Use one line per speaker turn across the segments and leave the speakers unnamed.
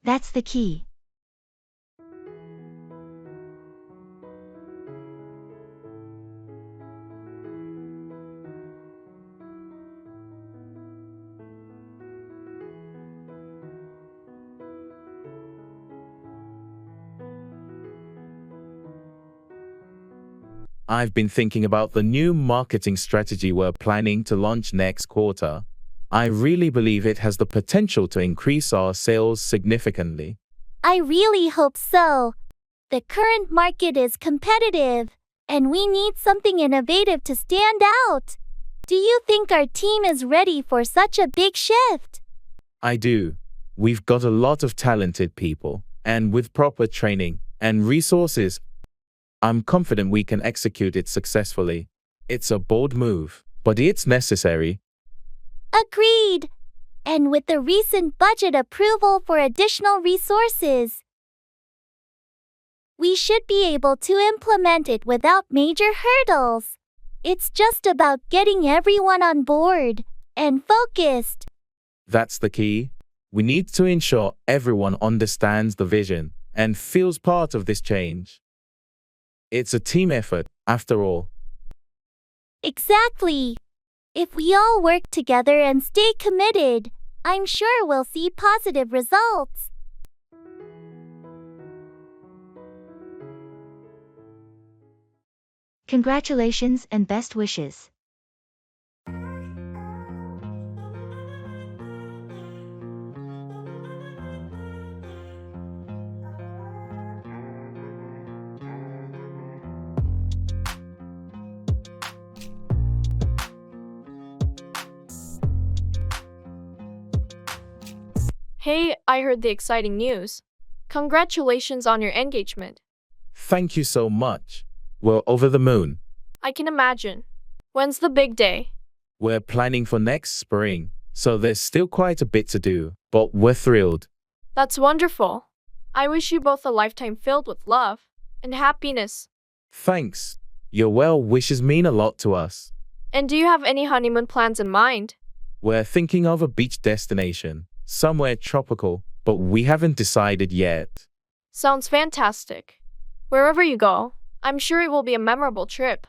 That's the key.
I've been thinking about the new marketing strategy we're planning to launch next quarter. I really believe it has the potential to increase our sales significantly.
I really hope so. The current market is competitive, and we need something innovative to stand out. Do you think our team is ready for such a big shift?
I do. We've got a lot of talented people, and with proper training and resources, I'm confident we can execute it successfully. It's a bold move, but it's necessary.
Agreed. And with the recent budget approval for additional resources, we should be able to implement it without major hurdles. It's just about getting everyone on board and focused.
That's the key. We need to ensure everyone understands the vision and feels part of this change. It's a team effort, after all.
Exactly. If we all work together and stay committed, I'm sure we'll see positive results.
Congratulations and best wishes.
Hey, I heard the exciting news. Congratulations on your engagement.
Thank you so much. We're over the moon.
I can imagine. When's the big day?
We're planning for next spring, so there's still quite a bit to do, but we're thrilled.
That's wonderful. I wish you both a lifetime filled with love and happiness.
Thanks. Your well wishes mean a lot to us.
And do you have any honeymoon plans in mind?
We're thinking of a beach destination, somewhere tropical, but we haven't decided yet.
Sounds fantastic. Wherever you go, I'm sure it will be a memorable trip.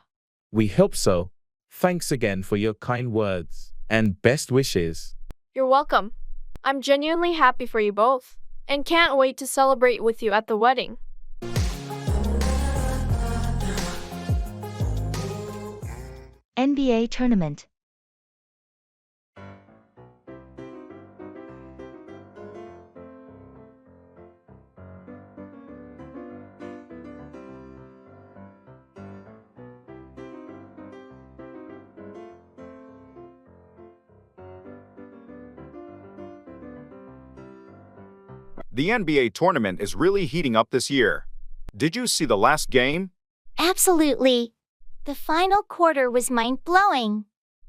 We hope so. Thanks again for your kind words and best wishes.
You're welcome. I'm genuinely happy for you both and can't wait to celebrate with you at the wedding.
NBA tournament.
The NBA tournament is really heating up this year. Did you see the last game?
Absolutely. The final quarter was mind-blowing.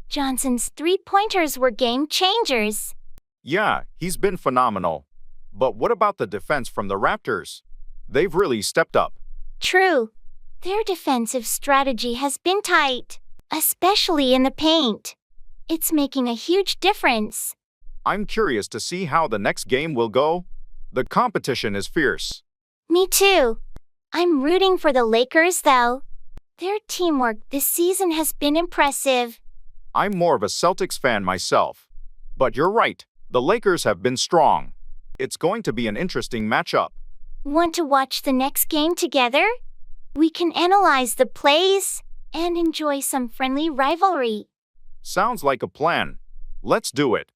Johnson's three-pointers were game changers.
Yeah, he's been phenomenal. But what about the defense from the Raptors? They've really stepped up.
True. Their defensive strategy has been tight, especially in the paint. It's making a huge difference.
I'm curious to see how the next game will go. The competition is fierce.
Me too. I'm rooting for the Lakers, though. Their teamwork this season has been impressive.
I'm more of a Celtics fan myself. But you're right, the Lakers have been strong. It's going to be an interesting matchup.
Want to watch the next game together? We can analyze the plays and enjoy some friendly rivalry.
Sounds like a plan. Let's do it.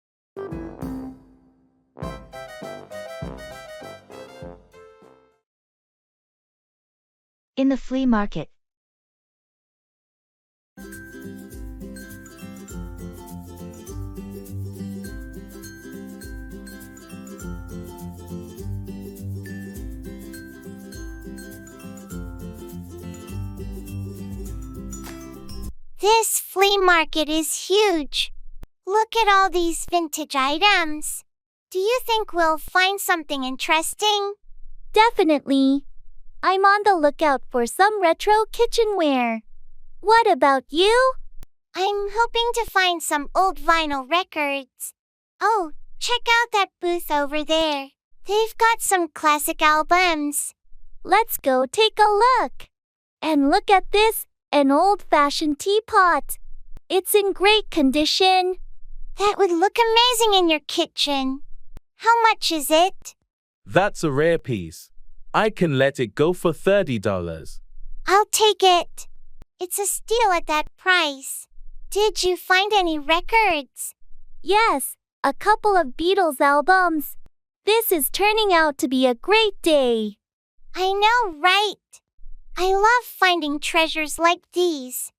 In the flea market.
This flea market is huge. Look at all these vintage items. Do you think we'll find something interesting? Definitely. I'm on the lookout for some retro kitchenware. What about you? I'm hoping to find some old vinyl records. Oh, check out that booth over there. They've got some classic albums. Let's go take a look. And look at this, an old-fashioned teapot. It's in great condition. That would look amazing in your kitchen. How much is it?
That's a rare piece. I can let it go for $30.
I'll take it. It's a steal at that price. Did you find any records? Yes, a couple of Beatles albums. This is turning out to be a great day. I know, right? I love finding treasures like these.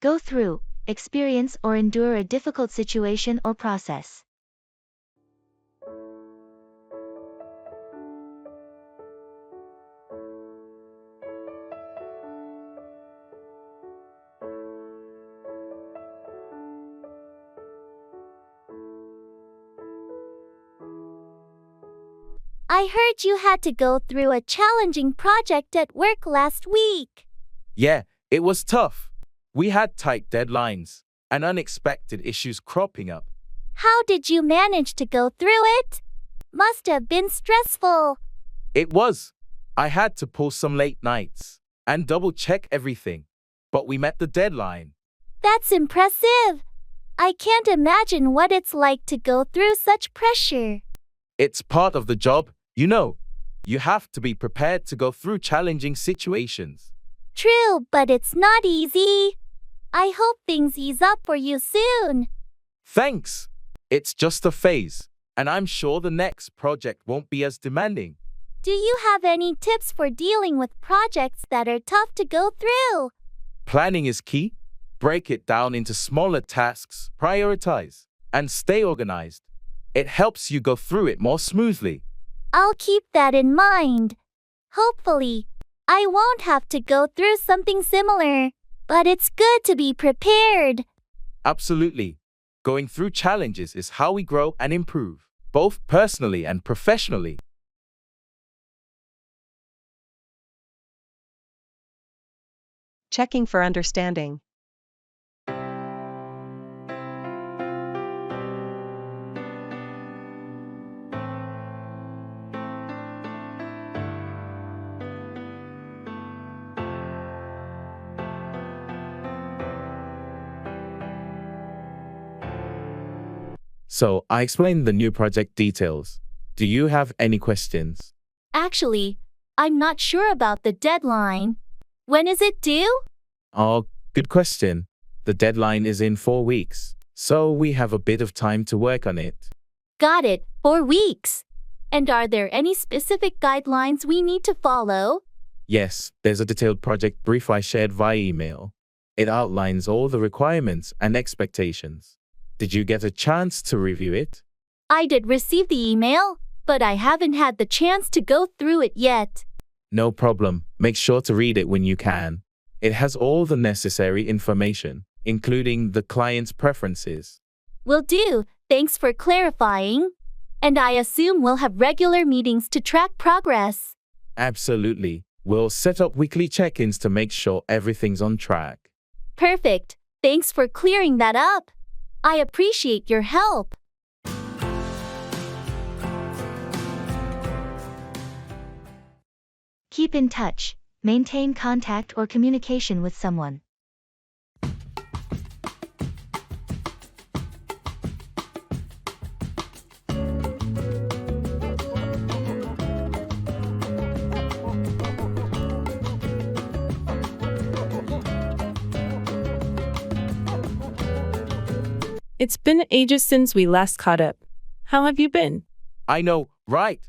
Go through, experience or endure a difficult situation or process.
I heard you had to go through a challenging project at work last week.
Yeah, it was tough. We had tight deadlines and unexpected issues cropping up.
How did you manage to go through it? Must have been stressful.
It was. I had to pull some late nights and double-check everything, but we met the deadline.
That's impressive. I can't imagine what it's like to go through such pressure.
It's part of the job, you know. You have to be prepared to go through challenging situations.
True, but it's not easy. I hope things ease up for you soon.
Thanks. It's just a phase, and I'm sure the next project won't be as demanding.
Do you have any tips for dealing with projects that are tough to go through?
Planning is key. Break it down into smaller tasks, prioritize, and stay organized. It helps you go through it more smoothly.
I'll keep that in mind. Hopefully, I won't have to go through something similar, but it's good to be prepared.
Absolutely. Going through challenges is how we grow and improve, both personally and professionally.
Checking for understanding.
So, I explained the new project details. Do you have any questions?
Actually, I'm not sure about the deadline. When is it due?
Oh, good question. The deadline is in 4 weeks, so we have a bit of time to work on it.
Got it, 4 weeks. And are there any specific guidelines we need to follow?
Yes, there's a detailed project brief I shared via email. It outlines all the requirements and expectations. Did you get a chance to review it?
I did receive the email, but I haven't had the chance to go through it yet.
No problem. Make sure to read it when you can. It has all the necessary information, including the client's preferences.
Will do. Thanks for clarifying. And I assume we'll have regular meetings to track progress.
Absolutely. We'll set up weekly check-ins to make sure everything's on track.
Perfect. Thanks for clearing that up. I appreciate your help.
Keep in touch. Maintain contact or communication with someone.
It's been ages since we last caught up. How have you been?
I know, right?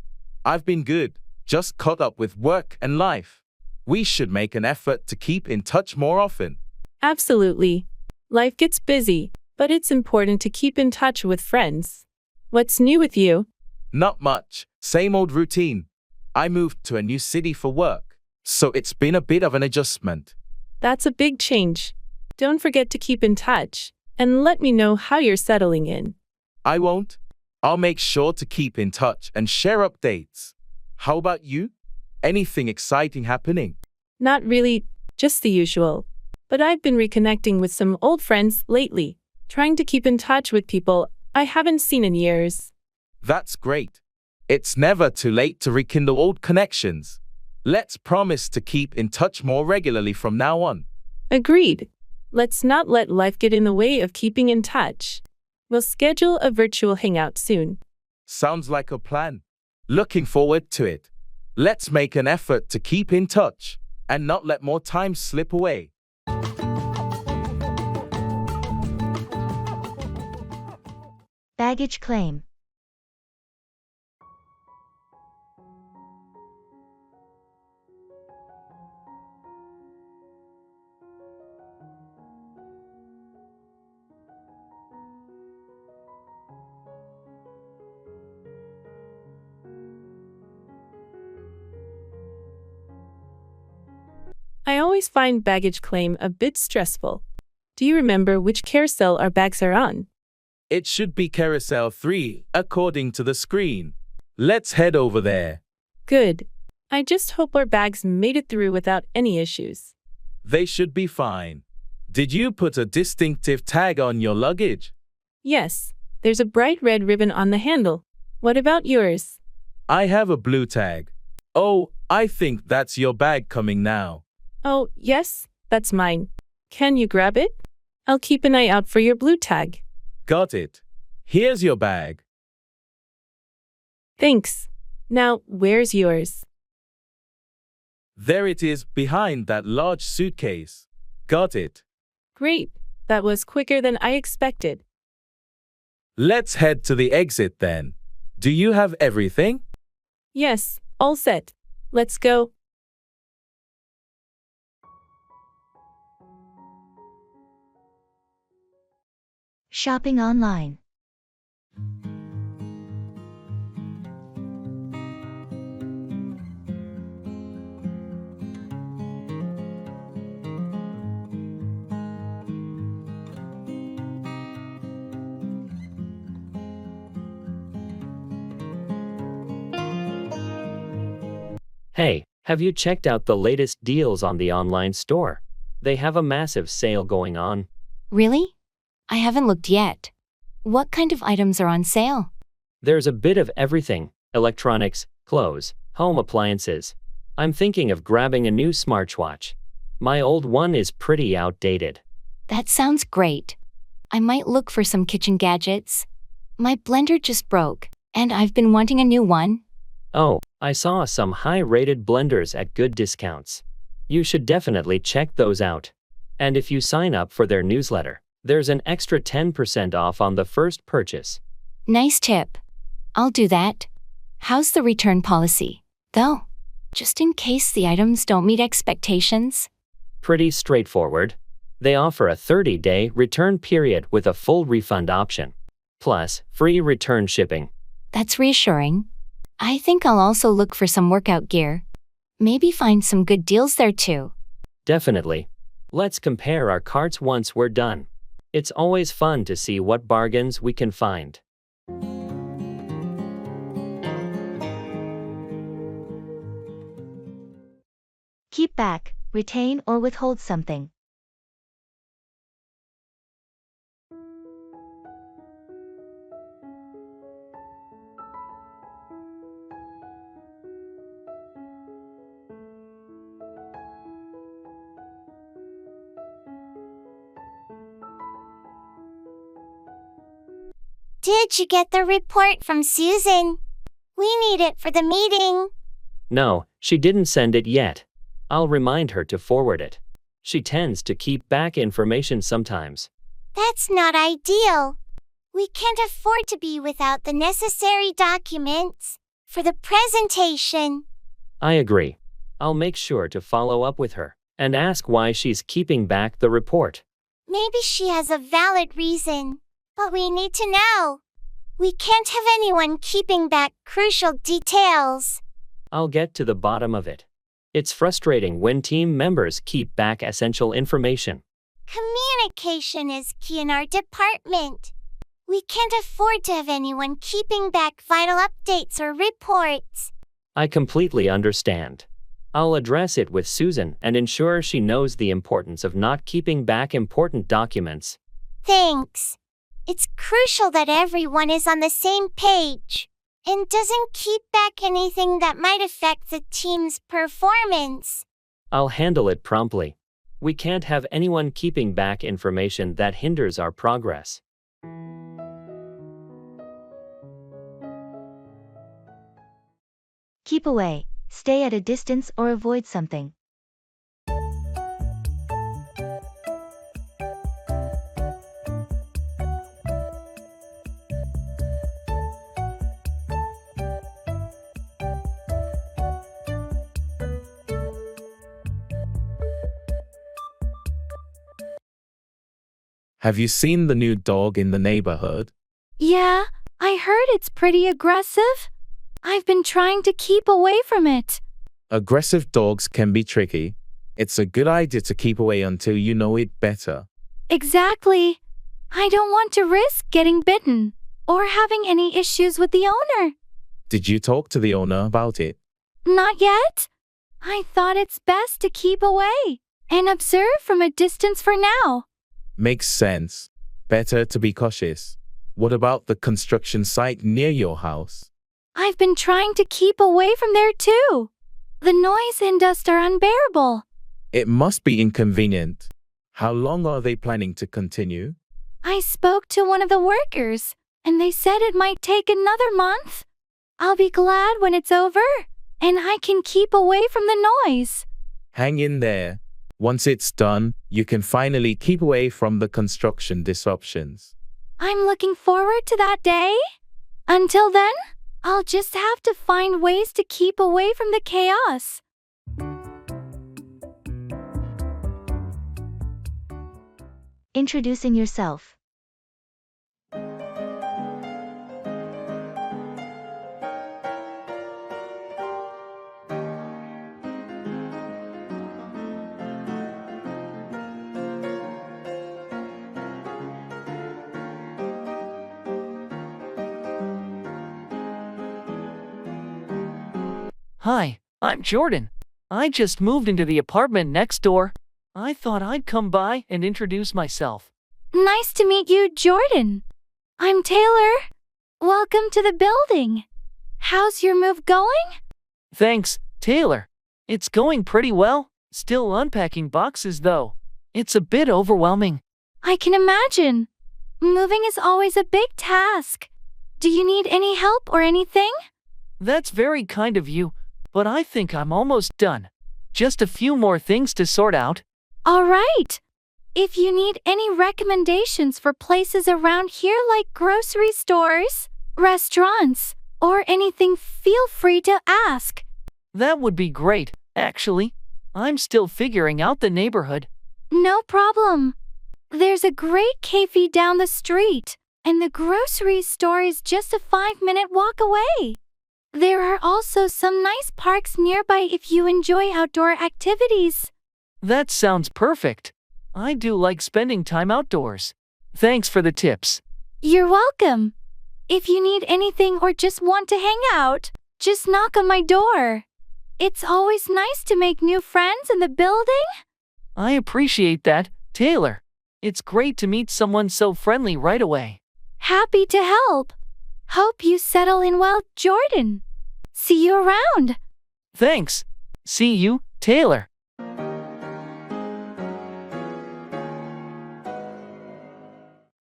I've been good. Just caught up with work and life. We should make an effort to keep in touch more often.
Absolutely. Life gets busy, but it's important to keep in touch with friends. What's new with you?
Not much. Same old routine. I moved to a new city for work, so it's been a bit of an adjustment.
That's a big change. Don't forget to keep in touch, and let me know how you're settling in.
I won't. I'll make sure to keep in touch and share updates. How about you? Anything exciting happening?
Not really, just the usual. But I've been reconnecting with some old friends lately. Trying to keep in touch with people I haven't seen in years.
That's great. It's never too late to rekindle old connections. Let's promise to keep in touch more regularly from now on.
Agreed. Let's not let life get in the way of keeping in touch. We'll schedule a virtual hangout soon.
Sounds like a plan. Looking forward to it. Let's make an effort to keep in touch and not let more time slip away.
Baggage claim.
I always find baggage claim a bit stressful. Do you remember which carousel our bags are on?
It should be Carousel 3, according to the screen. Let's head over there.
Good. I just hope our bags made it through without any issues.
They should be fine. Did you put a distinctive tag on your luggage?
Yes, there's a bright red ribbon on the handle. What about yours?
I have a blue tag. Oh, I think that's your bag coming now.
Oh, yes, that's mine. Can you grab it? I'll keep an eye out for your blue tag.
Got it. Here's your bag.
Thanks. Now, where's yours?
There it is, behind that large suitcase. Got it.
Great. That was quicker than I expected.
Let's head to the exit then. Do you have everything?
Yes, all set. Let's go.
Shopping online.
Hey, have you checked out the latest deals on the online store? They have a massive sale going on.
Really? I haven't looked yet. What kind of items are on sale?
There's a bit of everything: electronics, clothes, home appliances. I'm thinking of grabbing a new smartwatch. My old one is pretty outdated.
That sounds great. I might look for some kitchen gadgets. My blender just broke, and I've been wanting a new one.
Oh, I saw some high-rated blenders at good discounts. You should definitely check those out. And if you sign up for their newsletter, there's an extra 10% off on the first purchase.
Nice tip. I'll do that. How's the return policy, though? Just in case the items don't meet expectations?
Pretty straightforward. They offer a 30-day return period with a full refund option, plus free return shipping.
That's reassuring. I think I'll also look for some workout gear. Maybe find some good deals there too.
Definitely. Let's compare our carts once we're done. It's always fun to see what bargains we can find.
Keep back, retain or withhold something.
Did you get the report from Susan? We need it for the meeting.
No, she didn't send it yet. I'll remind her to forward it. She tends to keep back information sometimes.
That's not ideal. We can't afford to be without the necessary documents for the presentation.
I agree. I'll make sure to follow up with her and ask why she's keeping back the report.
Maybe she has a valid reason, but we need to know. We can't have anyone keeping back crucial details.
I'll get to the bottom of it. It's frustrating when team members keep back essential information.
Communication is key in our department. We can't afford to have anyone keeping back vital updates or reports.
I completely understand. I'll address it with Susan and ensure she knows the importance of not keeping back important documents.
Thanks. It's crucial that everyone is on the same page and doesn't keep back anything that might affect the team's performance.
I'll handle it promptly. We can't have anyone keeping back information that hinders our progress.
Keep away, stay at a distance or avoid something.
Have you seen the new dog in the neighborhood?
Yeah, I heard it's pretty aggressive. I've been trying to keep away from it.
Aggressive dogs can be tricky. It's a good idea to keep away until you know it better.
Exactly. I don't want to risk getting bitten or having any issues with the owner.
Did you talk to the owner about it?
Not yet. I thought it's best to keep away and observe from a distance for now.
Makes sense. Better to be cautious. What about the construction site near your house?
I've been trying to keep away from there too. The noise and dust are unbearable.
It must be inconvenient. How long are they planning to continue?
I spoke to one of the workers, and they said it might take another month. I'll be glad when it's over, and I can keep away from the noise.
Hang in there. Once it's done, you can finally keep away from the construction disruptions.
I'm looking forward to that day. Until then, I'll just have to find ways to keep away from the chaos.
Introducing yourself.
Hi, I'm Jordan. I just moved into the apartment next door. I thought I'd come by and introduce myself.
Nice to meet you, Jordan. I'm Taylor. Welcome to the building. How's your move going?
Thanks, Taylor. It's going pretty well. Still unpacking boxes though. It's a bit overwhelming.
I can imagine. Moving is always a big task. Do you need any help or anything?
That's very kind of you, but I think I'm almost done. Just a few more things to sort out.
All right. If you need any recommendations for places around here like grocery stores, restaurants, or anything, feel free to ask.
That would be great, actually. I'm still figuring out the neighborhood.
No problem. There's a great cafe down the street, and the grocery store is just a 5-minute walk away. There are also some nice parks nearby if you enjoy outdoor activities.
That sounds perfect. I do like spending time outdoors. Thanks for the tips.
You're welcome. If you need anything or just want to hang out, just knock on my door. It's always nice to make new friends in the building.
I appreciate that, Taylor. It's great to meet someone so friendly right away.
Happy to help. Hope you settle in well, Jordan. See you around.
Thanks. See you, Taylor.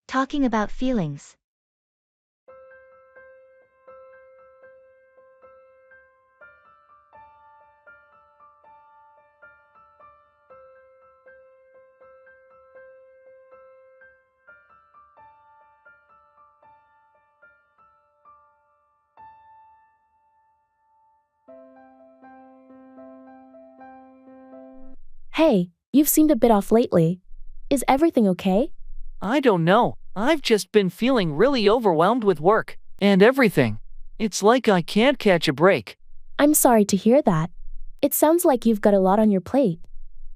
Talking about feelings.
Hey, you've seemed a bit off lately. Is everything okay?
I don't know. I've just been feeling really overwhelmed with work and everything. It's like I can't catch a break.
I'm sorry to hear that. It sounds like you've got a lot on your plate.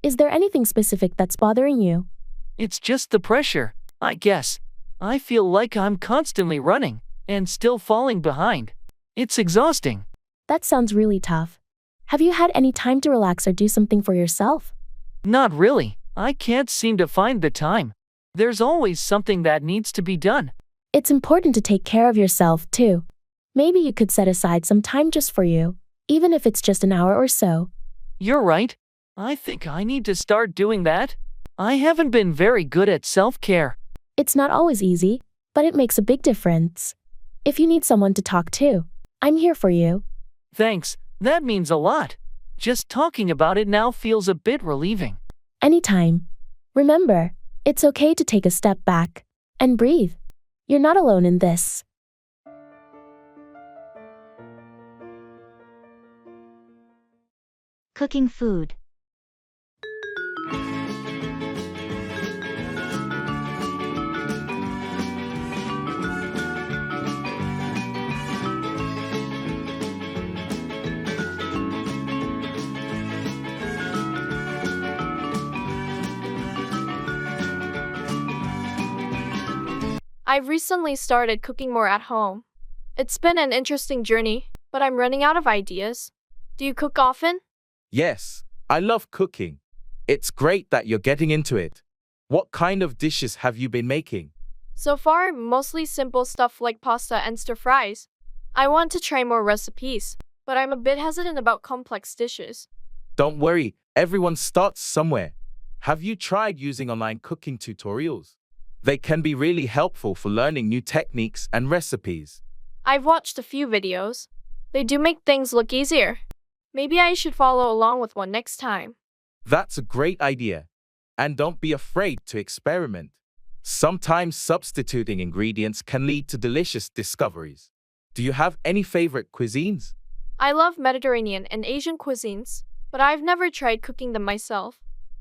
Is there anything specific that's bothering you?
It's just the pressure, I guess. I feel like I'm constantly running and still falling behind. It's exhausting.
That sounds really tough. Have you had any time to relax or do something for yourself?
Not really. I can't seem to find the time. There's always something that needs to be done.
It's important to take care of yourself, too. Maybe you could set aside some time just for you, even if it's just an hour or so.
You're right. I think I need to start doing that. I haven't been very good at self-care.
It's not always easy, but it makes a big difference. If you need someone to talk to, I'm here for you.
Thanks, that means a lot. Just talking about it now feels a bit relieving.
Anytime. Remember, it's okay to take a step back and breathe. You're not alone in this.
Cooking food.
I've recently started cooking more at home. It's been an interesting journey, but I'm running out of ideas. Do you cook often?
Yes, I love cooking. It's great that you're getting into it. What kind of dishes have you been making?
So far, mostly simple stuff like pasta and stir fries. I want to try more recipes, but I'm a bit hesitant about complex dishes.
Don't worry, everyone starts somewhere. Have you tried using online cooking tutorials? They can be really helpful for learning new techniques and recipes.
I've watched a few videos. They do make things look easier. Maybe I should follow along with one next time.
That's a great idea. And don't be afraid to experiment. Sometimes substituting ingredients can lead to delicious discoveries. Do you have any favorite cuisines?
I love Mediterranean and Asian cuisines, but I've never tried cooking them myself.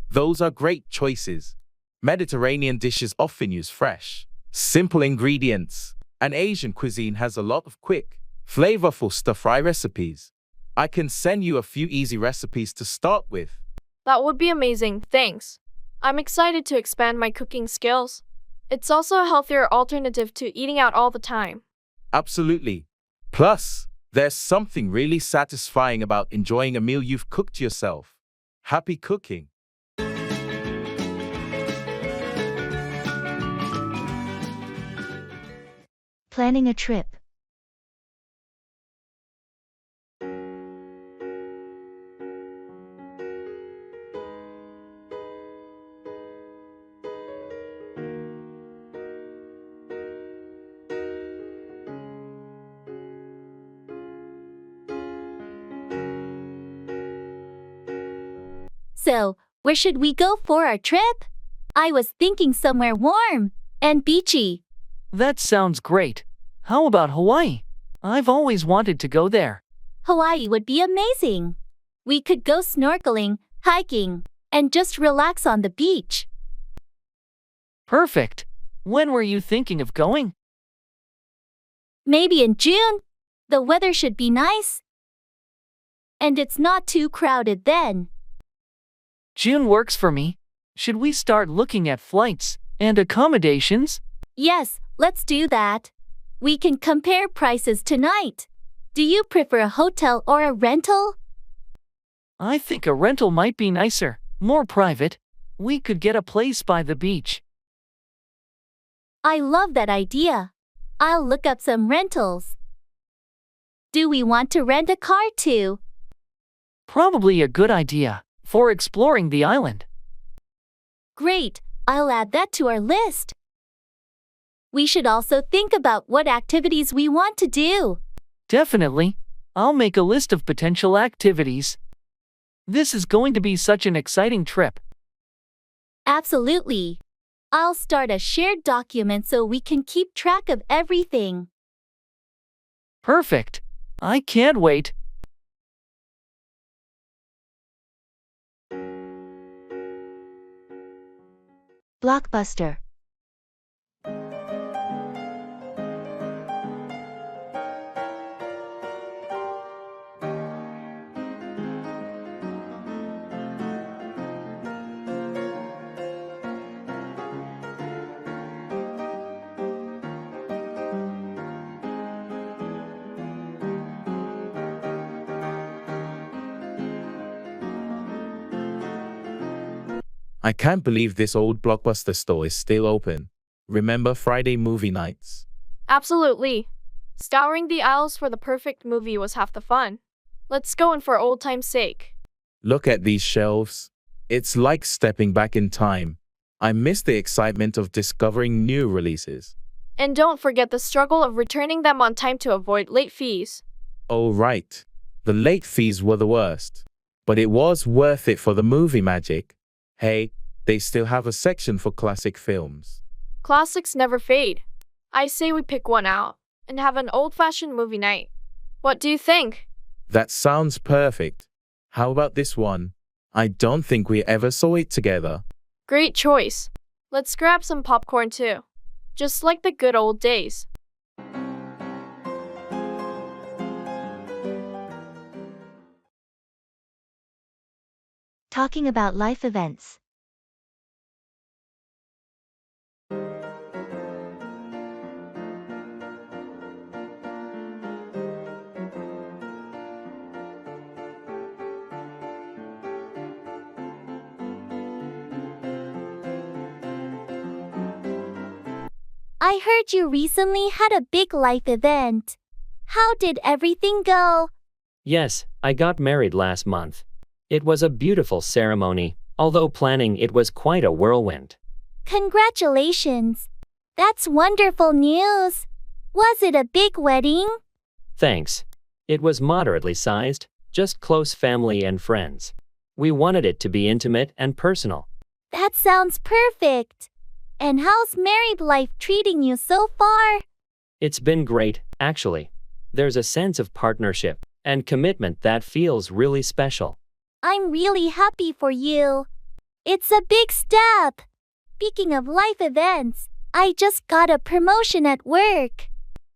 Those are great choices. Mediterranean dishes often use fresh, simple ingredients, and Asian cuisine has a lot of quick, flavorful stir-fry recipes. I can send you a few easy recipes to start with.
That would be amazing, thanks. I'm excited to expand my cooking skills. It's also a healthier alternative to eating out all the time.
Absolutely. Plus, there's something really satisfying about enjoying a meal you've cooked yourself. Happy cooking!
Planning a trip.
So, where should we go for our trip? I was thinking somewhere warm and beachy.
That sounds great. How about Hawaii? I've always wanted to go there.
Hawaii would be amazing. We could go snorkeling, hiking, and just relax on the beach.
Perfect. When were you thinking of going?
Maybe in June. The weather should be nice. And it's not too crowded then.
June works for me. Should we start looking at flights and accommodations?
Yes, let's do that. We can compare prices tonight. Do you prefer a hotel or a rental?
I think a rental might be nicer, more private. We could get a place by the beach.
I love that idea. I'll look up some rentals. Do we want to rent a car too?
Probably a good idea for exploring the island.
Great, I'll add that to our list. We should also think about what activities we want to do.
Definitely. I'll make a list of potential activities. This is going to be such an exciting trip.
Absolutely. I'll start a shared document so we can keep track of everything.
Perfect. I can't wait.
Blockbuster.
I can't believe this old Blockbuster store is still open. Remember Friday movie nights?
Absolutely. Scouring the aisles for the perfect movie was half the fun. Let's go in for old time's sake.
Look at these shelves. It's like stepping back in time. I miss the excitement of discovering new releases.
And don't forget the struggle of returning them on time to avoid late fees.
Oh, right. The late fees were the worst. But it was worth it for the movie magic. Hey, they still have a section for classic films.
Classics never fade. I say we pick one out and have an old-fashioned movie night. What do you think?
That sounds perfect. How about this one? I don't think we ever saw it together.
Great choice. Let's grab some popcorn too. Just like the good old days.
Talking about life events.
I heard you recently had a big life event. How did everything go?
Yes, I got married last month. It was a beautiful ceremony, although planning it was quite a whirlwind.
Congratulations. That's wonderful news. Was it a big wedding?
Thanks. It was moderately sized, just close family and friends. We wanted it to be intimate and personal.
That sounds perfect. And how's married life treating you so far?
It's been great, actually. There's a sense of partnership and commitment that feels really special.
I'm really happy for you. It's a big step. Speaking of life events, I just got a promotion at work.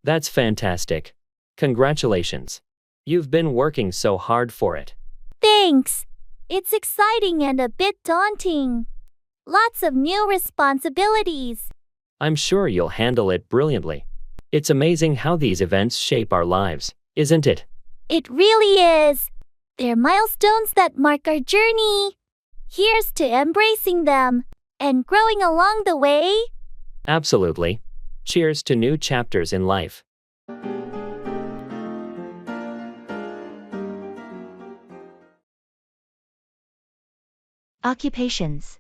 That's fantastic. Congratulations. You've been working so hard for it.
Thanks. It's exciting and a bit daunting. Lots of new responsibilities.
I'm sure you'll handle it brilliantly. It's amazing how these events shape our lives, isn't it?
It really is. They're milestones that mark our journey. Here's to embracing them and growing along the way.
Absolutely. Cheers to new chapters in life.
Occupations.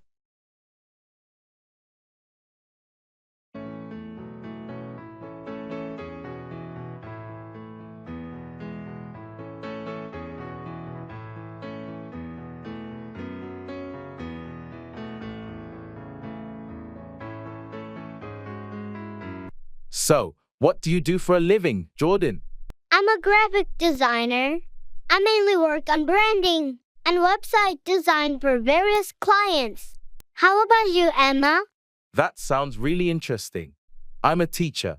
So, what do you do for a living, Jordan?
I'm a graphic designer. I mainly work on branding and website design for various clients. How about you, Emma?
That sounds really interesting. I'm a teacher.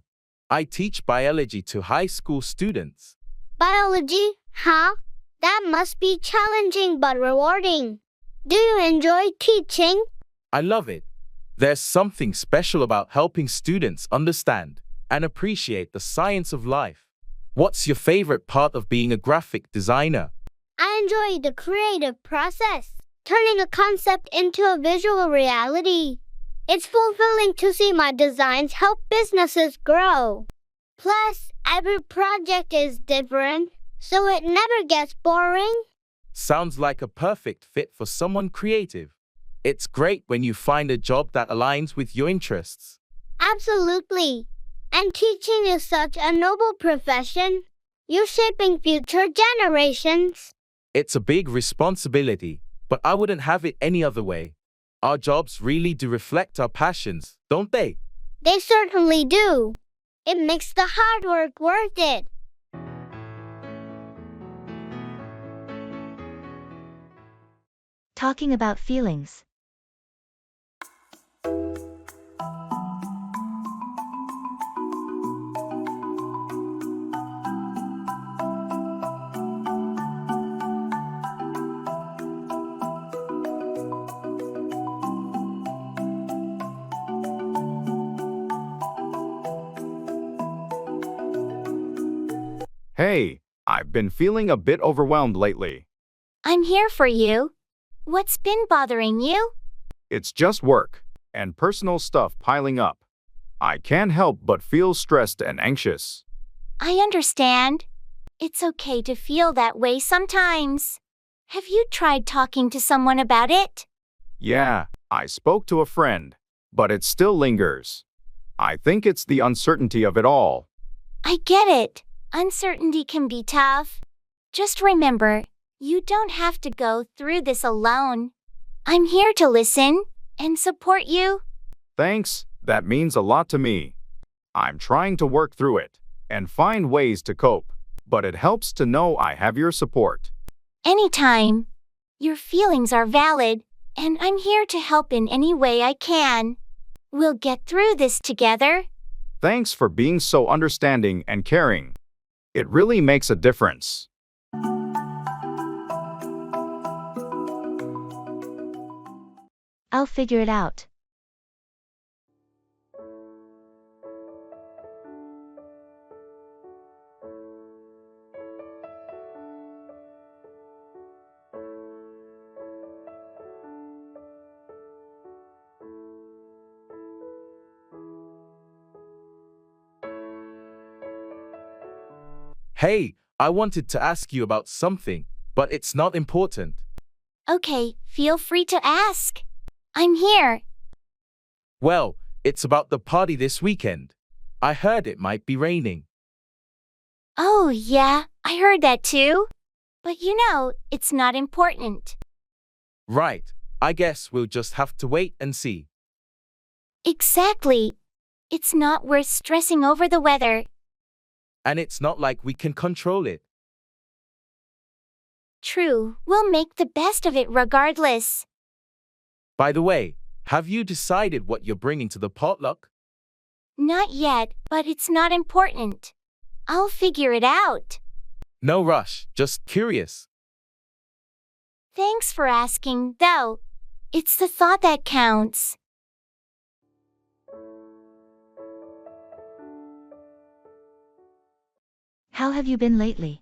I teach biology to high school students.
Biology, huh? That must be challenging but rewarding. Do you enjoy teaching?
I love it. There's something special about helping students understand and appreciate the science of life. What's your favorite part of being a graphic designer?
I enjoy the creative process, turning a concept into a visual reality. It's fulfilling to see my designs help businesses grow. Plus, every project is different, so it never gets boring.
Sounds like a perfect fit for someone creative. It's great when you find a job that aligns with your interests.
Absolutely. And teaching is such a noble profession. You're shaping future generations.
It's a big responsibility, but I wouldn't have it any other way. Our jobs really do reflect our passions, don't they?
They certainly do. It makes the hard work worth it.
Talking about feelings.
Hey, I've been feeling a bit overwhelmed lately.
I'm here for you. What's been bothering you?
It's just work and personal stuff piling up. I can't help but feel stressed and anxious.
I understand. It's okay to feel that way sometimes. Have you tried talking to someone about it?
Yeah, I spoke to a friend, but it still lingers. I think it's the uncertainty of it all.
I get it. Uncertainty can be tough. Just remember, you don't have to go through this alone. I'm here to listen and support you.
Thanks, that means a lot to me. I'm trying to work through it and find ways to cope, but it helps to know I have your support.
Anytime. Your feelings are valid, and I'm here to help in any way I can. We'll get through this together.
Thanks for being so understanding and caring. It really makes a difference.
I'll figure it out.
Hey, I wanted to ask you about something, but it's not important.
Okay, feel free to ask. I'm here.
Well, it's about the party this weekend. I heard it might be raining.
Oh, yeah, I heard that too. But it's not important.
Right, I guess we'll just have to wait and see.
Exactly. It's not worth stressing over the weather.
And it's not like we can control it.
True, we'll make the best of it regardless.
By the way, have you decided what you're bringing to the potluck?
Not yet, but it's not important. I'll figure it out.
No rush, just curious.
Thanks for asking, though. It's the thought that counts.
How have you been lately?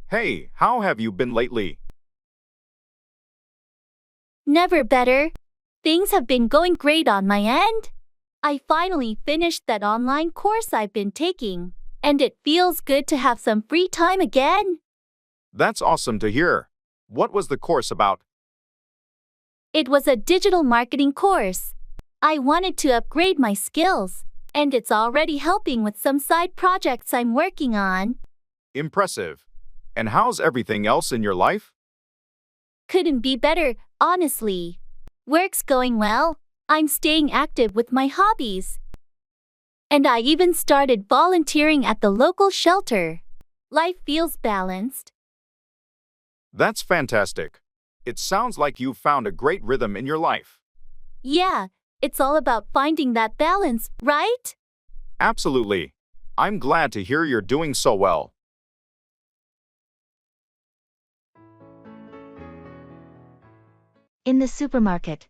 Hey, how have you been lately?
Never better. Things have been going great on my end. I finally finished that online course I've been taking, and it feels good to have some free time again.
That's awesome to hear. What was the course about?
It was a digital marketing course. I wanted to upgrade my skills, and it's already helping with some side projects I'm working on.
Impressive. And how's everything else in your life?
Couldn't be better, honestly. Work's going well. I'm staying active with my hobbies. And I even started volunteering at the local shelter. Life feels balanced.
That's fantastic. It sounds like you've found a great rhythm in your life.
Yeah, it's all about finding that balance, right?
Absolutely. I'm glad to hear you're doing so well.
In the supermarket.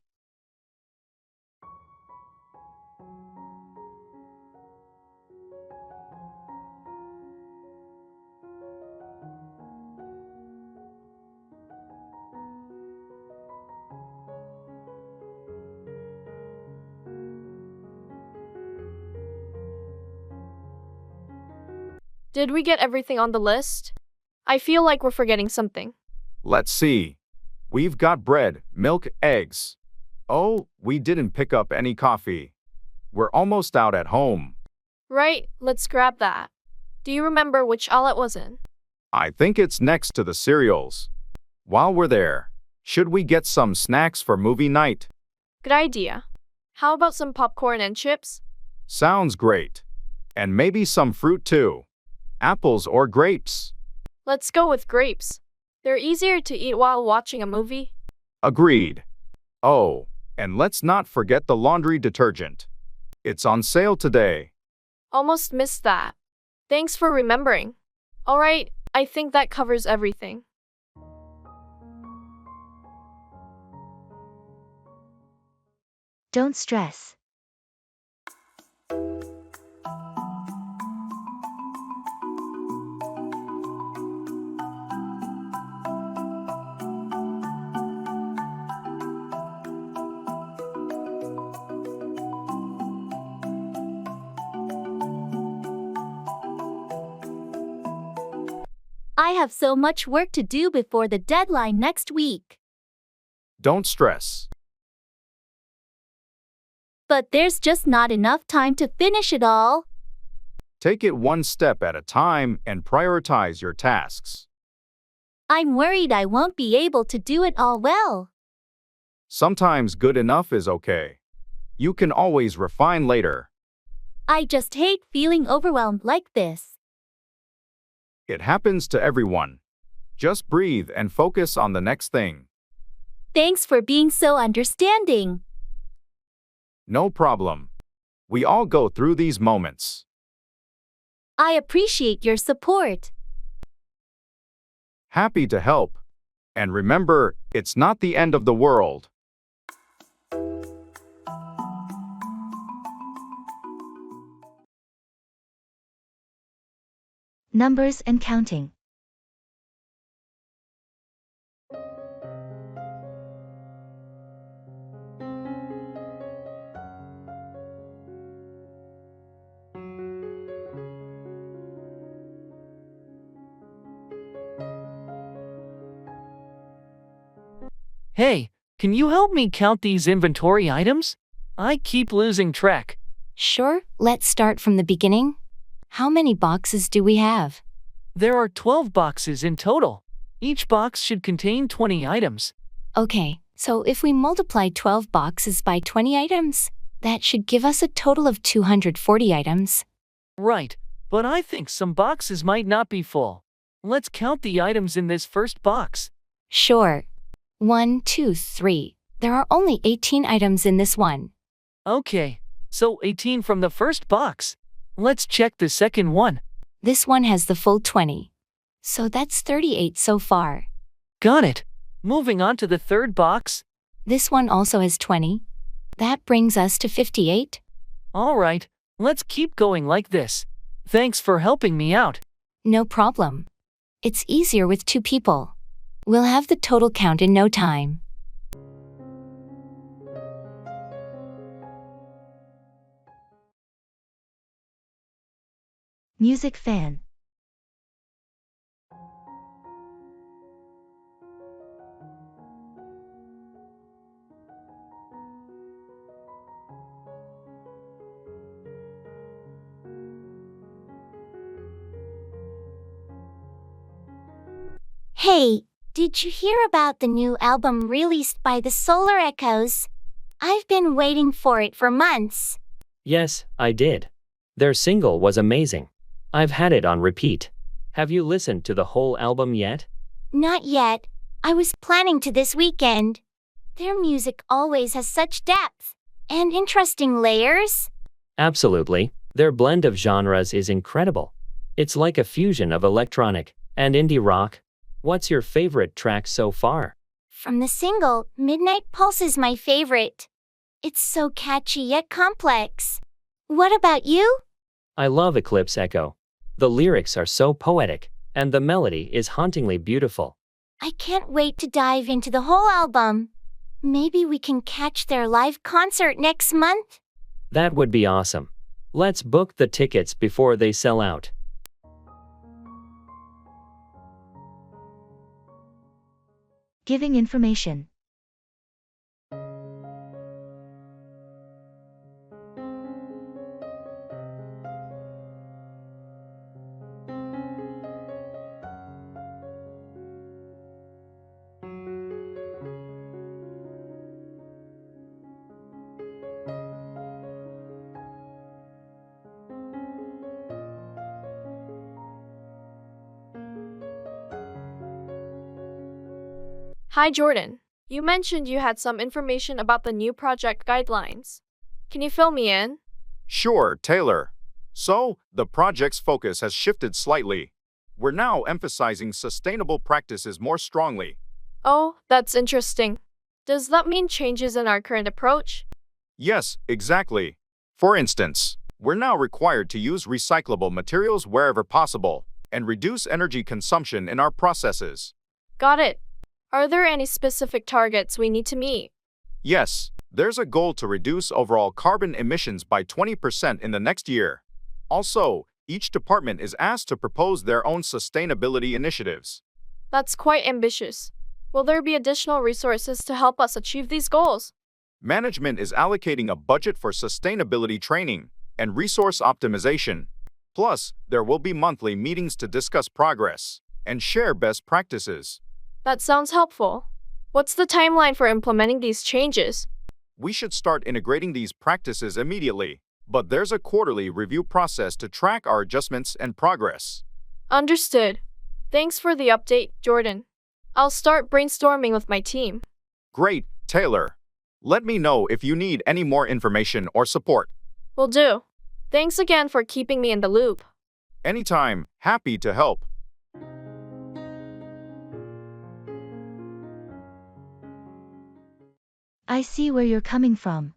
Did we get everything on the list? I feel like we're forgetting something.
Let's see. We've got bread, milk, eggs. Oh, we didn't pick up any coffee. We're almost out at home.
Right, let's grab that. Do you remember which aisle it was in?
I think it's next to the cereals. While we're there, should we get some snacks for movie night?
Good idea. How about some popcorn and chips?
Sounds great. And maybe some fruit too. Apples or grapes.
Let's go with grapes. They're easier to eat while watching a movie.
Agreed. Oh, and let's not forget the laundry detergent. It's on sale today.
Almost missed that. Thanks for remembering. Alright, I think that covers everything.
Don't stress.
I have so much work to do before the deadline next week.
Don't stress.
But there's just not enough time to finish it all.
Take it one step at a time and prioritize your tasks.
I'm worried I won't be able to do it all well.
Sometimes good enough is okay. You can always refine later.
I just hate feeling overwhelmed like this.
It happens to everyone. Just breathe and focus on the next thing.
Thanks for being so understanding.
No problem. We all go through these moments.
I appreciate your support.
Happy to help. And remember, it's not the end of the world.
Numbers and counting.
Hey, can you help me count these inventory items? I keep losing track.
Sure, let's start from the beginning. How many boxes do we have?
There are 12 boxes in total. Each box should contain 20 items.
Okay, so if we multiply 12 boxes by 20 items, that should give us a total of 240 items.
Right, but I think some boxes might not be full. Let's count the items in this first box.
Sure. 1, 2, 3. There are only 18 items in this one.
Okay, so 18 from the first box. Let's check the second one.
This one has the full 20. So that's 38 so far.
Got it. Moving on to the third box.
This one also has 20. That brings us to 58.
All right, let's keep going like this. Thanks for helping me out.
No problem. It's easier with 2 people. We'll have the total count in no time.
Music fan.
Hey, did you hear about the new album released by the Solar Echoes? I've been waiting for it for months.
Yes, I did. Their single was amazing. I've had it on repeat. Have you listened to the whole album yet?
Not yet. I was planning to this weekend. Their music always has such depth and interesting layers.
Absolutely. Their blend of genres is incredible. It's like a fusion of electronic and indie rock. What's your favorite track so far?
From the single, Midnight Pulse is my favorite. It's so catchy yet complex. What about you?
I love Eclipse Echo. The lyrics are so poetic, and the melody is hauntingly beautiful.
I can't wait to dive into the whole album. Maybe we can catch their live concert next month?
That would be awesome. Let's book the tickets before they sell out.
Giving information.
Hi Jordan. You mentioned you had some information about the new project guidelines. Can you fill me in?
Sure, Taylor. So, the project's focus has shifted slightly. We're now emphasizing sustainable practices more strongly.
Oh, that's interesting. Does that mean changes in our current approach?
Yes, exactly. For instance, we're now required to use recyclable materials wherever possible and reduce energy consumption in our processes.
Got it. Are there any specific targets we need to meet?
Yes, there's a goal to reduce overall carbon emissions by 20% in the next year. Also, each department is asked to propose their own sustainability initiatives.
That's quite ambitious. Will there be additional resources to help us achieve these goals?
Management is allocating a budget for sustainability training and resource optimization. Plus, there will be monthly meetings to discuss progress and share best practices.
That sounds helpful. What's the timeline for implementing these changes?
We should start integrating these practices immediately, but there's a quarterly review process to track our adjustments and progress.
Understood. Thanks for the update, Jordan. I'll start brainstorming with my team.
Great, Taylor. Let me know if you need any more information or support.
Will do. Thanks again for keeping me in the loop.
Anytime, happy to help.
I see where you're coming from.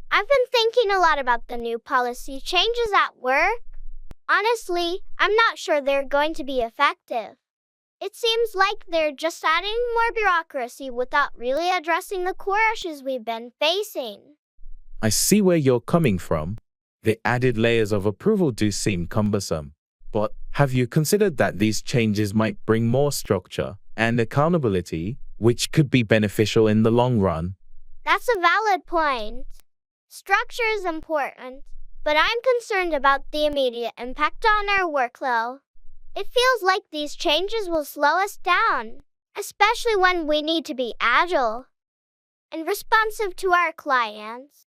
I've been thinking a lot about the new policy changes at work. Honestly, I'm not sure they're going to be effective. It seems like they're just adding more bureaucracy without really addressing the core issues we've been facing.
I see where you're coming from. The added layers of approval do seem cumbersome. But have you considered that these changes might bring more structure and accountability, which could be beneficial in the long run?
That's a valid point. Structure is important, but I'm concerned about the immediate impact on our workload. It feels like these changes will slow us down, especially when we need to be agile and responsive to our clients.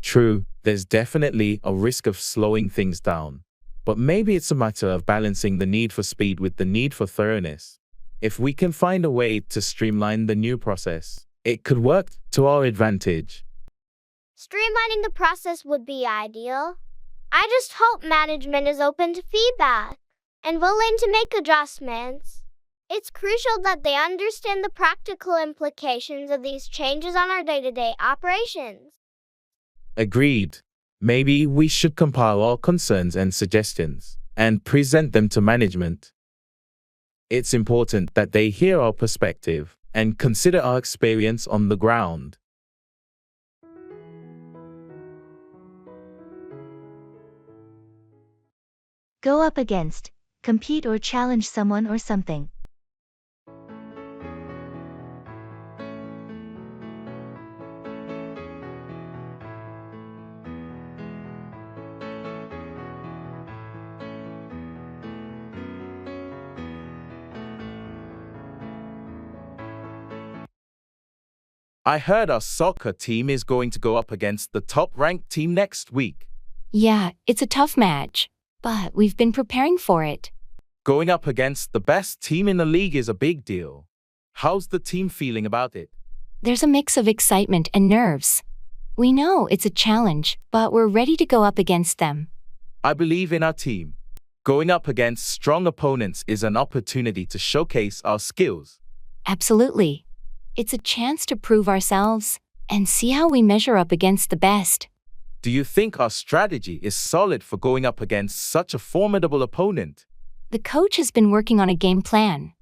True, there's definitely a risk of slowing things down. But maybe it's a matter of balancing the need for speed with the need for thoroughness. If we can find a way to streamline the new process, it could work to our advantage.
Streamlining the process would be ideal. I just hope management is open to feedback and willing to make adjustments. It's crucial that they understand the practical implications of these changes on our day-to-day operations.
Agreed. Maybe we should compile our concerns and suggestions and present them to management. It's important that they hear our perspective and consider our experience on the ground.
Go up against, compete or challenge someone or something.
I heard our soccer team is going to go up against the top-ranked team next week.
Yeah, it's a tough match, but we've been preparing for it.
Going up against the best team in the league is a big deal. How's the team feeling about it?
There's a mix of excitement and nerves. We know it's a challenge, but we're ready to go up against them.
I believe in our team. Going up against strong opponents is an opportunity to showcase our skills.
Absolutely. It's a chance to prove ourselves and see how we measure up against the best.
Do you think our strategy is solid for going up against such a formidable opponent?
The coach has been working on a game plan.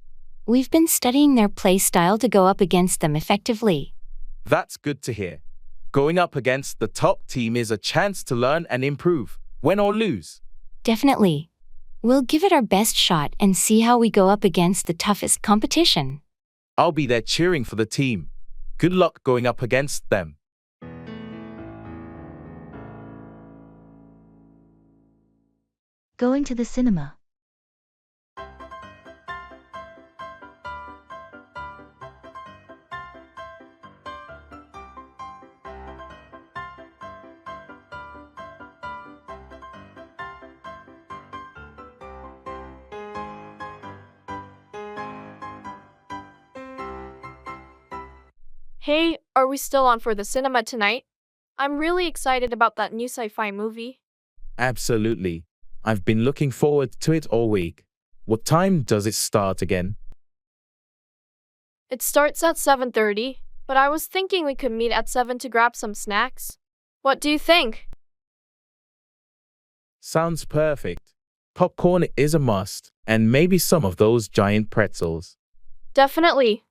We've been studying their play style to go up against them effectively.
That's good to hear. Going up against the top team is a chance to learn and improve, win or lose.
Definitely. We'll give it our best shot and see how we go up against the toughest competition.
I'll be there cheering for the team. Good luck going up against them.
Going to the cinema.
Hey, are we still on for the cinema tonight? I'm really excited about that new sci-fi movie.
Absolutely. I've been looking forward to it all week. What time does it start again?
It starts at 7:30, but I was thinking we could meet at 7 to grab some snacks. What do you think?
Sounds perfect. Popcorn is a must, and maybe some of those giant pretzels.
Definitely.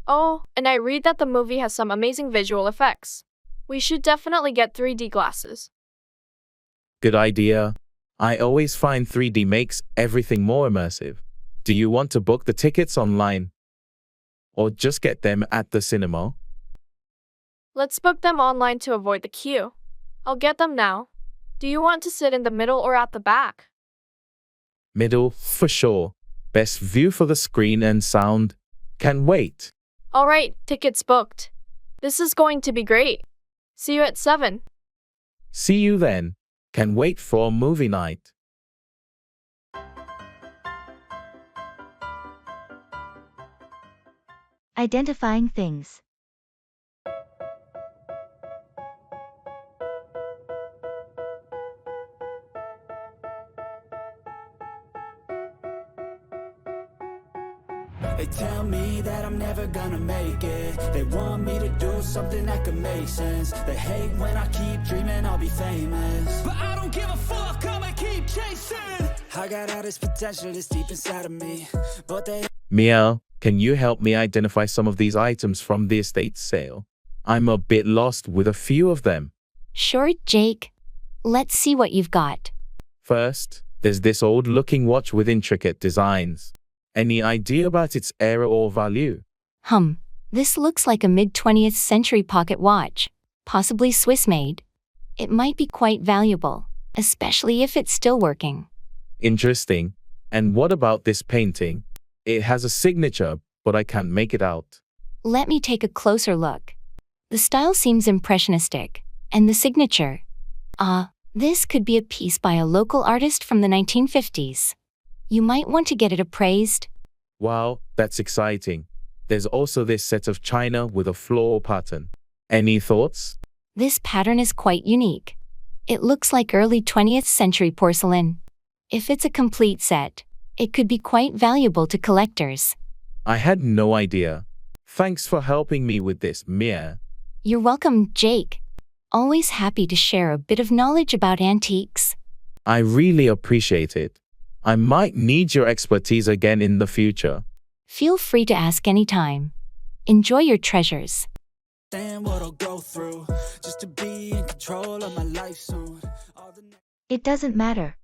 Oh, and I read that the movie has some amazing visual effects. We should definitely get 3D glasses.
Good idea. I always find 3D makes everything more immersive. Do you want to book the tickets online? Or just get them at the cinema?
Let's book them online to avoid the queue. I'll get them now. Do you want to sit in the middle or at the back?
Middle, for sure. Best view for the screen and sound. Can wait.
Alright, tickets booked. This is going to be great. See you at 7.
See you then. Can wait for movie night.
Identifying things.
They tell me that I'm never gonna make it. They want me to do something that could make sense. They hate when I keep dreaming I'll be famous, but I don't give a fuck, I'ma keep chasing. I got all this potential that's deep inside of me, but they...
Mia, can you help me identify some of these items from the estate sale? I'm a bit lost with a few of them.
Sure, Jake. Let's see what you've got.
First, there's this old-looking watch with intricate designs. Any idea about its era or value?
This looks like a mid-20th century pocket watch, possibly Swiss-made. It might be quite valuable, especially if it's still working.
Interesting. And what about this painting? It has a signature, but I can't make it out.
Let me take a closer look. The style seems impressionistic, and the signature. This could be a piece by a local artist from the 1950s. You might want to get it appraised.
Wow, that's exciting. There's also this set of china with a floral pattern. Any thoughts?
This pattern is quite unique. It looks like early 20th century porcelain. If it's a complete set, it could be quite valuable to collectors.
I had no idea. Thanks for helping me with this, Mia.
You're welcome, Jake. Always happy to share a bit of knowledge about antiques.
I really appreciate it. I might need your expertise again in the future.
Feel free to ask anytime. Enjoy your treasures.
What I'll go through just to be in control of my life soon.
It doesn't matter.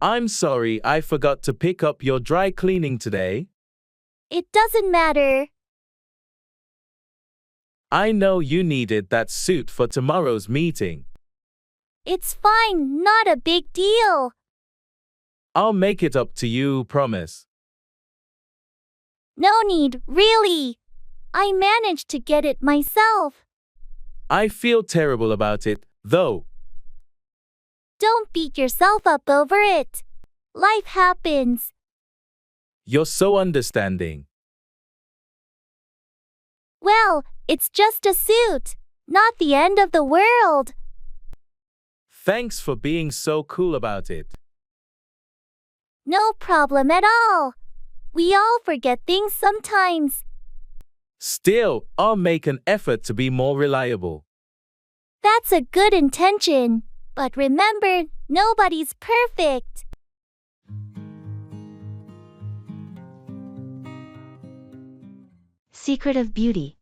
I'm sorry, I forgot to pick up your dry cleaning today.
It doesn't matter.
I know you needed that suit for tomorrow's meeting.
It's fine, not a big deal.
I'll make it up to you, promise.
No need, really. I managed to get it myself.
I feel terrible about it, though.
Don't beat yourself up over it. Life happens.
You're so understanding.
Well, it's just a suit, not the end of the world.
Thanks for being so cool about it.
No problem at all. We all forget things sometimes.
Still, I'll make an effort to be more reliable.
That's a good intention. But remember, nobody's perfect.
Secret of beauty.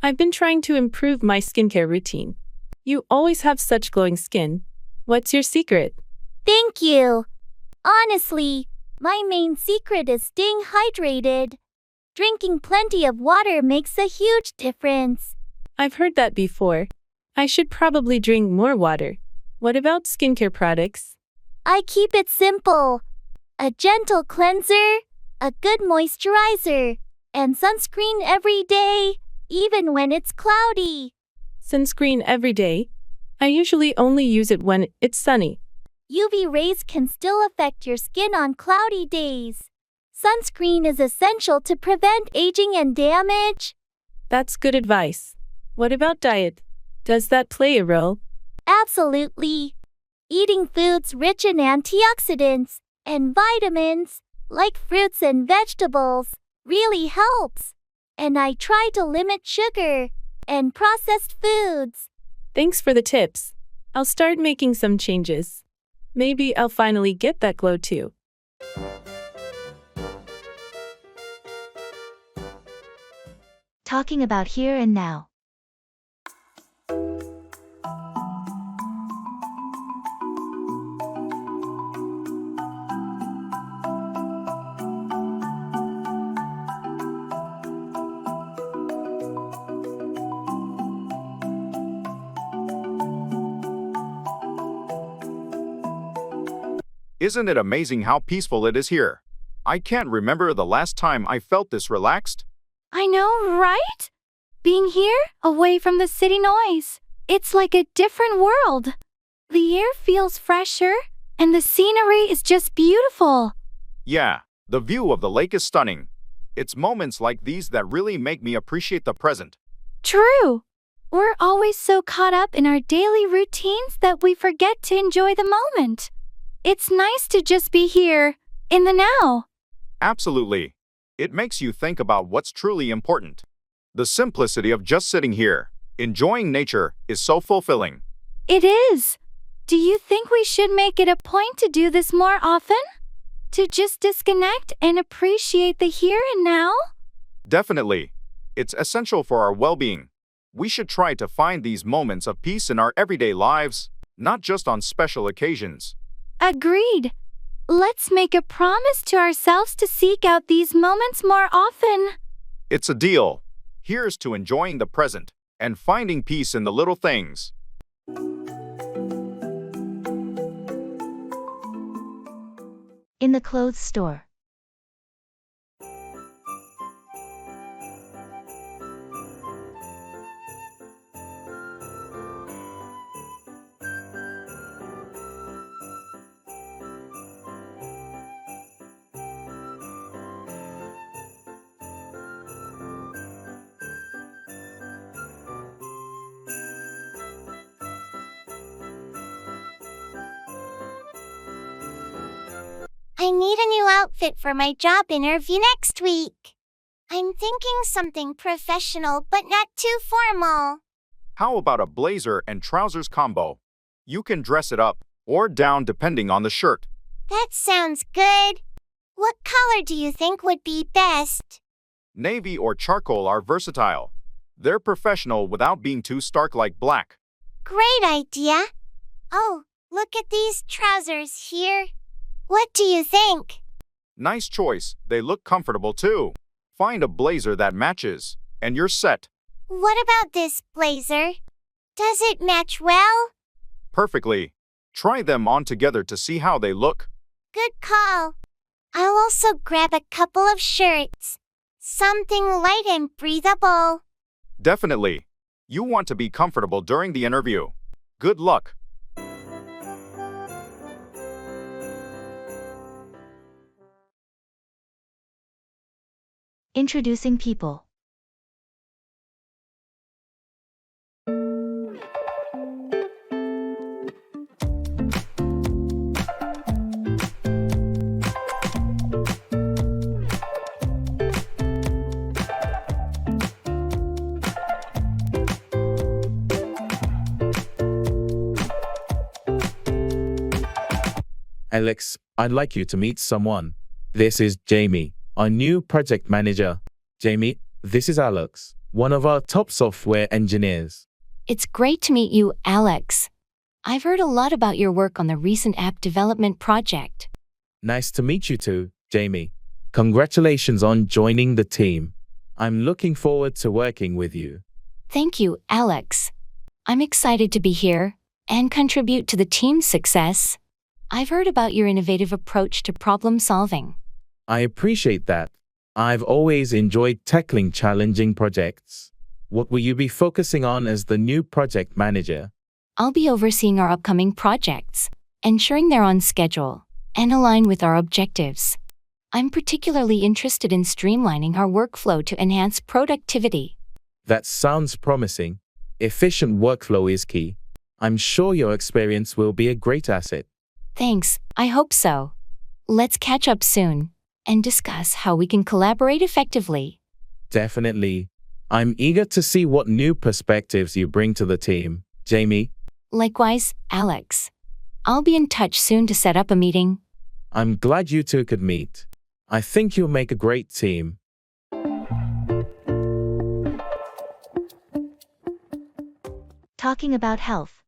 I've been trying to improve my skincare routine. You always have such glowing skin. What's your secret?
Thank you. Honestly, my main secret is staying hydrated. Drinking plenty of water makes a huge difference.
I've heard that before. I should probably drink more water. What about skincare products?
I keep it simple. A gentle cleanser, a good moisturizer, and sunscreen every day, even when it's cloudy.
Sunscreen every day? I usually only use it when it's sunny.
UV rays can still affect your skin on cloudy days. Sunscreen is essential to prevent aging and damage.
That's good advice. What about diet? Does that play a role?
Absolutely. Eating foods rich in antioxidants and vitamins, like fruits and vegetables, really helps. And I try to limit sugar and processed foods.
Thanks for the tips. I'll start making some changes. Maybe I'll finally get that glow too.
Talking about here and now.
Isn't it amazing how peaceful it is here? I can't remember the last time I felt this relaxed.
I know, right? Being here, away from the city noise, it's like a different world. The air feels fresher, and the scenery is just beautiful.
Yeah, the view of the lake is stunning. It's moments like these that really make me appreciate the present.
True. We're always so caught up in our daily routines that we forget to enjoy the moment. It's nice to just be here, in the now.
Absolutely. It makes you think about what's truly important. The simplicity of just sitting here, enjoying nature, is so fulfilling.
It is. Do you think we should make it a point to do this more often? To just disconnect and appreciate the here and now?
Definitely. It's essential for our well-being. We should try to find these moments of peace in our everyday lives, not just on special occasions.
Agreed. Let's make a promise to ourselves to seek out these moments more often.
It's a deal. Here's to enjoying the present and finding peace in the little things.
In the clothes store.
I need a new outfit for my job interview next week. I'm thinking something professional but not too formal.
How about a blazer and trousers combo? You can dress it up or down depending on the shirt.
That sounds good. What color do you think would be best?
Navy or charcoal are versatile. They're professional without being too stark like black.
Great idea. Oh, look at these trousers here. What do you think?
Nice choice. They look comfortable too. Find a blazer that matches, and you're set.
What about this blazer? Does it match well?
Perfectly. Try them on together to see how they look.
Good call. I'll also grab a couple of shirts. Something light and breathable.
Definitely. You want to be comfortable during the interview. Good luck.
Introducing people.
Alex, I'd like you to meet someone. This is Jamie, our new project manager. Jamie, this is Alex, one of our top software engineers.
It's great to meet you, Alex. I've heard a lot about your work on the recent app development project.
Nice to meet you too, Jamie. Congratulations on joining the team. I'm looking forward to working with you.
Thank you, Alex. I'm excited to be here and contribute to the team's success. I've heard about your innovative approach to problem solving.
I appreciate that. I've always enjoyed tackling challenging projects. What will you be focusing on as the new project manager?
I'll be overseeing our upcoming projects, ensuring they're on schedule and align with our objectives. I'm particularly interested in streamlining our workflow to enhance productivity.
That sounds promising. Efficient workflow is key. I'm sure your experience will be a great asset.
Thanks, I hope so. Let's catch up soon and discuss how we can collaborate effectively.
Definitely. I'm eager to see what new perspectives you bring to the team, Jamie.
Likewise, Alex. I'll be in touch soon to set up a meeting.
I'm glad you two could meet. I think you'll make a great team.
Talking about health.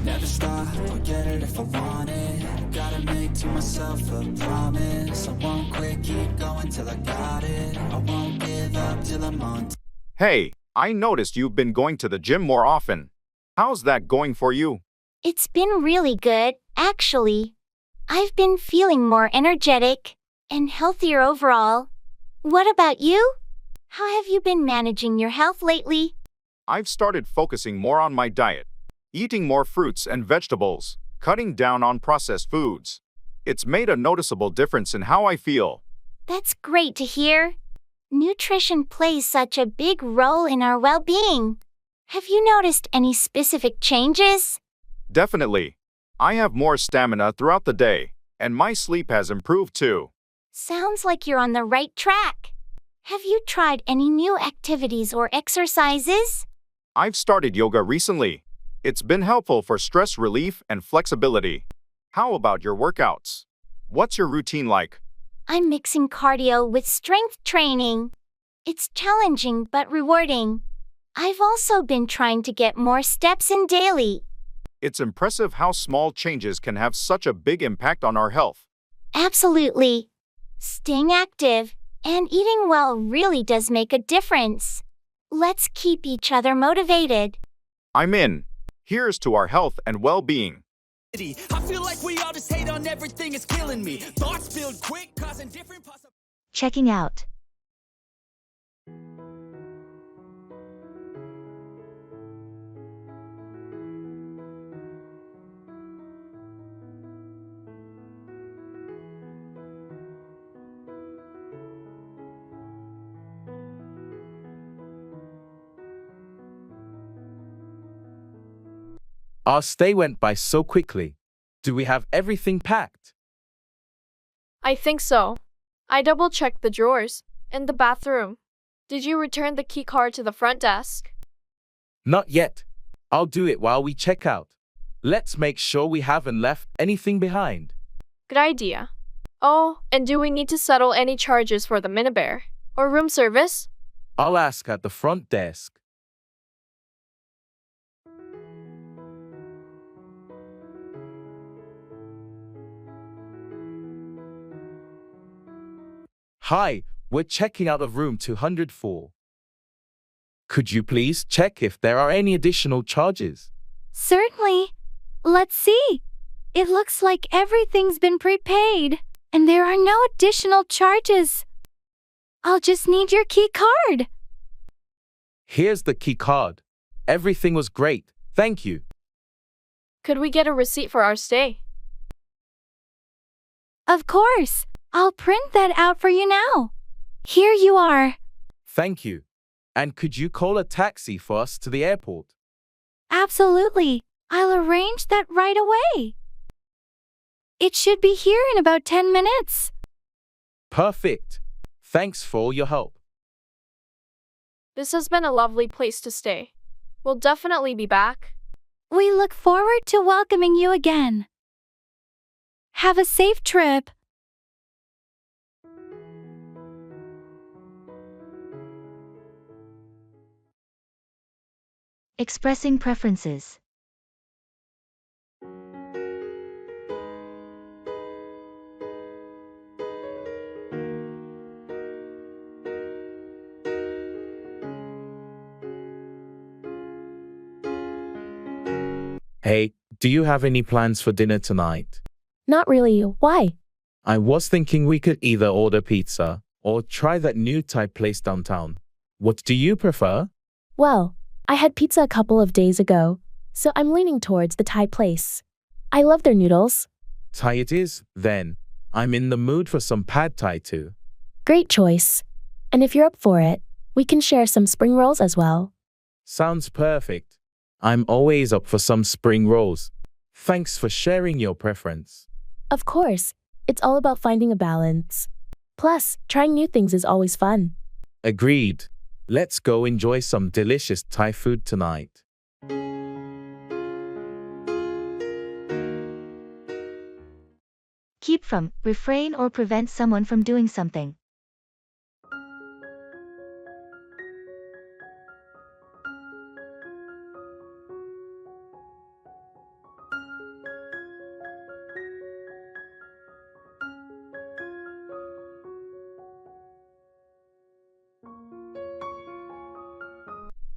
Never stop, I'll get it if I want it. Gotta make to myself a promise. I won't quit, keep going till I got it. I won't give up till I'm on.
Hey, I noticed you've been going to the gym more often. How's that going for you?
It's been really good, actually. I've been feeling more energetic and healthier overall. What about you? How have you been managing your health lately?
I've started focusing more on my diet, eating more fruits and vegetables, cutting down on processed foods. It's made a noticeable difference in how I feel.
That's great to hear. Nutrition plays such a big role in our well-being. Have you noticed any specific changes?
Definitely. I have more stamina throughout the day, and my sleep has improved too.
Sounds like you're on the right track. Have you tried any new activities or exercises?
I've started yoga recently. It's been helpful for stress relief and flexibility. How about your workouts? What's your routine like?
I'm mixing cardio with strength training. It's challenging but rewarding. I've also been trying to get more steps in daily.
It's impressive how small changes can have such a big impact on our health.
Absolutely. Staying active and eating well really does make a difference. Let's keep each other motivated.
I'm in. Here's to our health and well-being.
I feel like we all just hate on everything, it's killing me. Thoughts build quick, causing different possibilities.
Checking out.
Our stay went by so quickly. Do we have everything packed?
I think so. I double-checked the drawers in the bathroom. Did you return the key card to the front desk?
Not yet. I'll do it while we check out. Let's make sure we haven't left anything behind.
Good idea. Oh, and do we need to settle any charges for the minibar or room service?
I'll ask at the front desk. Hi, we're checking out of room 204. Could you please check if there are any additional charges?
Certainly. Let's see. It looks like everything's been prepaid, and there are no additional charges. I'll just need your key card.
Here's the key card. Everything was great. Thank you.
Could we get a receipt for our stay?
Of course. I'll print that out for you now. Here you are.
Thank you. And could you call a taxi for us to the airport?
Absolutely. I'll arrange that right away. It should be here in about 10 minutes.
Perfect. Thanks for all your help.
This has been a lovely place to stay. We'll definitely be back.
We look forward to welcoming you again. Have a safe trip.
Expressing preferences.
Hey, do you have any plans for dinner tonight?
Not really. Why?
I was thinking we could either order pizza or try that new Thai place downtown. What do you prefer?
Well, I had pizza a couple of days ago, so I'm leaning towards the Thai place. I love their noodles.
Thai it is, then. I'm in the mood for some pad Thai too.
Great choice. And if you're up for it, we can share some spring rolls as well.
Sounds perfect. I'm always up for some spring rolls. Thanks for sharing your preference.
Of course, it's all about finding a balance. Plus, trying new things is always fun.
Agreed. Let's go enjoy some delicious Thai food tonight.
Keep from, refrain or prevent someone from doing something.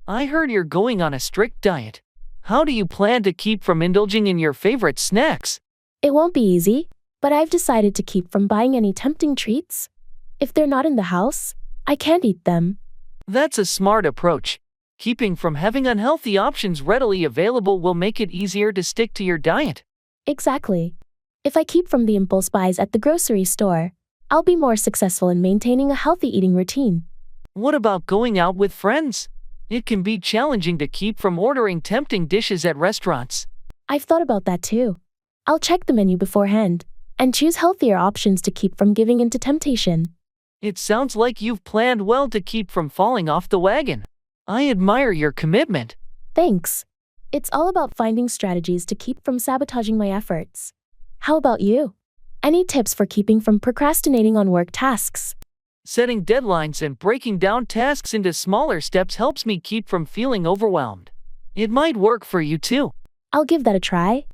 I heard you're going on a strict diet. How do you plan to keep from indulging in your favorite snacks?
It won't be easy, but I've decided to keep from buying any tempting treats. If they're not in the house, I can't eat them.
That's a smart approach. Keeping from having unhealthy options readily available will make it easier to stick to your diet.
Exactly. If I keep from the impulse buys at the grocery store, I'll be more successful in maintaining a healthy eating routine.
What about going out with friends? It can be challenging to keep from ordering tempting dishes at restaurants.
I've thought about that too. I'll check the menu beforehand and choose healthier options to keep from giving in to temptation.
It sounds like you've planned well to keep from falling off the wagon. I admire your commitment.
Thanks. It's all about finding strategies to keep from sabotaging my efforts. How about you? Any tips for keeping from procrastinating on work tasks?
Setting deadlines and breaking down tasks into smaller steps helps me keep from feeling overwhelmed. It might work for you too.
I'll give that a try.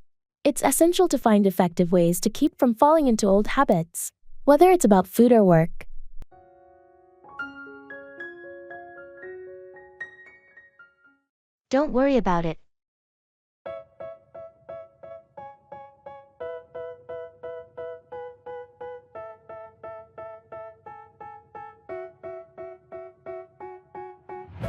It's essential to find effective ways to keep from falling into old habits, whether it's about food or work.
Don't worry about it.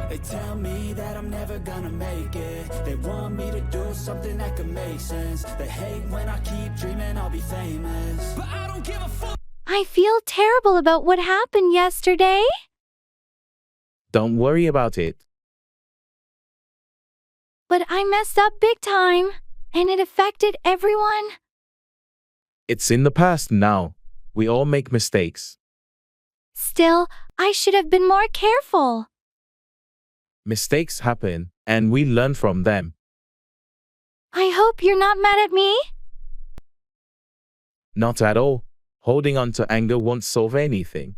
They tell me that I'm never gonna make it. They want me to do something that could make sense. They hate when I keep dreaming I'll be famous, but I don't give a fuck.
I feel terrible about what happened yesterday.
Don't worry about it.
But I messed up big time, and it affected everyone.
It's in the past now. We all make mistakes.
Still, I should have been more careful.
Mistakes happen, and we learn from them.
I hope you're not mad at me.
Not at all. Holding on to anger won't solve anything.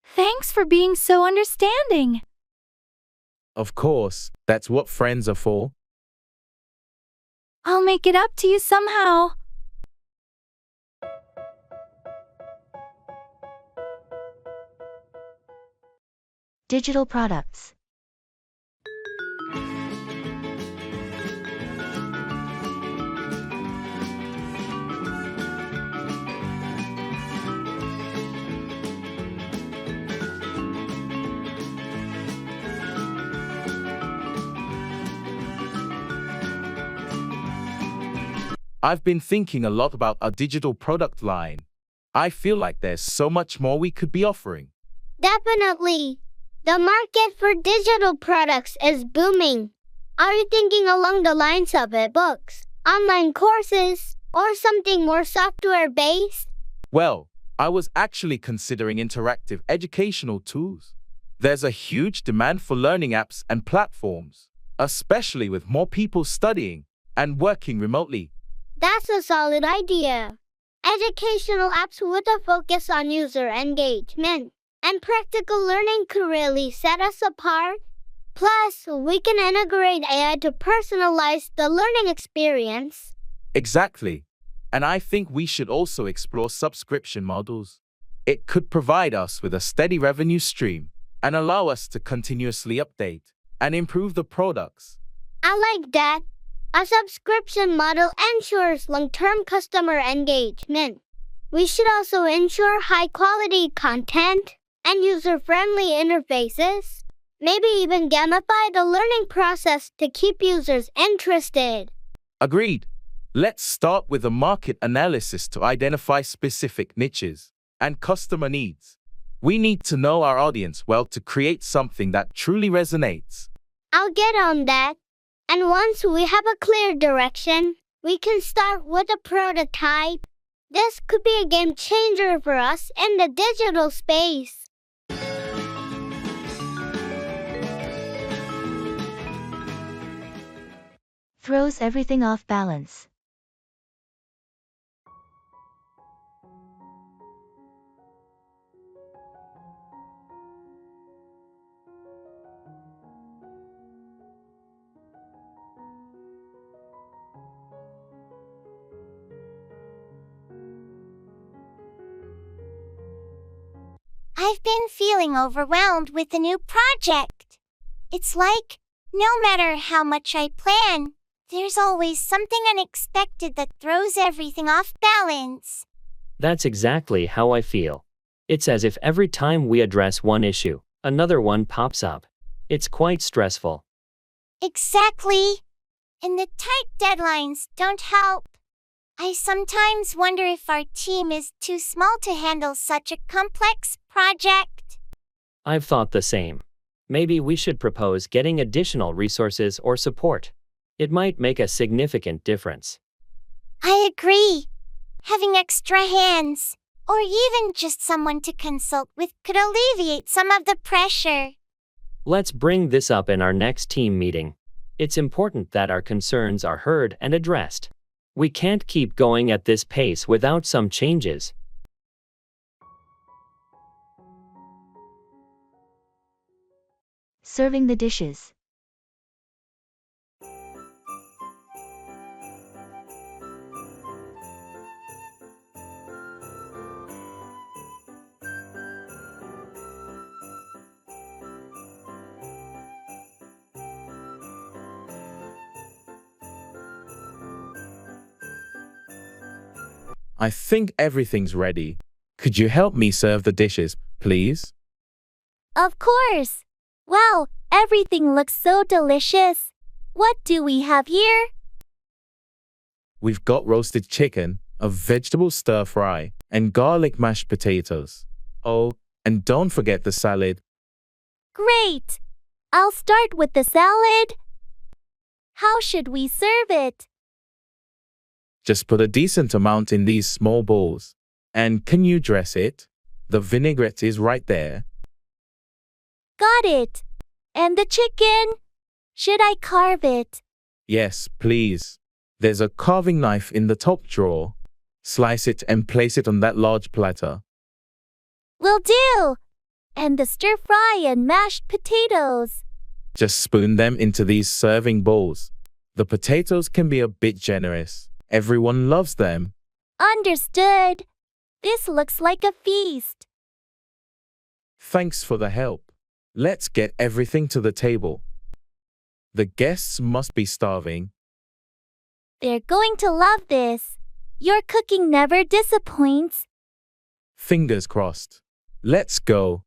Thanks for being so understanding.
Of course, that's what friends are for.
I'll make it up to you somehow.
Digital products.
I've been thinking a lot about our digital product line. I feel like there's so much more we could be offering.
Definitely. The market for digital products is booming. Are you thinking along the lines of e-books, online courses, or something more software-based?
Well, I was actually considering interactive educational tools. There's a huge demand for learning apps and platforms, especially with more people studying and working remotely.
That's a solid idea. Educational apps with a focus on user engagement and practical learning could really set us apart. Plus, we can integrate AI to personalize the learning experience.
Exactly. And I think we should also explore subscription models. It could provide us with a steady revenue stream and allow us to continuously update and improve the products.
I like that. A subscription model ensures long-term customer engagement. We should also ensure high-quality content and user-friendly interfaces. Maybe even gamify the learning process to keep users interested.
Agreed. Let's start with a market analysis to identify specific niches and customer needs. We need to know our audience well to create something that truly resonates.
I'll get on that. And once we have a clear direction, we can start with a prototype. This could be a game changer for us in the digital space.
Throws everything off balance.
I've been feeling overwhelmed with the new project. It's like, no matter how much I plan, there's always something unexpected that throws everything off balance.
That's exactly how I feel. It's as if every time we address one issue, another one pops up. It's quite stressful.
Exactly. And the tight deadlines don't help. I sometimes wonder if our team is too small to handle such a complex project.
I've thought the same. Maybe we should propose getting additional resources or support. It might make a significant difference.
I agree. Having extra hands, or even just someone to consult with, could alleviate some of the pressure.
Let's bring this up in our next team meeting. It's important that our concerns are heard and addressed. We can't keep going at this pace without some changes.
Serving the dishes.
I think everything's ready. Could you help me serve the dishes, please?
Of course. Wow, everything looks so delicious. What do we have here?
We've got roasted chicken, a vegetable stir fry, and garlic mashed potatoes. Oh, and don't forget the salad.
Great. I'll start with the salad. How should we serve it?
Just put a decent amount in these small bowls. And can you dress it? The vinaigrette is right there.
Got it. And the chicken? Should I carve it?
Yes, please. There's a carving knife in the top drawer. Slice it and place it on that large platter.
Will do. And the stir fry and mashed potatoes.
Just spoon them into these serving bowls. The potatoes can be a bit generous. Everyone loves them.
Understood. This looks like a feast.
Thanks for the help. Let's get everything to the table. The guests must be starving.
They're going to love this. Your cooking never disappoints.
Fingers crossed. Let's go.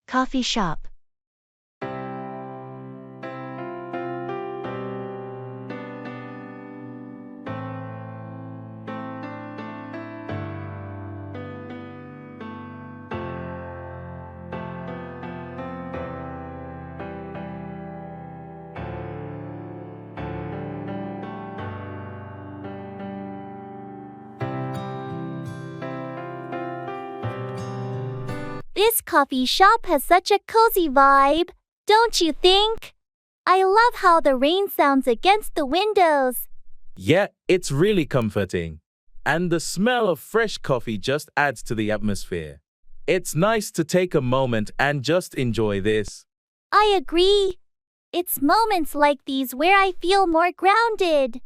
Coffee shop.
This coffee shop has such a cozy vibe, don't you think? I love how the rain sounds against the windows.
Yeah, it's really comforting. and the smell of fresh coffee just adds to the atmosphere. It's nice to take a moment and just enjoy this.
I agree. It's moments like these where I feel more grounded.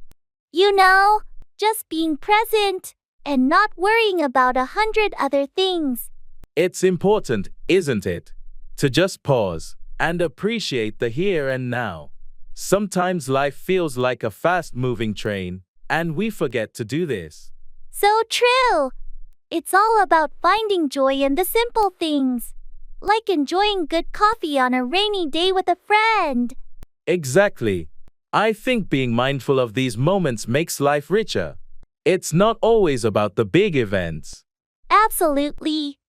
You know, just being present and not worrying about 100 other things.
It's important, isn't it? To just pause and appreciate the here and now. Sometimes life feels like a fast-moving train, and we forget to do this.
So true. It's all about finding joy in the simple things, like enjoying good coffee on a rainy day with a friend.
Exactly. I think being mindful of these moments makes life richer. It's not always about the big events.
Absolutely.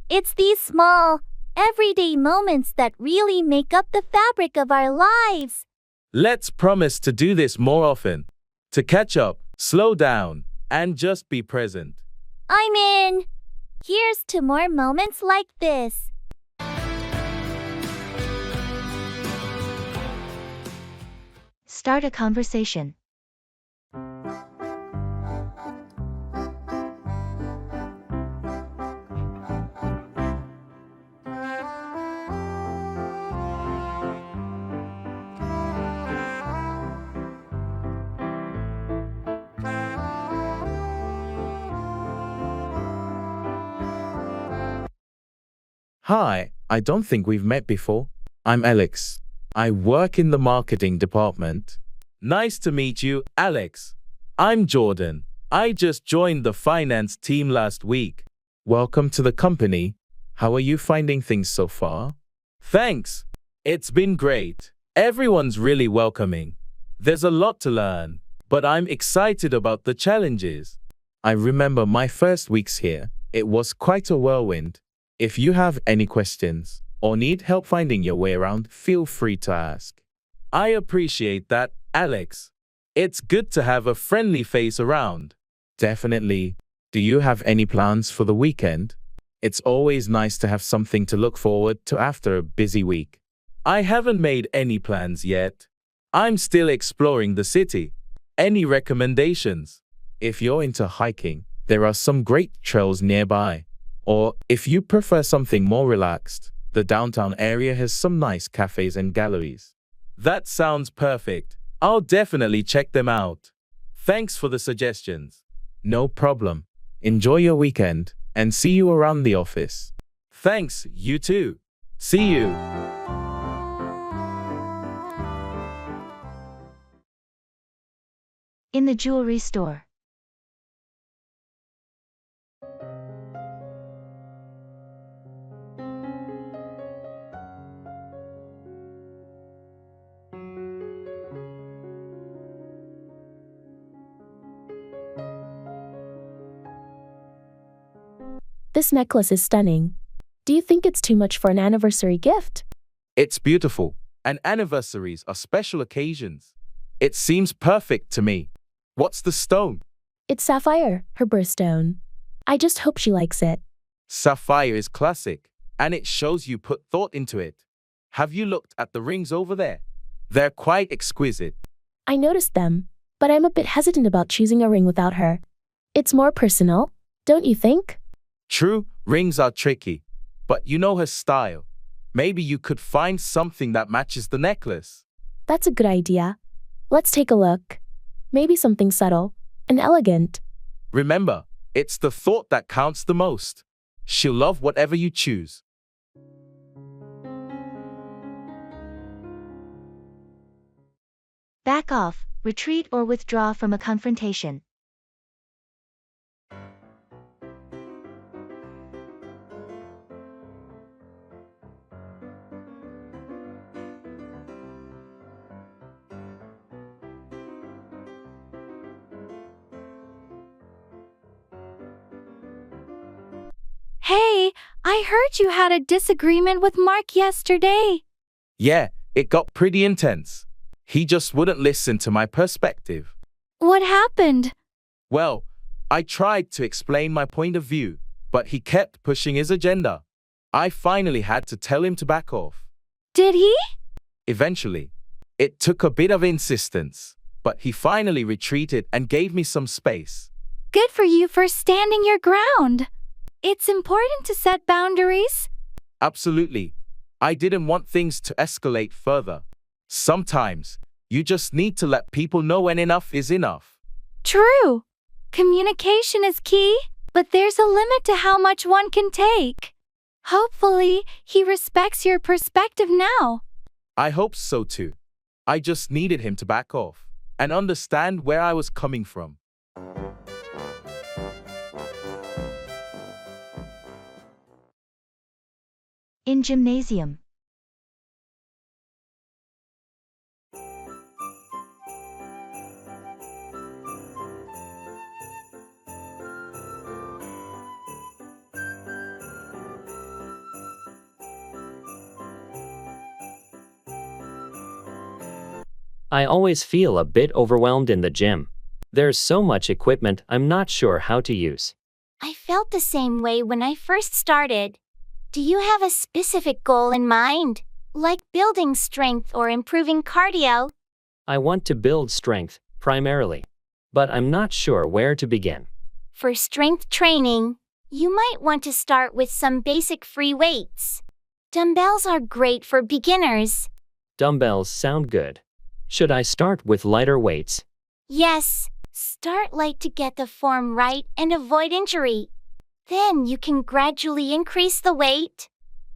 It's these small, everyday moments that really make up the fabric of our lives.
Let's promise to do this more often. To catch up, slow down, and just be present.
I'm in. Here's to more moments like this.
Start a conversation.
Hi, I don't think we've met before. I'm Alex. I work in the marketing department. Nice to meet you, Alex. I'm Jordan. I just joined the finance team last week. Welcome to the company. How are you finding things so far? Thanks. It's been great. Everyone's really welcoming. There's a lot to learn, but I'm excited about the challenges. I remember my first weeks here. It was quite a whirlwind. If you have any questions or need help finding your way around, feel free to ask. I appreciate that, Alex. It's good to have a friendly face around. Definitely. Do you have any plans for the weekend? It's always nice to have something to look forward to after a busy week. I haven't made any plans yet. I'm still exploring the city. Any recommendations? If you're into hiking, there are some great trails nearby. Or, if you prefer something more relaxed, the downtown area has some nice cafes and galleries. That sounds perfect. I'll definitely check them out. Thanks for the suggestions. No problem. Enjoy your weekend, and see you around the office. Thanks, you too. See you.
In the jewelry store.
This necklace is stunning. Do you think it's too much for an anniversary gift?
It's beautiful, and anniversaries are special occasions. It seems perfect to me. What's the stone?
It's sapphire, her birthstone. I just hope she likes it.
Sapphire is classic, and it shows you put thought into it. Have you looked at the rings over there? They're quite exquisite.
I noticed them, but I'm a bit hesitant about choosing a ring without her. It's more personal, don't you think?
True, rings are tricky, but you know her style. Maybe you could find something that matches the necklace.
That's a good idea. Let's take a look. Maybe something subtle and elegant.
Remember, it's the thought that counts the most. She'll love whatever you choose.
Back off, retreat or withdraw from a confrontation.
Hey, I heard you had a disagreement with Mark yesterday.
Yeah, it got pretty intense. He just wouldn't listen to my perspective.
What happened?
Well, I tried to explain my point of view, but he kept pushing his agenda. I finally had to tell him to back off.
Did he?
Eventually. It took a bit of insistence, but he finally retreated and gave me some space.
Good for you for standing your ground. It's important to set boundaries.
Absolutely. I didn't want things to escalate further. Sometimes, you just need to let people know when enough is enough.
True. Communication is key, but there's a limit to how much one can take. Hopefully, he respects your perspective now.
I hope so too. I just needed him to back off and understand where I was coming from.
In gymnasium.
I always feel a bit overwhelmed in the gym. There's so much equipment I'm not sure how to use.
I felt the same way when I first started. Do you have a specific goal in mind, like building strength or improving cardio?
I want to build strength, primarily. But I'm not sure where to begin.
For strength training, you might want to start with some basic free weights. Dumbbells are great for beginners.
Dumbbells sound good. Should I start with lighter weights?
Yes, start light to get the form right and avoid injury. Then you can gradually increase the weight.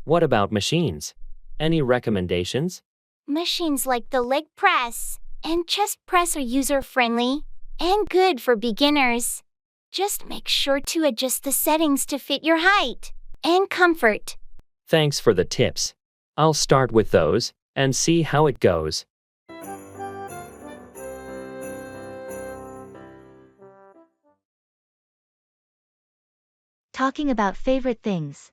What about machines? Any recommendations?
Machines like the leg press and chest press are user-friendly and good for beginners. Just make sure to adjust the settings to fit your height and comfort.
Thanks for the tips. I'll start with those and see how it goes.
Talking about favorite things.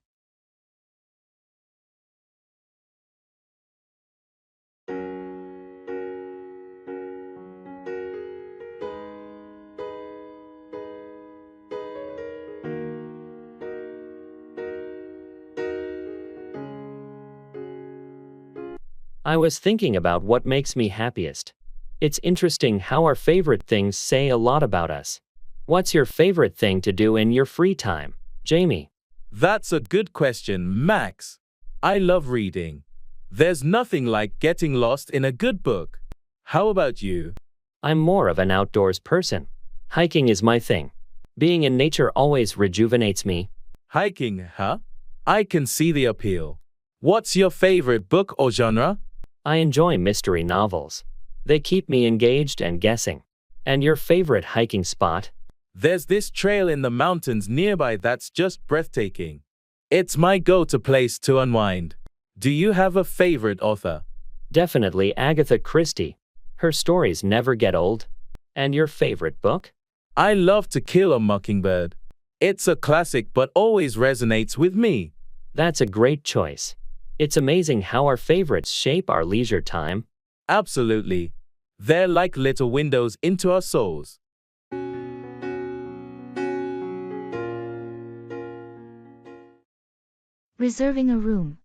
I was thinking about what makes me happiest. It's interesting how our favorite things say a lot about us. What's your favorite thing to do in your free time, Jamie?
That's a good question, Max. I love reading. There's nothing like getting lost in a good book. How about you?
I'm more of an outdoors person. Hiking is my thing. Being in nature always rejuvenates me.
Hiking, huh? I can see the appeal. What's your favorite book or genre?
I enjoy mystery novels. They keep me engaged and guessing. And your favorite hiking spot?
There's this trail in the mountains nearby that's just breathtaking. It's my go-to place to unwind. Do you have a favorite author?
Definitely Agatha Christie. Her stories never get old. And your favorite book?
I love To Kill a Mockingbird. It's a classic but always resonates with me.
That's a great choice. It's amazing how our favorites shape our leisure time.
Absolutely. They're like little windows into our souls.
Reserving a room.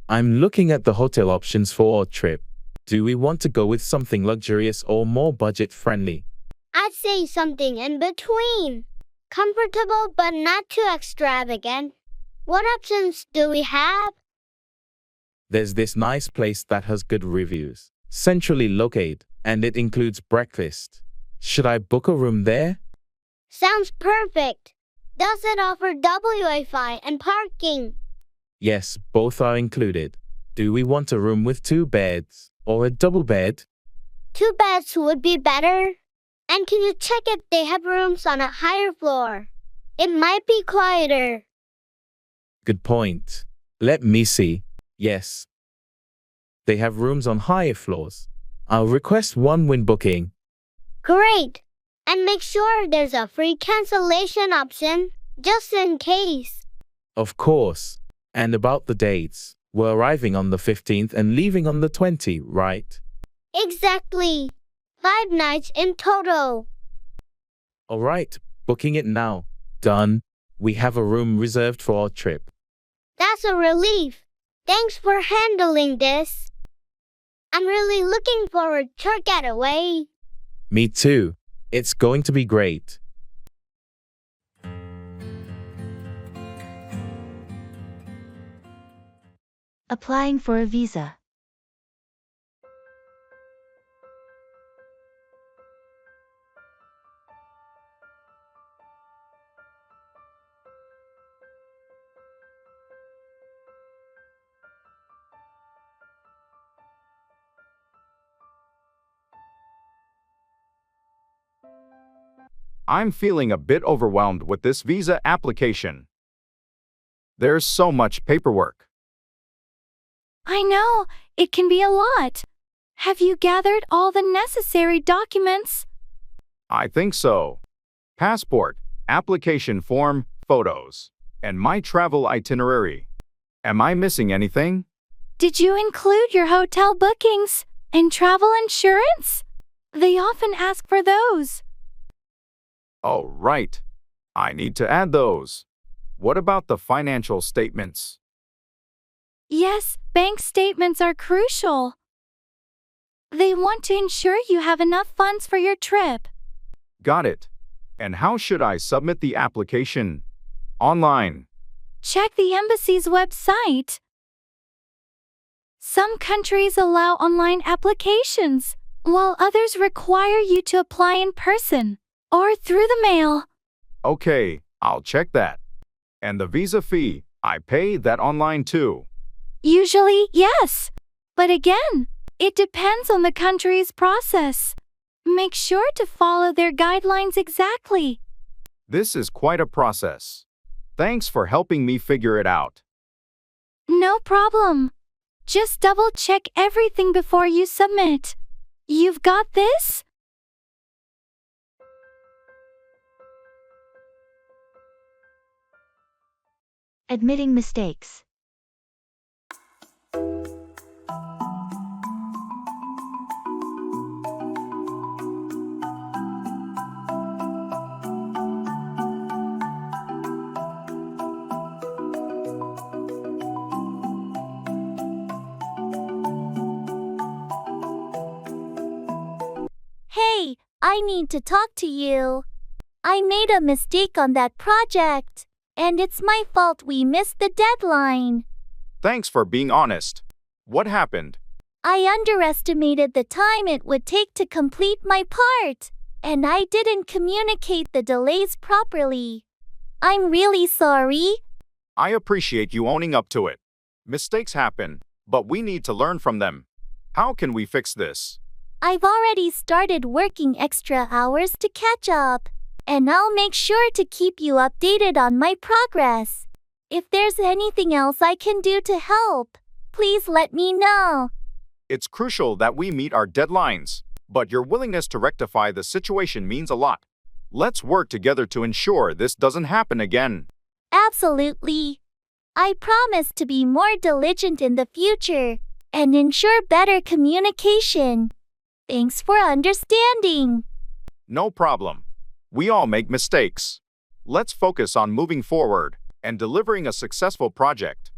I'm looking at the hotel options for our trip. Do we want to go with something luxurious or more budget-friendly?
I'd say something in between. Comfortable but not too extravagant. What options do we have?
There's this nice place that has good reviews, centrally located, and it includes breakfast. Should I book a room there?
Sounds perfect. Does it offer Wi-Fi and parking?
Yes, both are included. Do we want a room with 2 beds or a double bed?
2 beds would be better. And can you check if they have rooms on a higher floor? It might be quieter.
Good point. Let me see. Yes. They have rooms on higher floors. I'll request one when booking.
Great. And make sure there's a free cancellation option, just in case.
Of course. And about the dates, We're arriving on the 15th and leaving on the 20th, right?
Exactly. 5 nights in total.
All right, booking it now. Done. We have a room reserved for our trip.
That's a relief. Thanks for handling this. I'm really looking forward to our getaway.
Me too. It's going to be great.
Applying for a visa.
I'm feeling a bit overwhelmed with this visa application. There's so much paperwork.
I know, it can be a lot. Have you gathered all the necessary documents?
I think so. Passport, application form, photos, and my travel itinerary. Am I missing anything?
Did you include your hotel bookings and travel insurance? They often ask for those.
Oh, right. I need to add those. What about the financial statements?
Yes, bank statements are crucial. They want to ensure you have enough funds for your trip.
Got it. And how should I submit the application? Online.
Check the embassy's website. Some countries allow online applications, while others require you to apply in person or through the mail.
Okay, I'll check that. And the visa fee, I pay that online too.
Usually, yes. But again, it depends on the country's process. Make sure to follow their guidelines exactly.
This is quite a process. Thanks for helping me figure it out.
No problem. Just double-check everything before you submit. You've got this?
Admitting mistakes.
Hey, I need to talk to you. I made a mistake on that project, and it's my fault we missed the deadline.
Thanks for being honest. What happened?
I underestimated the time it would take to complete my part, and I didn't communicate the delays properly. I'm really sorry.
I appreciate you owning up to it. Mistakes happen, but we need to learn from them. How can we fix this?
I've already started working extra hours to catch up, and I'll make sure to keep you updated on my progress. If there's anything else I can do to help, please let me know.
It's crucial that we meet our deadlines, but your willingness to rectify the situation means a lot. Let's work together to ensure this doesn't happen again.
Absolutely. I promise to be more diligent in the future and ensure better communication. Thanks for understanding.
No problem. We all make mistakes. Let's focus on moving forward and delivering a successful project.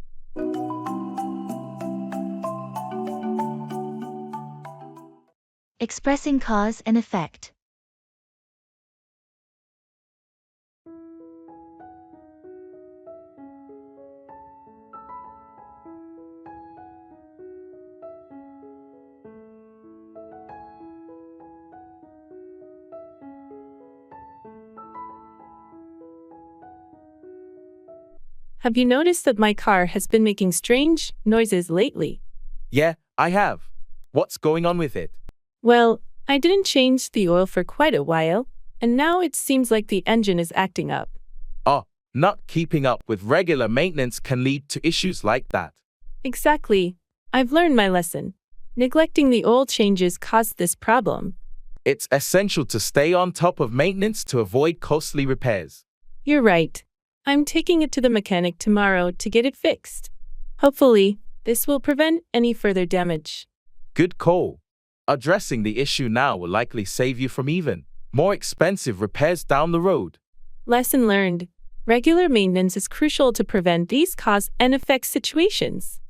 Expressing cause and effect.
Have you noticed that my car has been making strange noises lately?
Yeah, I have. What's going on with it?
Well, I didn't change the oil for quite a while, and now it seems like the engine is acting up.
Oh, not keeping up with regular maintenance can lead to issues like that.
Exactly. I've learned my lesson. Neglecting the oil changes caused this problem.
It's essential to stay on top of maintenance to avoid costly repairs.
You're right. I'm taking it to the mechanic tomorrow to get it fixed. Hopefully, This will prevent any further damage.
Good call. Addressing the issue now will likely save you from even more expensive repairs down the road.
Lesson learned. Regular maintenance is crucial to prevent these cause and effect situations.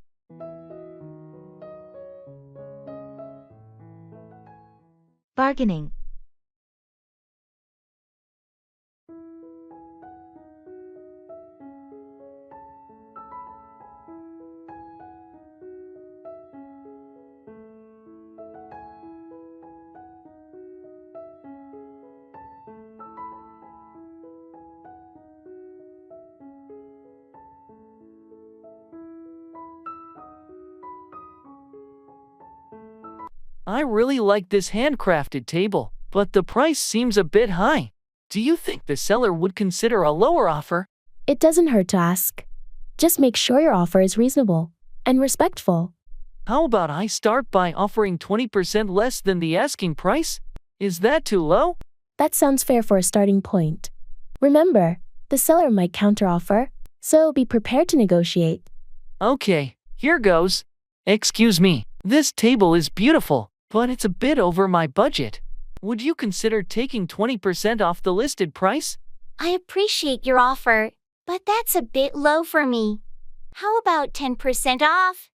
Bargaining.
I really like this handcrafted table, but the price seems a bit high. Do you think the seller would consider a lower offer?
It doesn't hurt to ask. Just make sure your offer is reasonable and respectful.
How about I start by offering 20% less than the asking price? Is that too low?
That sounds fair for a starting point. Remember, the seller might counteroffer, so be prepared to negotiate.
Okay, here goes. Excuse me, this table is beautiful, but it's a bit over my budget. Would you consider taking 20% off the listed price?
I appreciate your offer, but that's a bit low for me. How about 10% off?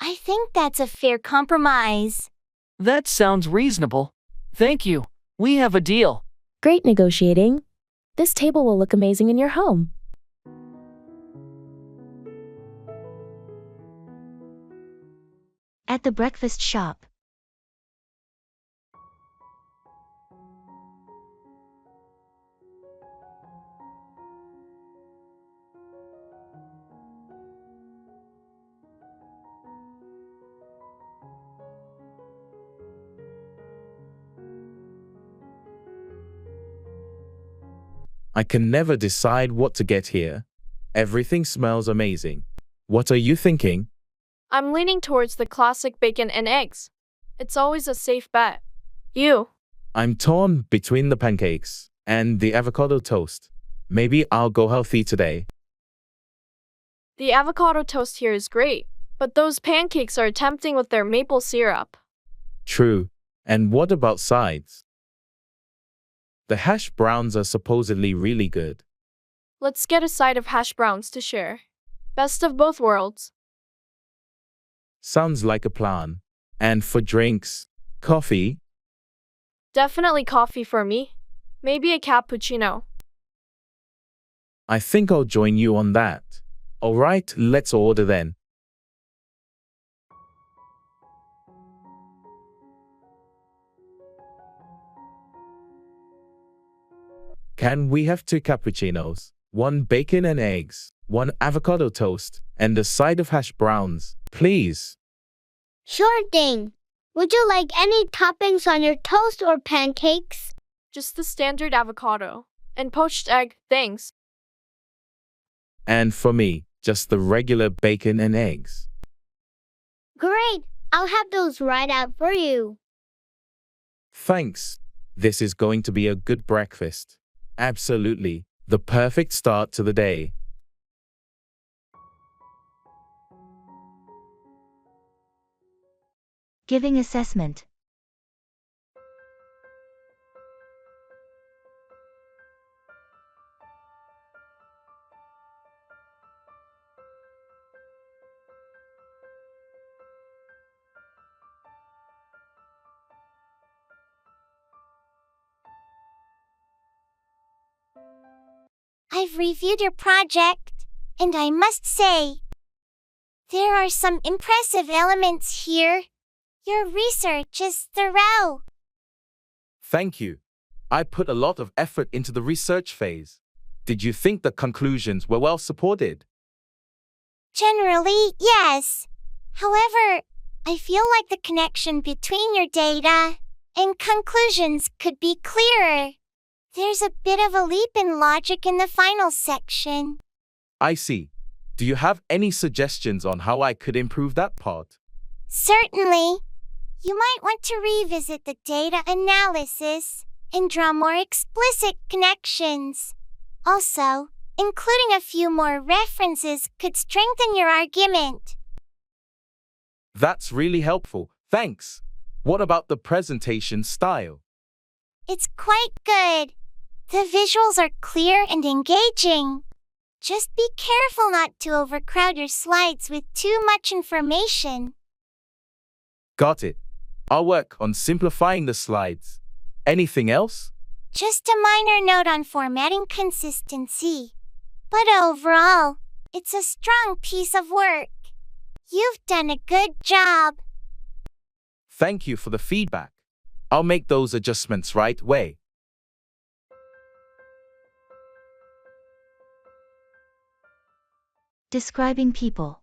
I think that's a fair compromise.
That sounds reasonable. Thank you. We have a deal.
Great negotiating. This table will look amazing in your home.
At the breakfast shop.
I can never decide what to get here. Everything smells amazing. What are you thinking?
I'm leaning towards the classic bacon and eggs. It's always a safe bet. You?
I'm torn between the pancakes and the avocado toast. Maybe I'll go healthy today.
The avocado toast here is great, but those pancakes are tempting with their maple syrup.
True. And what about sides? The hash browns are supposedly really good.
Let's get a side of hash browns to share. Best of both worlds.
Sounds like a plan. And for drinks, coffee?
Definitely coffee for me. Maybe a cappuccino.
I think I'll join you on that. Alright, let's order then. Can we have 2 cappuccinos, 1 bacon and eggs, 1 avocado toast, and a side of hash browns, please?
Sure thing. Would you like any toppings on your toast or pancakes?
Just the standard avocado. And poached egg, thanks.
And for me, just the regular bacon and eggs.
Great. I'll have those right out for you.
Thanks. This is going to be a good breakfast. Absolutely. The perfect start to the day.
Giving assessment.
I've reviewed your project, and I must say, there are some impressive elements here. Your research is thorough.
Thank you. I put a lot of effort into the research phase. Did you think the conclusions were well supported?
Generally, yes. However, I feel like the connection between your data and conclusions could be clearer. There's a bit of a leap in logic in the final section.
I see. Do you have any suggestions on how I could improve that part?
Certainly. You might want to revisit the data analysis and draw more explicit connections. Also, including a few more references could strengthen your argument.
That's really helpful. Thanks. What about the presentation style?
It's quite good. The visuals are clear and engaging. Just be careful not to overcrowd your slides with too much information.
Got it. I'll work on simplifying the slides. Anything else?
Just a minor note on formatting consistency. But overall, it's a strong piece of work. You've done a good job.
Thank you for the feedback. I'll make those adjustments right away.
Describing people.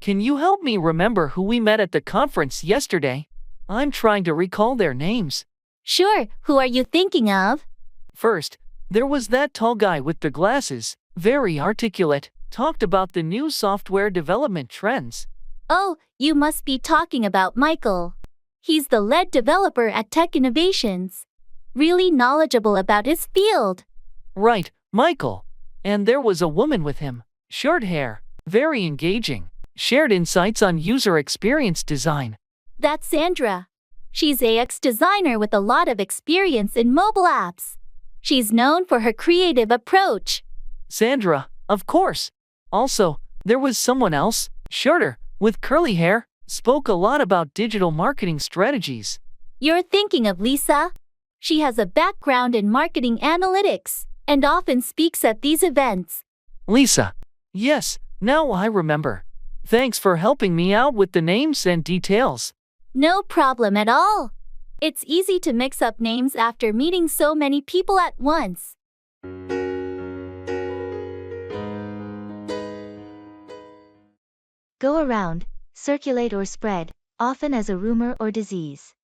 Can you help me remember who we met at the conference yesterday? I'm trying to recall their names.
Sure, who are you thinking of?
First, there was that tall guy with the glasses, very articulate, talked about the new software development trends.
Oh, you must be talking about Michael. He's the lead developer at Tech Innovations. Really knowledgeable about his field.
Right, Michael. And there was a woman with him, short hair, very engaging. Shared insights on user experience design.
That's Sandra. She's a UX designer with a lot of experience in mobile apps. She's known for her creative approach.
Sandra, of course. Also, there was someone else, shorter, with curly hair, spoke a lot about digital marketing strategies.
You're thinking of Lisa. She has a background in marketing analytics and often speaks at these events.
Lisa. Yes, now I remember. Thanks for helping me out with the names and details.
No problem at all. It's easy to mix up names after meeting so many people at once.
Go around, circulate or spread, often as a rumor or disease.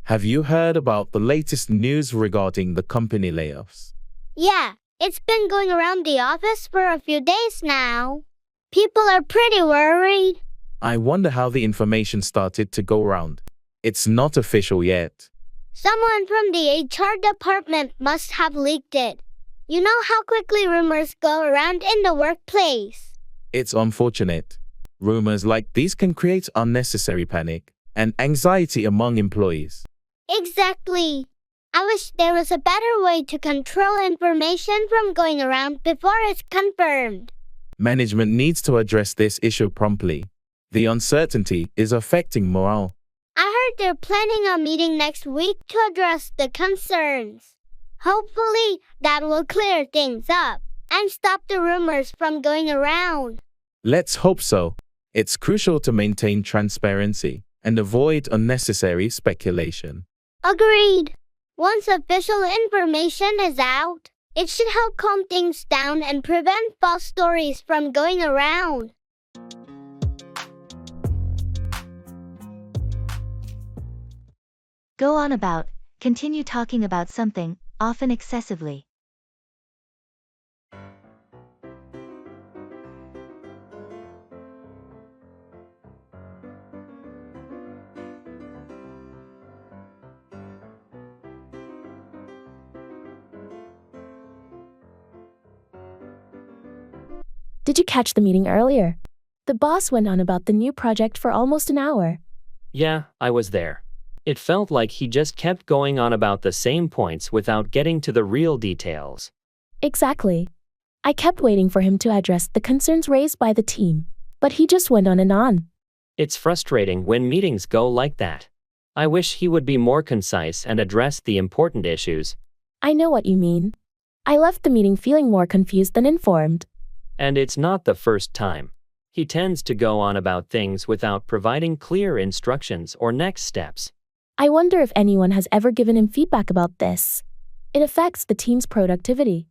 Have you heard about the latest news regarding the company layoffs?
Yeah, it's been going around the office for a few days now. People are pretty worried.
I wonder how the information started to go around. It's not official yet.
Someone from the HR department must have leaked it. You know how quickly rumors go around in the workplace.
It's unfortunate. Rumors like these can create unnecessary panic and anxiety among employees.
Exactly. I wish there was a better way to control information from going around before it's confirmed.
Management needs to address this issue promptly. The uncertainty is affecting morale.
I heard they're planning a meeting next week to address the concerns. Hopefully, that will clear things up and stop the rumors from going around.
Let's hope so. It's crucial to maintain transparency and avoid unnecessary speculation.
Agreed. Once official information is out, it should help calm things down and prevent false stories from going around.
Go on about, continue talking about something, often excessively.
Did you catch the meeting earlier? The boss went on about the new project for almost an hour.
Yeah, I was there. It felt like he just kept going on about the same points without getting to the real details.
Exactly. I kept waiting for him to address the concerns raised by the team, but he just went on and on.
It's frustrating when meetings go like that. I wish he would be more concise and address the important issues.
I know what you mean. I left the meeting feeling more confused than informed.
And it's not the first time. He tends to go on about things without providing clear instructions or next steps.
I wonder if anyone has ever given him feedback about this. It affects the team's productivity.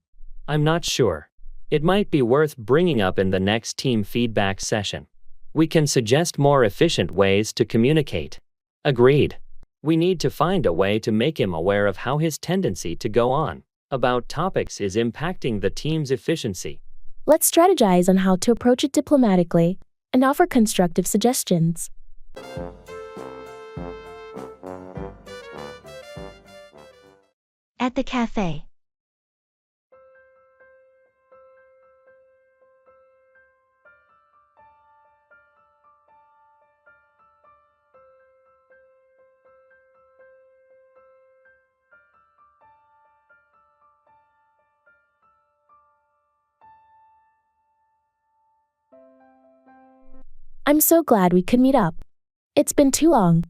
I'm not sure. It might be worth bringing up in the next team feedback session. We can suggest more efficient ways to communicate. Agreed. We need to find a way to make him aware of how his tendency to go on about topics is impacting the team's efficiency.
Let's strategize on how to approach it diplomatically and offer constructive suggestions.
At the cafe.
I'm so glad we could meet up. It's been too long.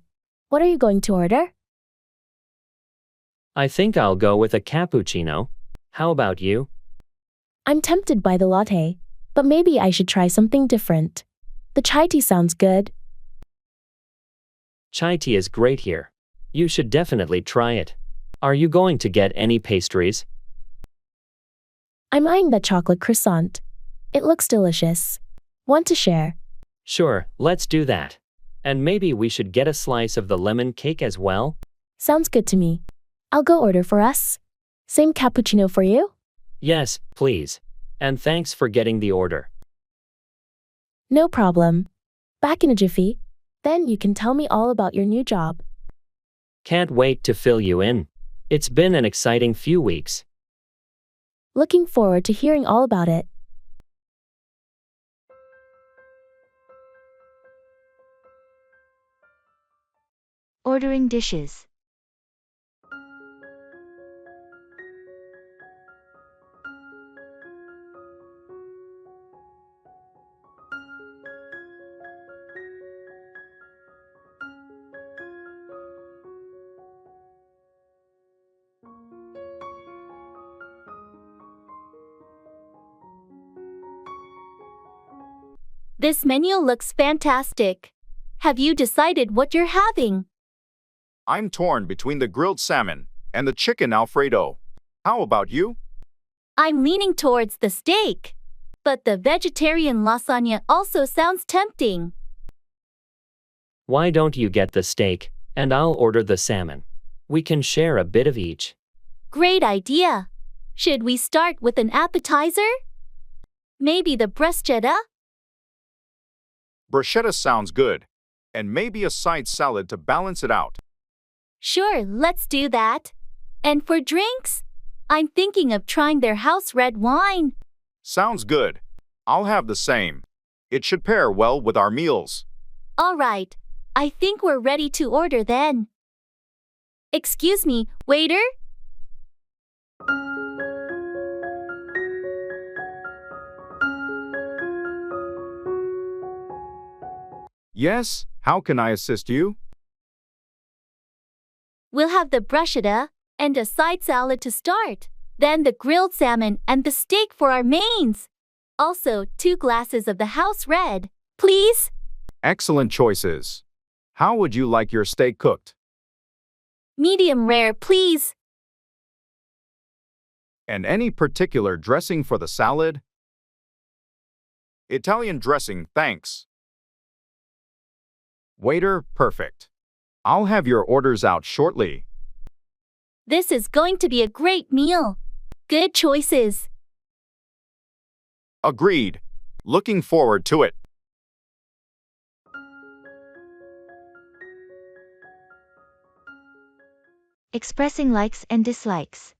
What are you going to order?
I think I'll go with a cappuccino. How about you?
I'm tempted by the latte, but maybe I should try something different. The chai tea sounds good.
Chai tea is great here. You should definitely try it. Are you going to get any pastries?
I'm eyeing that chocolate croissant. It looks delicious. Want to share?
Sure, let's do that. And maybe we should get a slice of the lemon cake as well?
Sounds good to me. I'll go order for us. Same cappuccino for you?
Yes, please. And thanks for getting the order.
No problem. Back in a jiffy. Then you can tell me all about your new job.
Can't wait to fill you in. It's been an exciting few weeks.
Looking forward to hearing all about it.
Ordering dishes.
This menu looks fantastic. Have you decided what you're having?
I'm torn between the grilled salmon and the chicken Alfredo. How about you?
I'm leaning towards the steak, but the vegetarian lasagna also sounds tempting.
Why don't you get the steak, and I'll order the salmon? We can share a bit of each.
Great idea. Should we start with an appetizer? Maybe the bruschetta?
Bruschetta sounds good. And maybe a side salad to balance it out.
Sure, let's do that. And for drinks? I'm thinking of trying their house red wine.
Sounds good. I'll have the same. It should pair well with our meals.
All right. I think we're ready to order then. Excuse me, waiter?
Yes, how can I assist you?
We'll have the bruschetta and a side salad to start. Then the grilled salmon and the steak for our mains. Also, 2 glasses of the house red, please.
Excellent choices. How would you like your steak cooked?
Medium rare, please.
And any particular dressing for the salad? Italian dressing, thanks. Waiter, perfect. I'll have your orders out shortly.
This is going to be a great meal. Good choices.
Agreed. Looking forward to it.
Expressing likes and dislikes.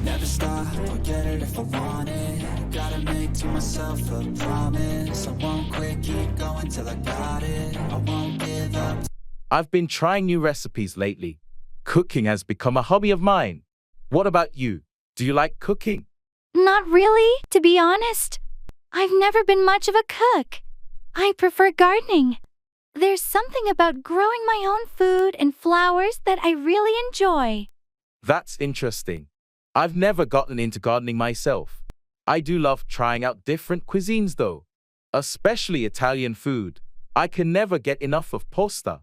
Never stop, I'll get it if I want it. Gotta make to myself a promise. I won't quit, keep going till I got it. I won't give up.
I've been trying new recipes lately. Cooking has become a hobby of mine. What about you? Do you like cooking?
Not really, to be honest. I've never been much of a cook. I prefer gardening. There's something about growing my own food and flowers that I really enjoy.
That's interesting. I've never gotten into gardening myself. I do love trying out different cuisines though, especially Italian food. I can never get enough of pasta.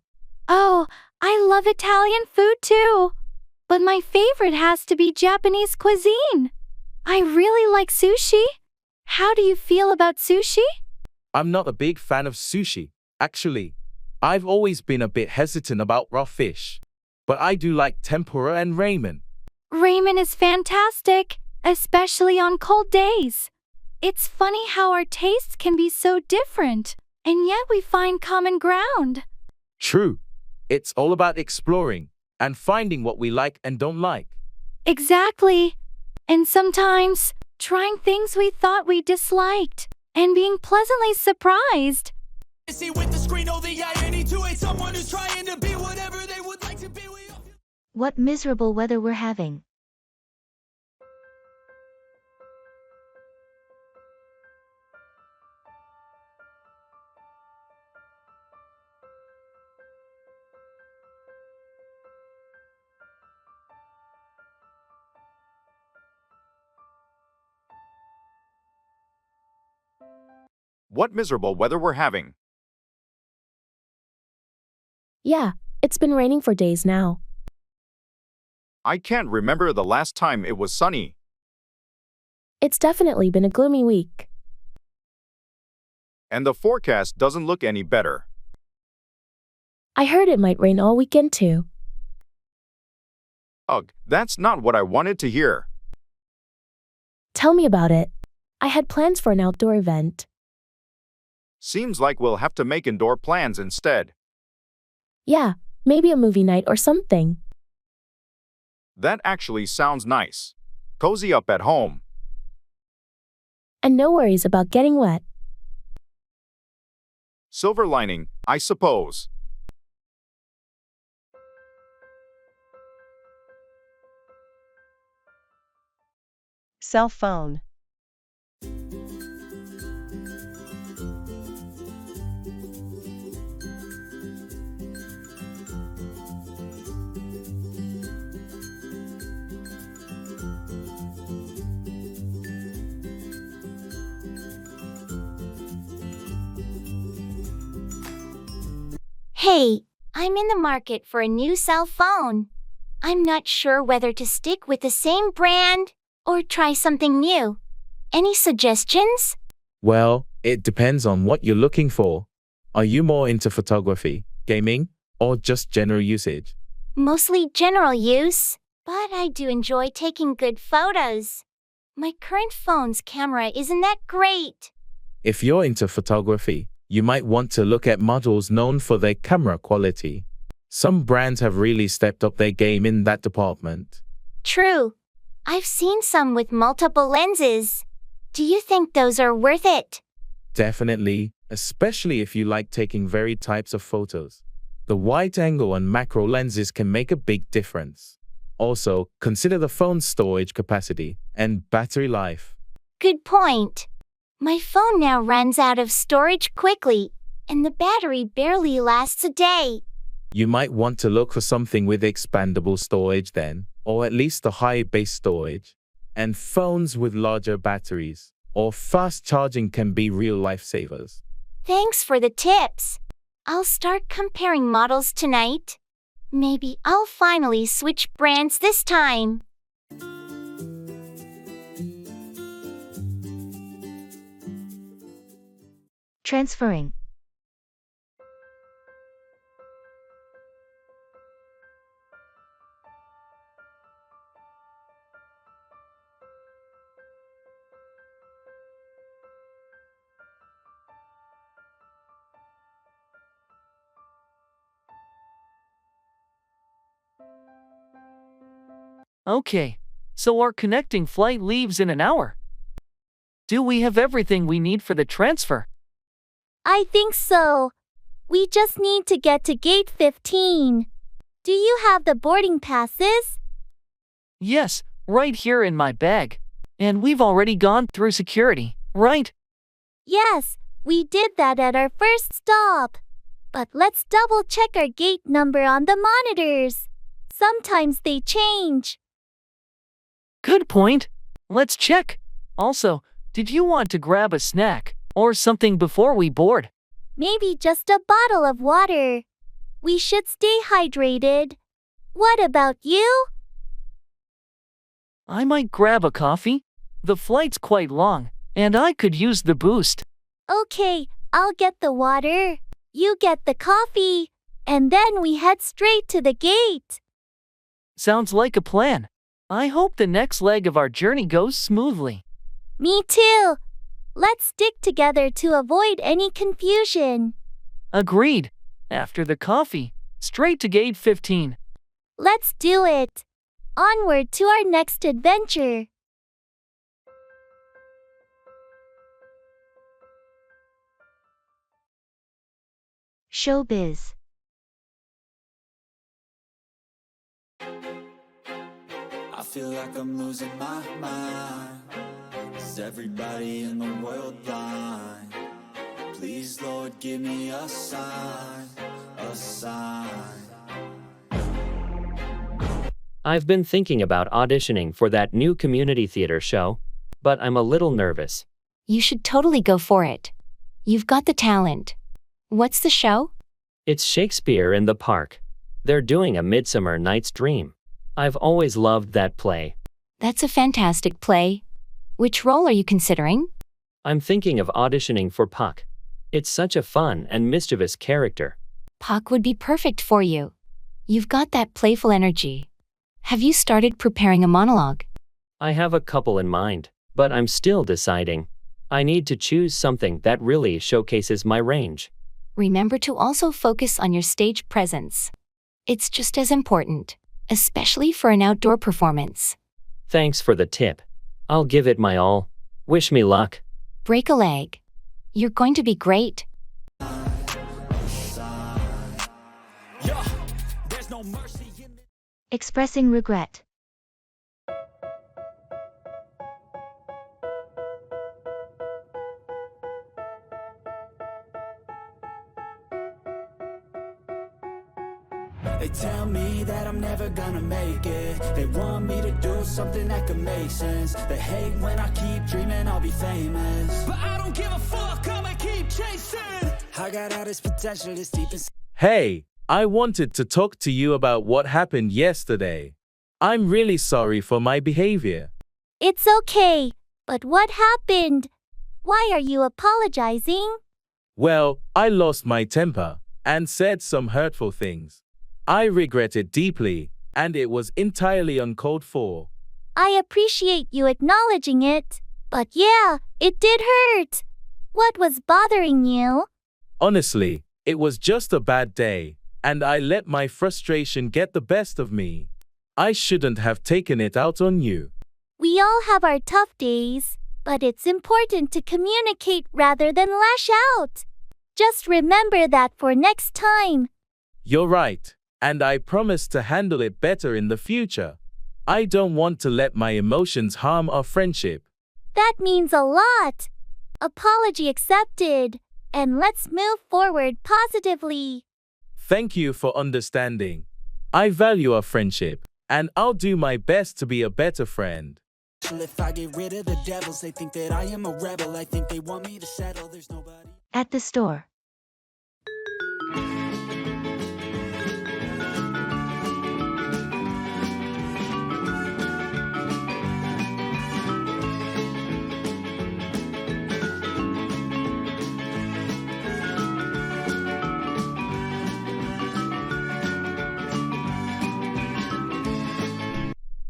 Oh, I love Italian food too. But my favorite has to be Japanese cuisine. I really like sushi. How do you feel about sushi?
I'm not a big fan of sushi, actually. I've always been a bit hesitant about raw fish. But I do like tempura and ramen.
Ramen is fantastic, especially on cold days. It's funny how our tastes can be so different, and yet we find common ground.
True. It's all about exploring and finding what we like and don't like.
Exactly. And sometimes, trying things we thought we disliked and being pleasantly surprised.
See with the screen, oh the irony to hate someone who's trying to be whatever they would like to be.
What miserable weather we're having.
What miserable weather we're having.
Yeah, it's been raining for days now.
I can't remember the last time it was sunny.
It's definitely been a gloomy week.
And the forecast doesn't look any better.
I heard it might rain all weekend too.
Ugh, that's not what I wanted to hear.
Tell me about it. I had plans for an outdoor event.
Seems like we'll have to make indoor plans instead.
Yeah, maybe a movie night or something.
That actually sounds nice. Cozy up at home.
And no worries about getting wet.
Silver lining, I suppose.
Cell phone.
Hey, I'm in the market for a new cell phone. I'm not sure whether to stick with the same brand or try something new. Any suggestions?
Well, it depends on what you're looking for. Are you more into photography, gaming, or just general usage?
Mostly general use, but I do enjoy taking good photos. My current phone's camera isn't that great.
If you're into photography, you might want to look at models known for their camera quality. Some brands have really stepped up their game in that department.
True. I've seen some with multiple lenses. Do you think those are worth it?
Definitely, especially if you like taking varied types of photos. The wide angle and macro lenses can make a big difference. Also, consider the phone's storage capacity and battery life.
Good point. My phone now runs out of storage quickly, and the battery barely lasts a day.
You might want to look for something with expandable storage then, or at least a high base storage. And phones with larger batteries or fast charging can be real lifesavers.
Thanks for the tips. I'll start comparing models tonight. Maybe I'll finally switch brands this time.
Transferring.
Okay, so our connecting flight leaves in an hour. Do we have everything we need for the transfer?
I think so. We just need to get to gate 15. Do you have the boarding passes?
Yes, right here in my bag. And we've already gone through security, right?
Yes, we did that at our first stop. But let's double check our gate number on the monitors. Sometimes they change.
Good point. Let's check. Also, did you want to grab a snack or something before we board?
Maybe just a bottle of water. We should stay hydrated. What about you?
I might grab a coffee. The flight's quite long, and I could use the boost.
Okay, I'll get the water. You get the coffee. And then we head straight to the gate.
Sounds like a plan. I hope the next leg of our journey goes smoothly.
Me too. Let's stick together to avoid any confusion.
Agreed. After the coffee, straight to gate 15.
Let's do it. Onward to our next adventure.
Showbiz.
I feel like I'm losing my mind. Is everybody in the world blind? Please, Lord, give me a sign, a sign.
I've been thinking about auditioning for that new community theater show, but I'm a little nervous.
You should totally go for it. You've got the talent. What's the show?
It's Shakespeare in the Park. They're doing A Midsummer Night's Dream. I've always loved that play.
That's a fantastic play. Which role are you considering?
I'm thinking of auditioning for Puck. It's such a fun and mischievous character.
Puck would be perfect for you. You've got that playful energy. Have you started preparing a monologue?
I have a couple in mind, but I'm still deciding. I need to choose something that really showcases my range.
Remember to also focus on your stage presence. It's just as important, especially for an outdoor performance.
Thanks for the tip. I'll give it my all. Wish me luck.
Break a leg. You're going to be great.
Expressing regret.
They tell me that I'm never gonna make it. They want me to do something that could make sense. They hate when I keep dreaming I'll be famous, but I don't give a fuck, I'ma keep chasing. I got all this potential that's deep inside.
Hey, I wanted to talk to you about what happened yesterday. I'm really sorry for my behavior.
It's okay. But what happened? Why are you apologizing?
Well, I lost my temper and said some hurtful things. I regret it deeply, and it was entirely uncalled for.
I appreciate you acknowledging it. But yeah, it did hurt. What was bothering you?
Honestly, it was just a bad day, and I let my frustration get the best of me. I shouldn't have taken it out on you.
We all have our tough days, but it's important to communicate rather than lash out. Just remember that for next time.
You're right, and I promise to handle it better in the future. I don't want to let my emotions harm our friendship.
That means a lot. Apology accepted, and let's move forward positively.
Thank you for understanding. I value our friendship, and I'll do my best to be a better friend.
If I get rid of the devils, they think that I am a rebel. I think they want me to settle. There's nobody.
At the store.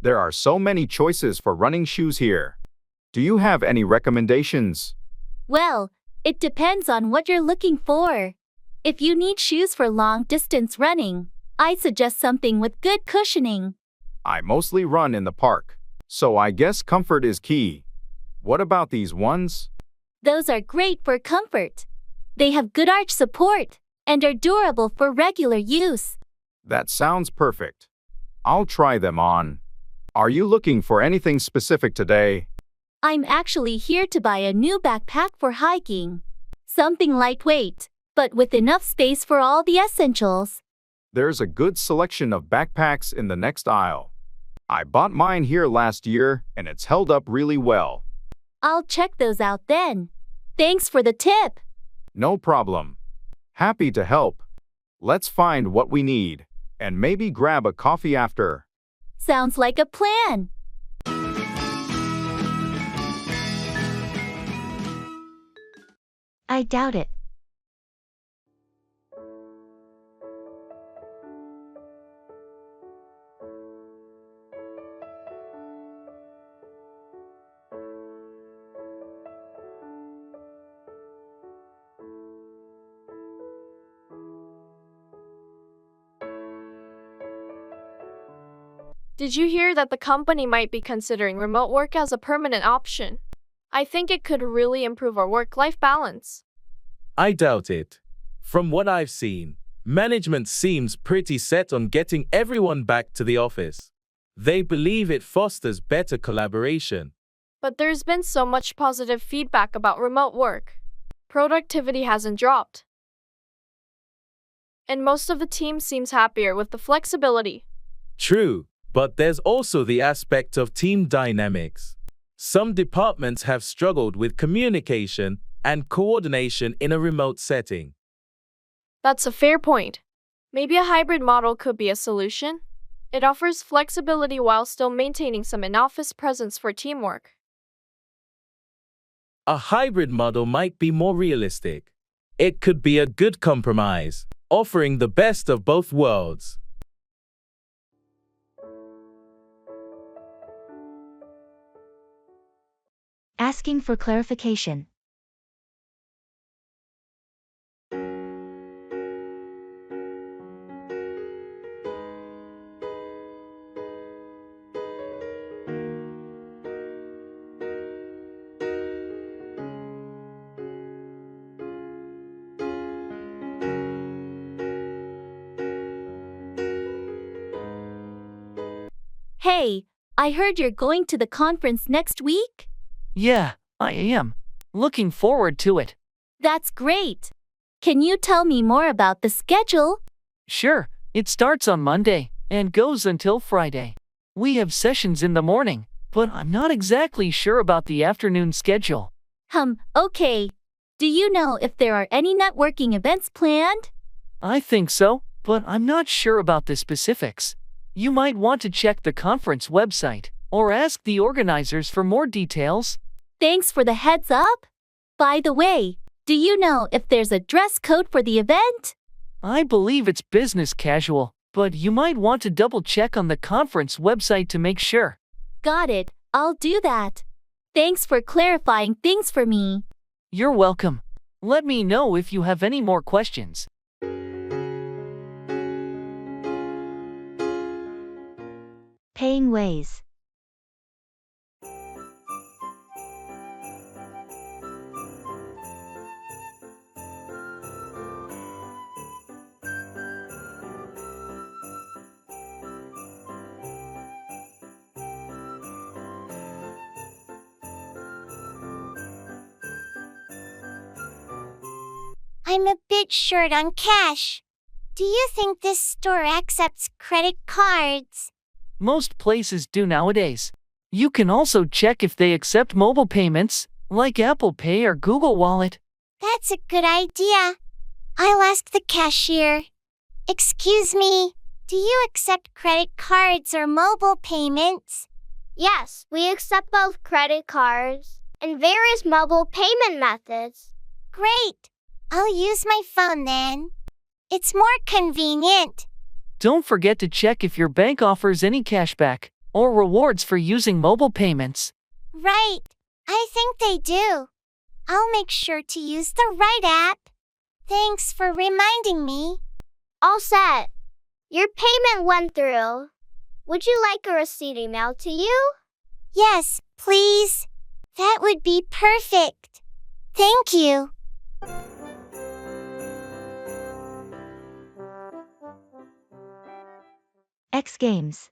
There are so many choices for running shoes here. Do you have any recommendations?
Well, it depends on what you're looking for. If you need shoes for long-distance running, I suggest something with good cushioning.
I mostly run in the park, so I guess comfort is key. What about these ones?
Those are great for comfort. They have good arch support and are durable for regular use.
That sounds perfect. I'll try them on. Are you looking for anything specific today?
I'm actually here to buy a new backpack for hiking. Something lightweight, but with enough space for all the essentials.
There's a good selection of backpacks in the next aisle. I bought mine here last year, and it's held up really well.
I'll check those out then. Thanks for the tip.
No problem. Happy to help. Let's find what we need, and maybe grab a coffee after.
Sounds like a plan.
I doubt it.
Did you hear that the company might be considering remote work as a permanent option? I think it could really improve our work-life balance.
I doubt it. From what I've seen, management seems pretty set on getting everyone back to the office. They believe it fosters better collaboration.
But there's been so much positive feedback about remote work. Productivity hasn't dropped. And most of the team seems happier with the flexibility.
True, but there's also the aspect of team dynamics. Some departments have struggled with communication and coordination in a remote setting.
That's a fair point. Maybe a hybrid model could be a solution. It offers flexibility while still maintaining some in-office presence for teamwork.
A hybrid model might be more realistic. It could be a good compromise, offering the best of both worlds.
Asking for clarification.
Hey, I heard you're going to the conference next week?
Yeah, I am. Looking forward to it.
That's great. Can you tell me more about the schedule?
Sure, it starts on Monday and goes until Friday. We have sessions in the morning, but I'm not exactly sure about the afternoon schedule.
Okay. Do you know if there are any networking events planned?
I think so, but I'm not sure about the specifics. You might want to check the conference website or ask the organizers for more details.
Thanks for the heads up. By the way, do you know if there's a dress code for the event?
I believe it's business casual, but you might want to double check on the conference website to make sure.
Got it. I'll do that. Thanks for clarifying things for me.
You're welcome. Let me know if you have any more questions.
Paying ways.
I'm a bit short on cash. Do you think this store accepts credit cards?
Most places do nowadays. You can also check if they accept mobile payments, like Apple Pay or Google Wallet.
That's a good idea. I'll ask the cashier. Excuse me, do you accept credit cards or mobile payments?
Yes, we accept both credit cards and various mobile payment methods.
Great. I'll use my phone then. It's more convenient.
Don't forget to check if your bank offers any cashback or rewards for using mobile payments.
Right. I think they do. I'll make sure to use the right app. Thanks for reminding me.
All set. Your payment went through. Would you like a receipt emailed to you?
Yes, please. That would be perfect. Thank you.
X Games.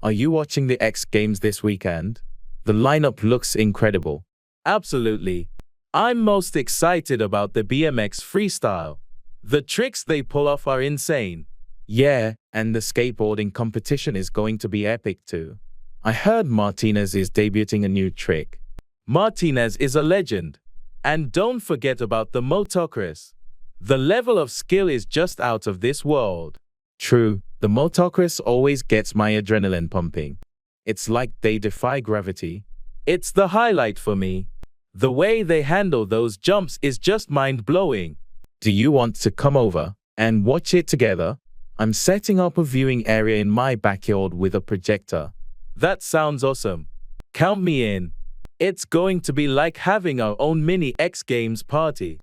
Are you watching the X Games this weekend? The lineup looks incredible. Absolutely. I'm most excited about the BMX freestyle. The tricks they pull off are insane. Yeah, and the skateboarding competition is going to be epic too. I heard Martinez is debuting a new trick. Martinez is a legend. And don't forget about the motocross. The level of skill is just out of this world. True, the motocross always gets my adrenaline pumping. It's like they defy gravity. It's the highlight for me. The way they handle those jumps is just mind-blowing. Do you want to come over and watch it together? I'm setting up a viewing area in my backyard with a projector. That sounds awesome. Count me in. It's going to be like having our own mini X Games party.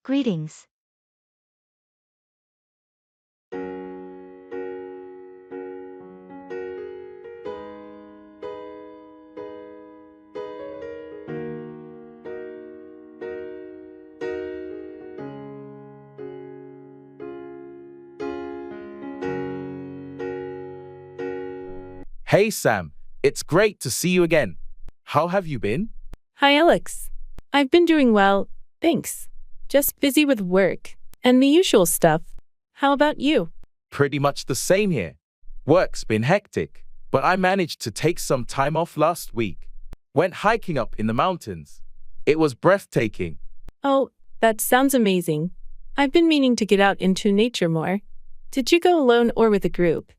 Greetings.
Hey Sam, it's great to see you again. How have you been?
Hi, Alex. I've been doing well, thanks. Just busy with work and the usual stuff. How about you?
Pretty much the same here. Work's been hectic, but I managed to take some time off last week. Went hiking up in the mountains. It was breathtaking.
Oh, that sounds amazing. I've been meaning to get out into nature more. Did you go alone or with a group?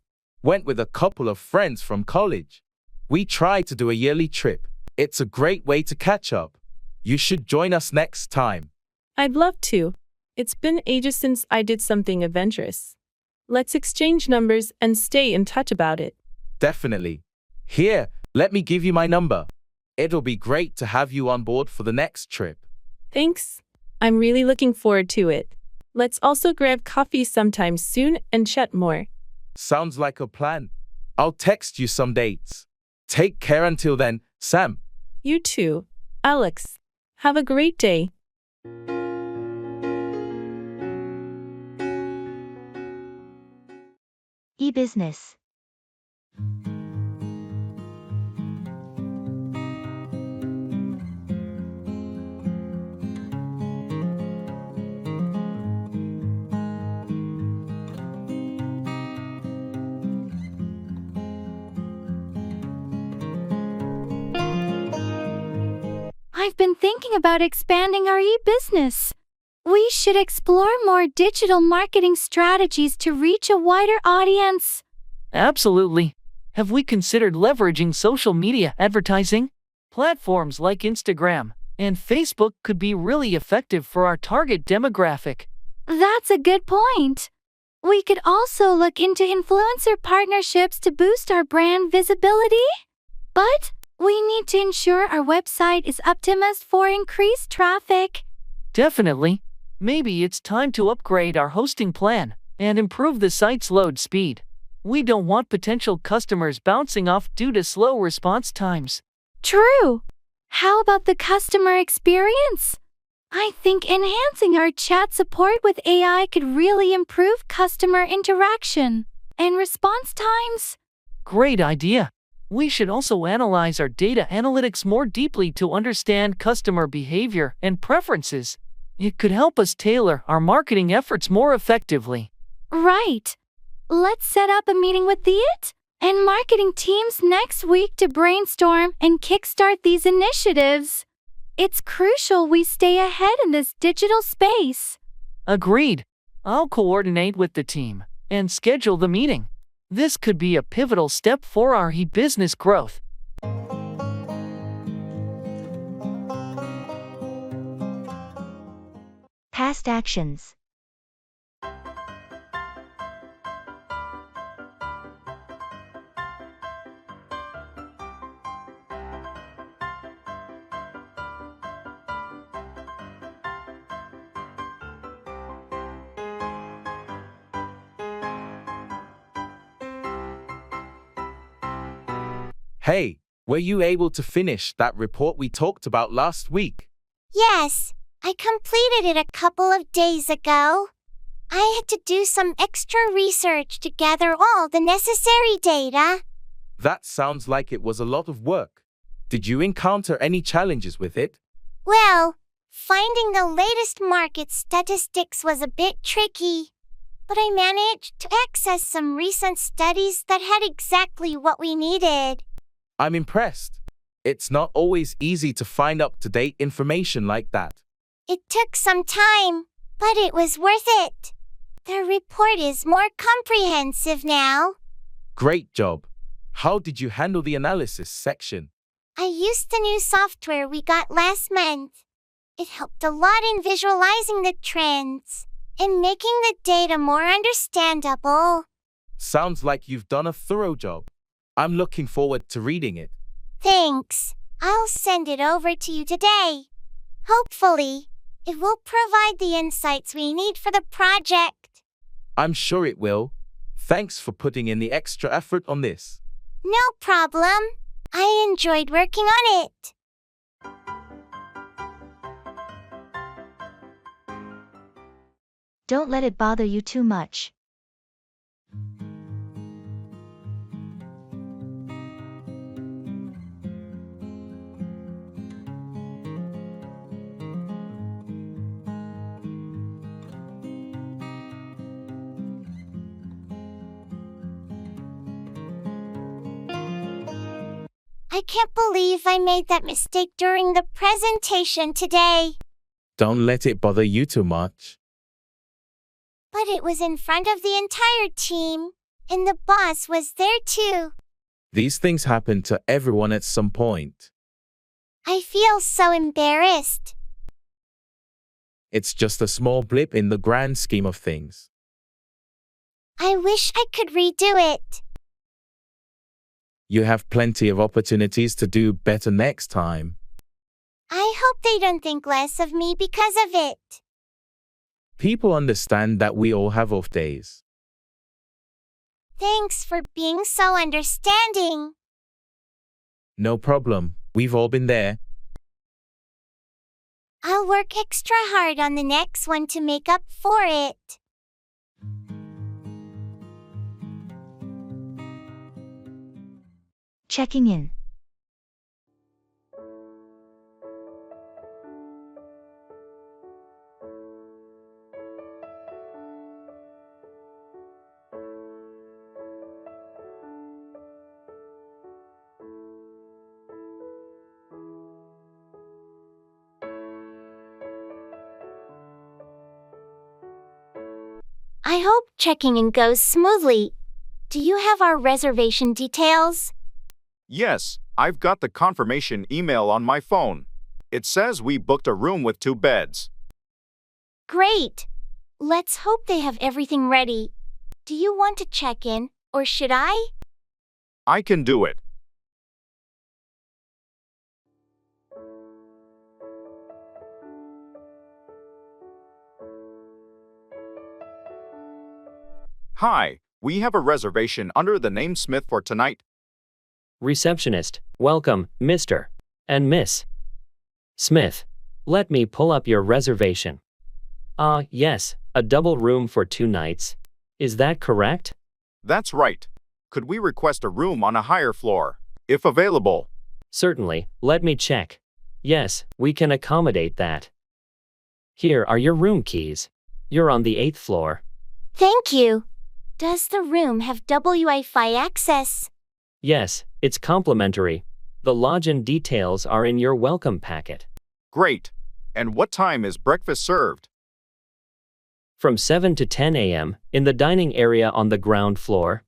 Went with a couple of friends from college. We try to do a yearly trip. It's a great way to catch up. You should join us next time.
I'd love to. It's been ages since I did something adventurous. Let's exchange numbers and stay in touch about it.
Definitely. Here, let me give you my number. It'll be great to have you on board for the next trip.
Thanks. I'm really looking forward to it. Let's also grab coffee sometime soon and chat more.
Sounds like a plan. I'll text you some dates. Take care until then, Sam.
You too, Alex. Have a great day.
E-business.
I've been thinking about expanding our e-business. We should explore more digital marketing strategies to reach a wider audience.
Absolutely. Have we considered leveraging social media advertising? Platforms like Instagram and Facebook could be really effective for our target demographic.
That's a good point. We could also look into influencer partnerships to boost our brand visibility. But we need to ensure our website is optimized for increased traffic.
Definitely. Maybe it's time to upgrade our hosting plan and improve the site's load speed. We don't want potential customers bouncing off due to slow response times.
True. How about the customer experience? I think enhancing our chat support with AI could really improve customer interaction and response times.
Great idea. We should also analyze our data analytics more deeply to understand customer behavior and preferences. It could help us tailor our marketing efforts more effectively.
Right. Let's set up a meeting with the IT and marketing teams next week to brainstorm and kickstart these initiatives. It's crucial we stay ahead in this digital space.
Agreed. I'll coordinate with the team and schedule the meeting. This could be a pivotal step for our e-business growth.
Past actions.
Hey, were you able to finish that report we talked about last week?
Yes, I completed it a couple of days ago. I had to do some extra research to gather all the necessary data.
That sounds like it was a lot of work. Did you encounter any challenges with it?
Well, finding the latest market statistics was a bit tricky, but I managed to access some recent studies that had exactly what we needed.
I'm impressed. It's not always easy to find up-to-date information like that.
It took some time, but it was worth it. The report is more comprehensive now.
Great job. How did you handle the analysis section?
I used the new software we got last month. It helped a lot in visualizing the trends and making the data more understandable.
Sounds like you've done a thorough job. I'm looking forward to reading it.
Thanks. I'll send it over to you today. Hopefully, it will provide the insights we need for the project.
I'm sure it will. Thanks for putting in the extra effort on this.
No problem. I enjoyed working on it.
Don't let it bother you too much.
I can't believe I made that mistake during the presentation today.
Don't let it bother you too much.
But it was in front of the entire team, and the boss was there too.
These things happen to everyone at some point.
I feel so embarrassed.
It's just a small blip in the grand scheme of things.
I wish I could redo it.
You have plenty of opportunities to do better next time.
I hope they don't think less of me because of it.
People understand that we all have off days.
Thanks for being so understanding.
No problem. We've all been there.
I'll work extra hard on the next one to make up for it.
Checking in.
I hope checking in goes smoothly. Do you have our reservation details?
Yes, I've got the confirmation email on my phone. It says we booked a room with 2 beds.
Great. Let's hope they have everything ready. Do you want to check in, or should I?
I can do it. Hi, we have a reservation under the name Smith for tonight.
Receptionist, welcome, Mr. and Miss Smith. Let me pull up your reservation. Yes, a double room for 2 nights. Is that correct?
That's right. Could we request a room on a higher floor, if available?
Certainly, let me check. Yes, we can accommodate that. Here are your room keys. You're on the 8th floor.
Thank you. Does the room have Wi-Fi access?
Yes, it's complimentary. The lodging details are in your welcome packet.
Great. And what time is breakfast served?
From 7 to 10 a.m. in the dining area on the ground floor.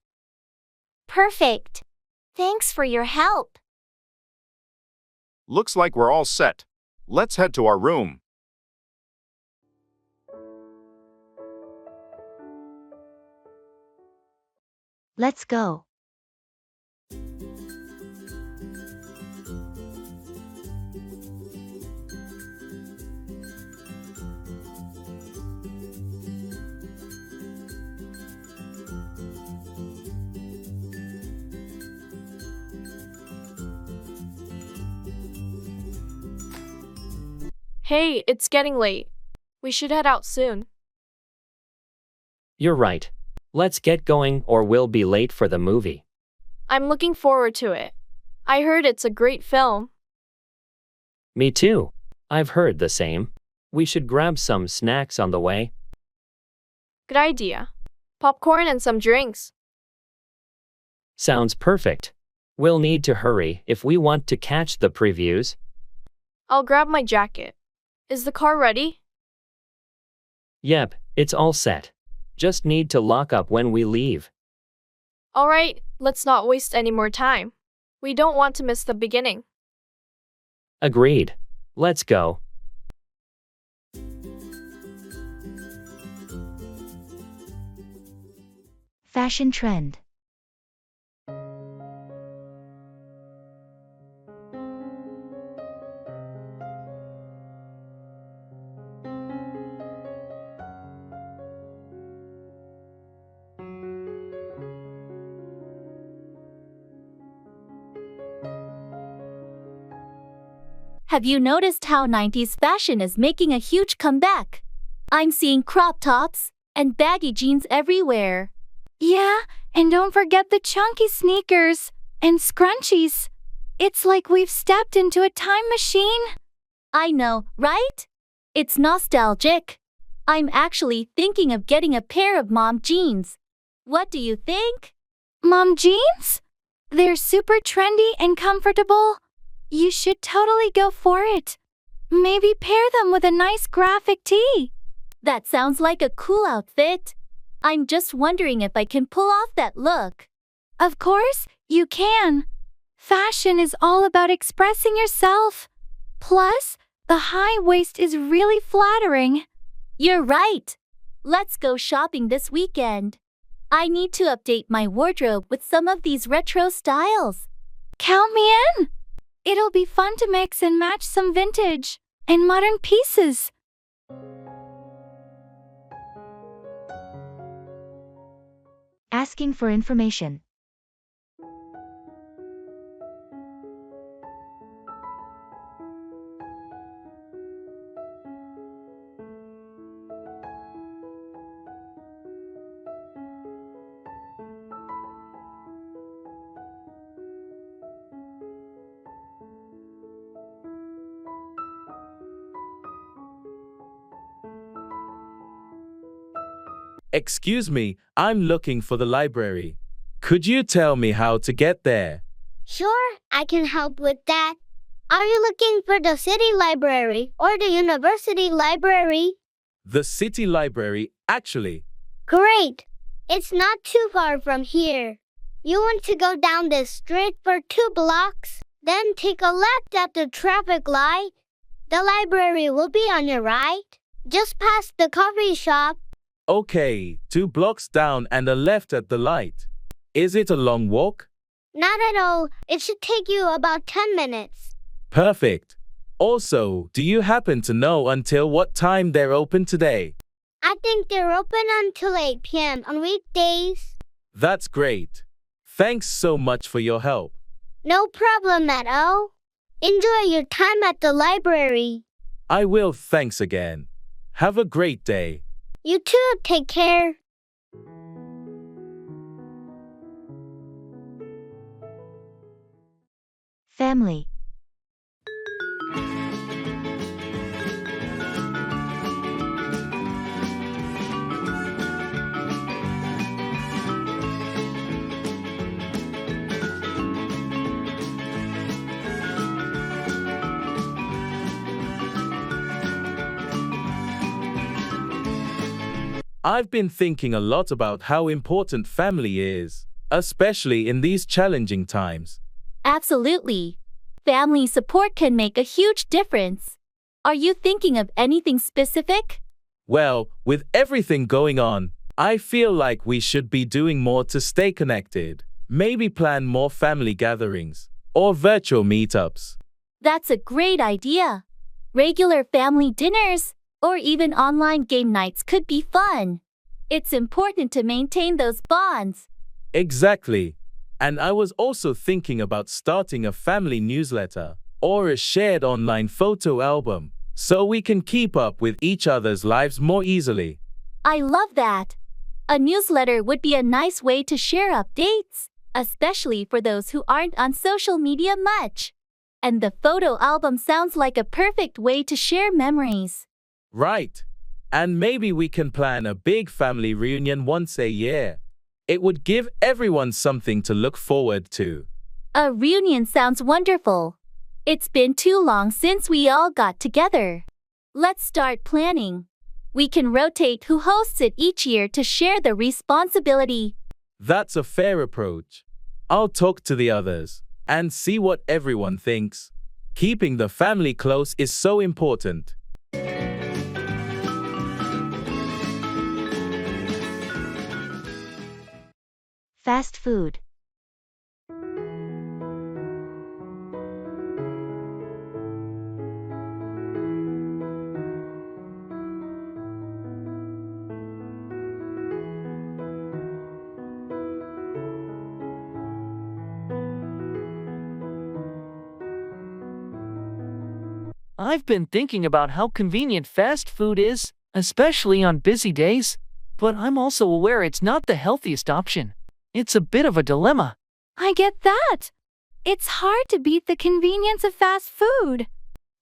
Perfect. Thanks for your help.
Looks like we're all set. Let's head to our room.
Let's go.
Hey, it's getting late. We should head out soon.
You're right. Let's get going or we'll be late for the movie.
I'm looking forward to it. I heard it's a great film.
Me too. I've heard the same. We should grab some snacks on the way.
Good idea. Popcorn and some drinks.
Sounds perfect. We'll need to hurry if we want to catch the previews.
I'll grab my jacket. Is the car ready?
Yep, it's all set. Just need to lock up when we leave.
All right, let's not waste any more time. We don't want to miss the beginning.
Agreed. Let's go.
Fashion trend.
Have you noticed how 90s fashion is making a huge comeback? I'm seeing crop tops and baggy jeans everywhere. Yeah, and don't forget the chunky sneakers and scrunchies. It's like we've stepped into a time machine. I know, right? It's nostalgic. I'm actually thinking of getting a pair of mom jeans. What do you think? Mom jeans? They're super trendy and comfortable. You should totally go for it. Maybe pair them with a nice graphic tee. That sounds like a cool outfit. I'm just wondering if I can pull off that look. Of course, you can. Fashion is all about expressing yourself. Plus, the high waist is really flattering. You're right. Let's go shopping this weekend. I need to update my wardrobe with some of these retro styles. Count me in. It'll be fun to mix and match some vintage and modern pieces.
Asking for information.
Excuse me, I'm looking for the library. Could you tell me how to get there?
Sure, I can help with that. Are you looking for the city library or the university library?
The city library, actually.
Great! It's not too far from here. You want to go down this street for 2 blocks, then take a left at the traffic light. The library will be on your right, just past the coffee shop.
Okay, 2 blocks down and a left at the light. Is it a long walk?
Not at all. It should take you about 10 minutes.
Perfect. Also, do you happen to know until what time they're open today?
I think they're open until 8 p.m. on weekdays.
That's great. Thanks so much for your help.
No problem at all. Enjoy your time at the library.
I will, thanks again. Have a great day.
You too, take care.
Family.
I've been thinking a lot about how important family is, especially in these challenging times.
Absolutely. Family support can make a huge difference. Are you thinking of anything specific?
Well, with everything going on, I feel like we should be doing more to stay connected. Maybe plan more family gatherings or virtual meetups.
That's a great idea. Regular family dinners or even online game nights could be fun. It's important to maintain those bonds.
Exactly. And I was also thinking about starting a family newsletter or a shared online photo album so we can keep up with each other's lives more easily.
I love that. A newsletter would be a nice way to share updates, especially for those who aren't on social media much. And the photo album sounds like a perfect way to share memories.
Right. And maybe we can plan a big family reunion once a year. It would give everyone something to look forward to.
A reunion sounds wonderful. It's been too long since we all got together. Let's start planning. We can rotate who hosts it each year to share the responsibility.
That's a fair approach. I'll talk to the others and see what everyone thinks. Keeping the family close is so important.
Fast food.
I've been thinking about how convenient fast food is, especially on busy days, but I'm also aware it's not the healthiest option. It's a bit of a dilemma.
I get that. It's hard to beat the convenience of fast food.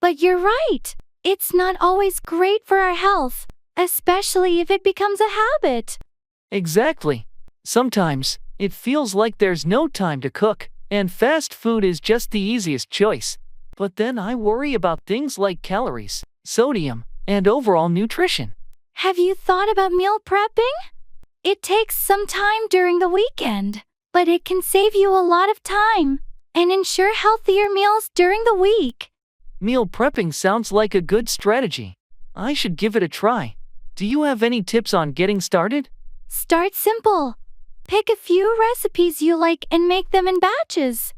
But you're right. It's not always great for our health, especially if it becomes a habit.
Exactly. Sometimes, it feels like there's no time to cook, and fast food is just the easiest choice. But then I worry about things like calories, sodium, and overall nutrition.
Have you thought about meal prepping? It takes some time during the weekend, but it can save you a lot of time and ensure healthier meals during the week.
Meal prepping sounds like a good strategy. I should give it a try. Do you have any tips on getting started?
Start simple. Pick a few recipes you like and make them in batches.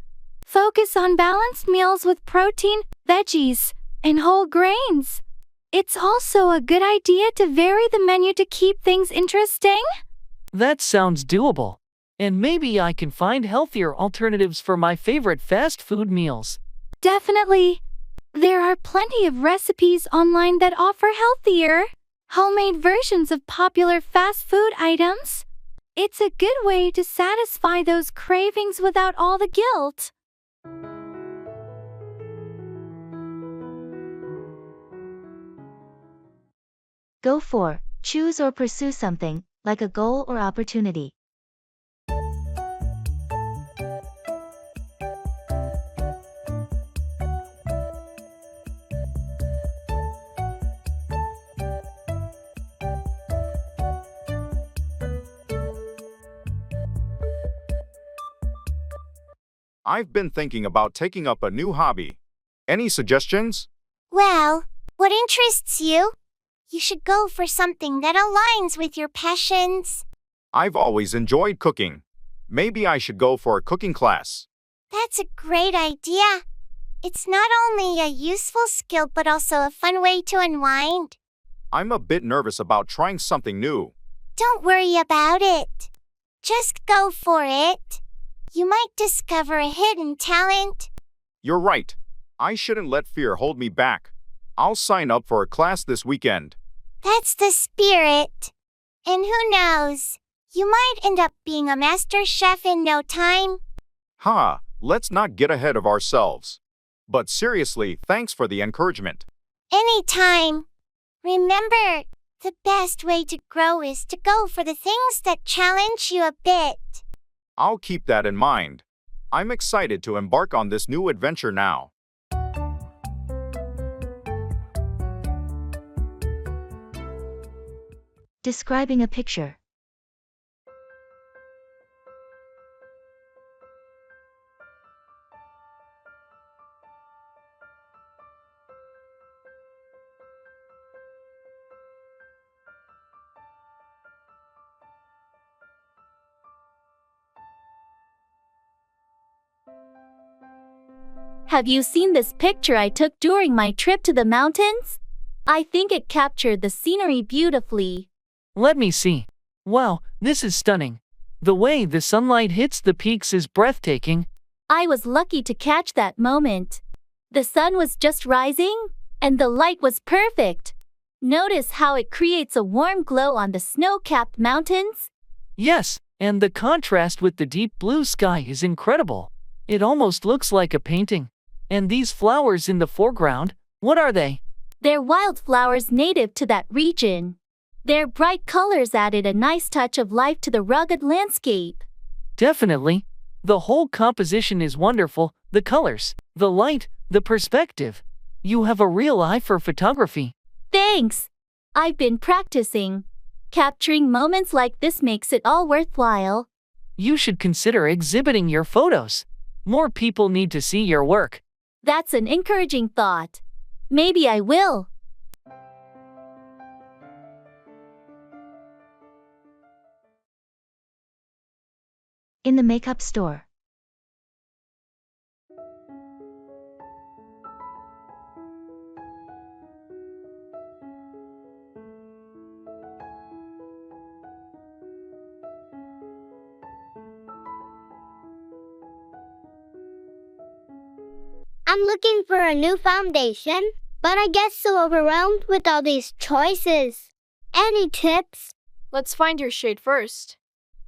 Focus on balanced meals with protein, veggies, and whole grains. It's also a good idea to vary the menu to keep things interesting.
That sounds doable. And maybe I can find healthier alternatives for my favorite fast food meals.
Definitely. There are plenty of recipes online that offer healthier, homemade versions of popular fast food items. It's a good way to satisfy those cravings without all the guilt.
Go for, choose or pursue something, like a goal or opportunity.
I've been thinking about taking up a new hobby. Any suggestions?
Well, what interests you? You should go for something that aligns with your passions.
I've always enjoyed cooking. Maybe I should go for a cooking class.
That's a great idea. It's not only a useful skill but also a fun way to unwind.
I'm a bit nervous about trying something new.
Don't worry about it. Just go for it. You might discover a hidden talent.
You're right. I shouldn't let fear hold me back. I'll sign up for a class this weekend.
That's the spirit. And who knows? You might end up being a master chef in no time.
Ha, let's not get ahead of ourselves. But seriously, thanks for the encouragement.
Anytime. Remember, the best way to grow is to go for the things that challenge you a bit.
I'll keep that in mind. I'm excited to embark on this new adventure now.
Describing a picture.
Have you seen this picture I took during my trip to the mountains? I think it captured the scenery beautifully.
Let me see. Wow, this is stunning. The way the sunlight hits the peaks is breathtaking.
I was lucky to catch that moment. The sun was just rising, and the light was perfect. Notice how it creates a warm glow on the snow-capped mountains?
Yes, and the contrast with the deep blue sky is incredible. It almost looks like a painting. And these flowers in the foreground, what are they?
They're wildflowers native to that region. Their bright colors added a nice touch of life to the rugged landscape.
Definitely. The whole composition is wonderful, the colors, the light, the perspective. You have a real eye for photography.
Thanks. I've been practicing. Capturing moments like this makes it all worthwhile.
You should consider exhibiting your photos. More people need to see your work.
That's an encouraging thought. Maybe I will.
In the makeup store.
I'm looking for a new foundation, but I get so overwhelmed with all these choices. Any tips?
Let's find your shade first.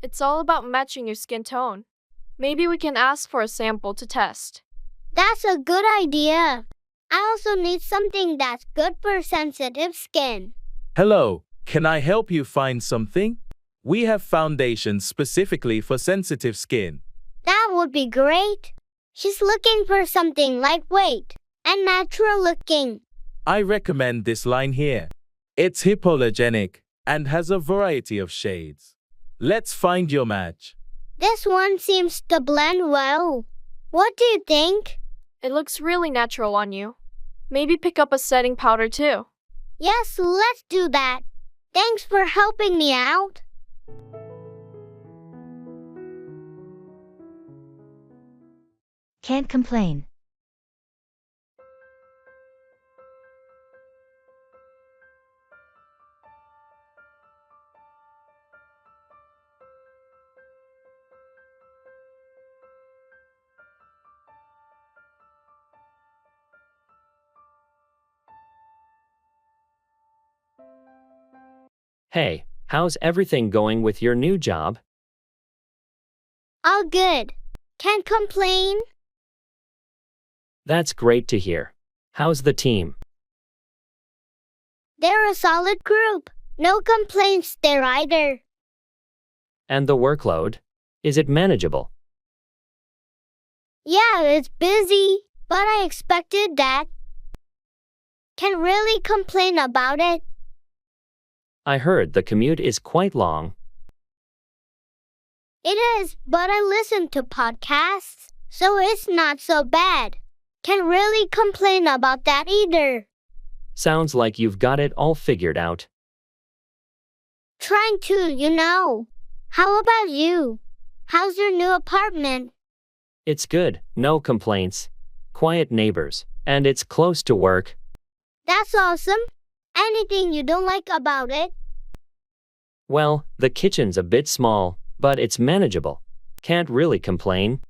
It's all about matching your skin tone. Maybe we can ask for a sample to test.
That's a good idea. I also need something that's good for sensitive skin.
Hello, can I help you find something? We have foundations specifically for sensitive skin.
That would be great. She's looking for something lightweight and natural looking.
I recommend this line here. It's hypoallergenic and has a variety of shades. Let's find your match.
This one seems to blend well. What do you think?
It looks really natural on you. Maybe pick up a setting powder too.
Yes, let's do that. Thanks for helping me out.
Can't complain.
Hey, how's everything going with your new job?
All good. Can't complain.
That's great to hear. How's the team?
They're a solid group. No complaints there either.
And the workload? Is it manageable?
Yeah, it's busy, but I expected that. Can't really complain about it.
I heard the commute is quite long.
It is, but I listen to podcasts, so it's not so bad. Can't really complain about that either.
Sounds like you've got it all figured out.
Trying to, you know. How about you? How's your new apartment?
It's good, no complaints. Quiet neighbors, and it's close to work.
That's awesome. Anything you don't like about it?
Well, the kitchen's a bit small, but it's manageable. Can't really complain.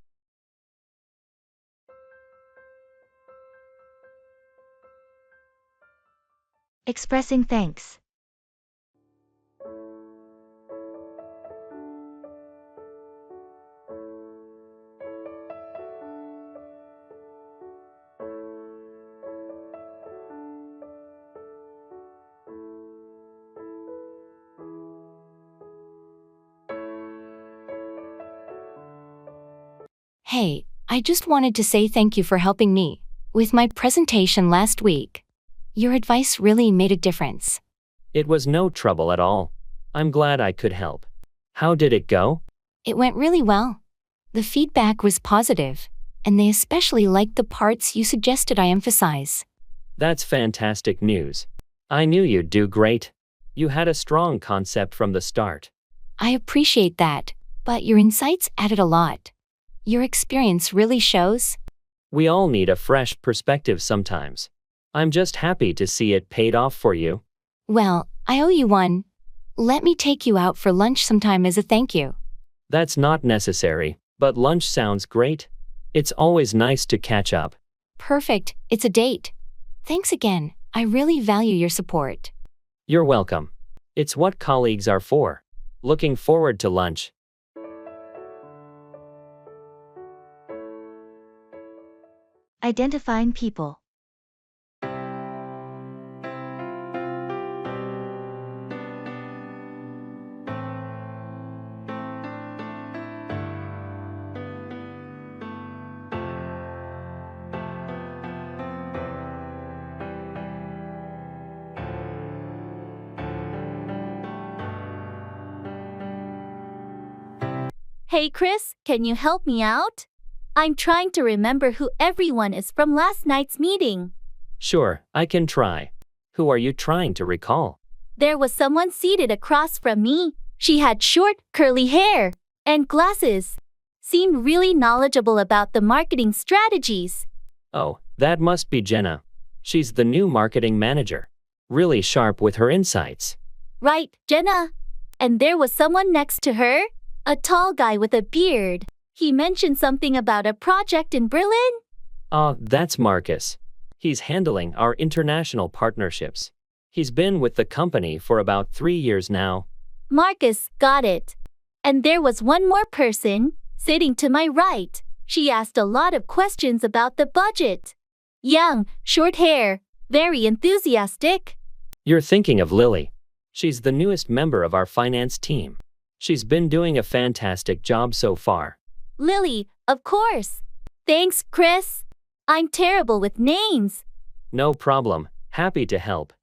Expressing thanks.
Hey, I just wanted to say thank you for helping me with my presentation last week. Your advice really made a difference.
It was no trouble at all. I'm glad I could help. How did it go?
It went really well. The feedback was positive, and they especially liked the parts you suggested I emphasize.
That's fantastic news. I knew you'd do great. You had a strong concept from the start.
I appreciate that, but your insights added a lot. Your experience really shows.
We all need a fresh perspective sometimes. I'm just happy to see it paid off for you.
Well, I owe you one. Let me take you out for lunch sometime as a thank you.
That's not necessary, but lunch sounds great. It's always nice to catch up.
Perfect, it's a date. Thanks again, I really value your support.
You're welcome. It's what colleagues are for. Looking forward to lunch.
Identifying people.
Hey Chris, can you help me out? I'm trying to remember who everyone is from last night's meeting.
Sure, I can try. Who are you trying to recall?
There was someone seated across from me. She had short, curly hair and glasses. Seemed really knowledgeable about the marketing strategies.
Oh, that must be Jenna. She's the new marketing manager. Really sharp with her insights.
Right, Jenna. And there was someone next to her, a tall guy with a beard. He mentioned something about a project in Berlin.
Ah, that's Marcus. He's handling our international partnerships. He's been with the company for about 3 years now.
Marcus, got it. And there was one more person, sitting to my right. She asked a lot of questions about the budget. Young, short hair, very enthusiastic.
You're thinking of Lily. She's the newest member of our finance team. She's been doing a fantastic job so far.
Lily, of course. Thanks, Chris. I'm terrible with names.
No problem. Happy to help.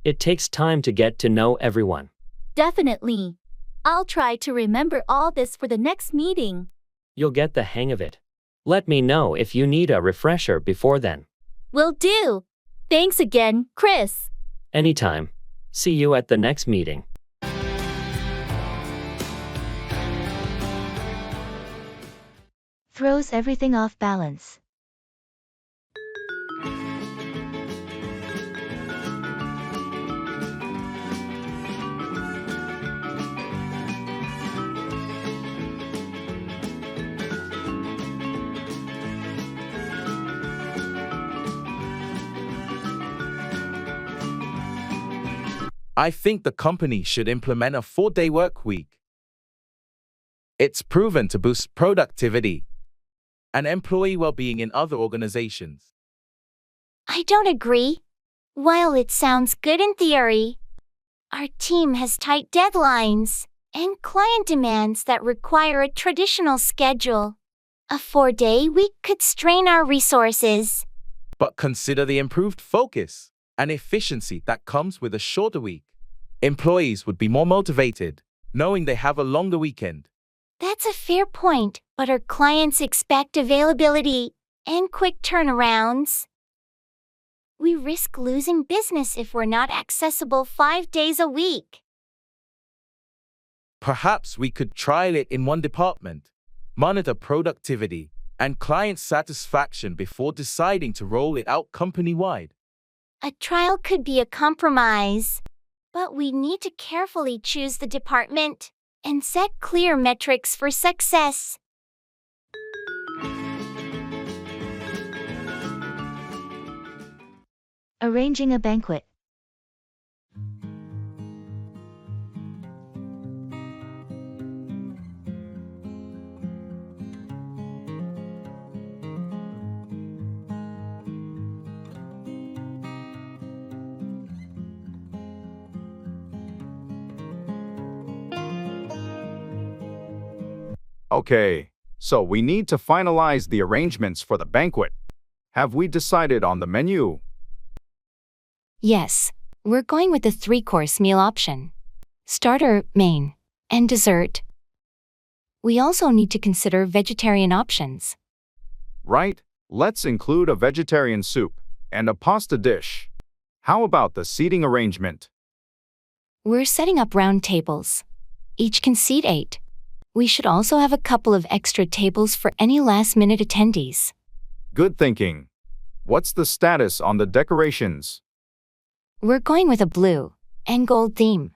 It takes time to get to know everyone.
Definitely. I'll try to remember all this for the next meeting.
You'll get the hang of it. Let me know if you need a refresher before then.
Will do. Thanks again, Chris.
Anytime. See you at the next meeting.
Throws everything off balance.
I think the company should implement a 4-day work week. It's proven to boost productivity and employee well-being in other organizations.
I don't agree. While it sounds good in theory, our team has tight deadlines and client demands that require a traditional schedule. A 4-day week could strain our resources.
But consider the improved focus and efficiency that comes with a shorter week. Employees would be more motivated, knowing they have a longer weekend.
That's a fair point, but our clients expect availability and quick turnarounds. We risk losing business if we're not accessible 5 days a week.
Perhaps we could trial it in one department, monitor productivity and client satisfaction before deciding to roll it out company-wide.
A trial could be a compromise, but we need to carefully choose the department and set clear metrics for success.
Arranging a banquet.
Okay, so we need to finalize the arrangements for the banquet. Have we decided on the menu?
Yes, we're going with the 3-course meal option. Starter, main, and dessert. We also need to consider vegetarian options.
Right, let's include a vegetarian soup and a pasta dish. How about the seating arrangement?
We're setting up round tables. Each can seat 8. We should also have a couple of extra tables for any last-minute attendees.
Good thinking. What's the status on the decorations?
We're going with a blue and gold theme.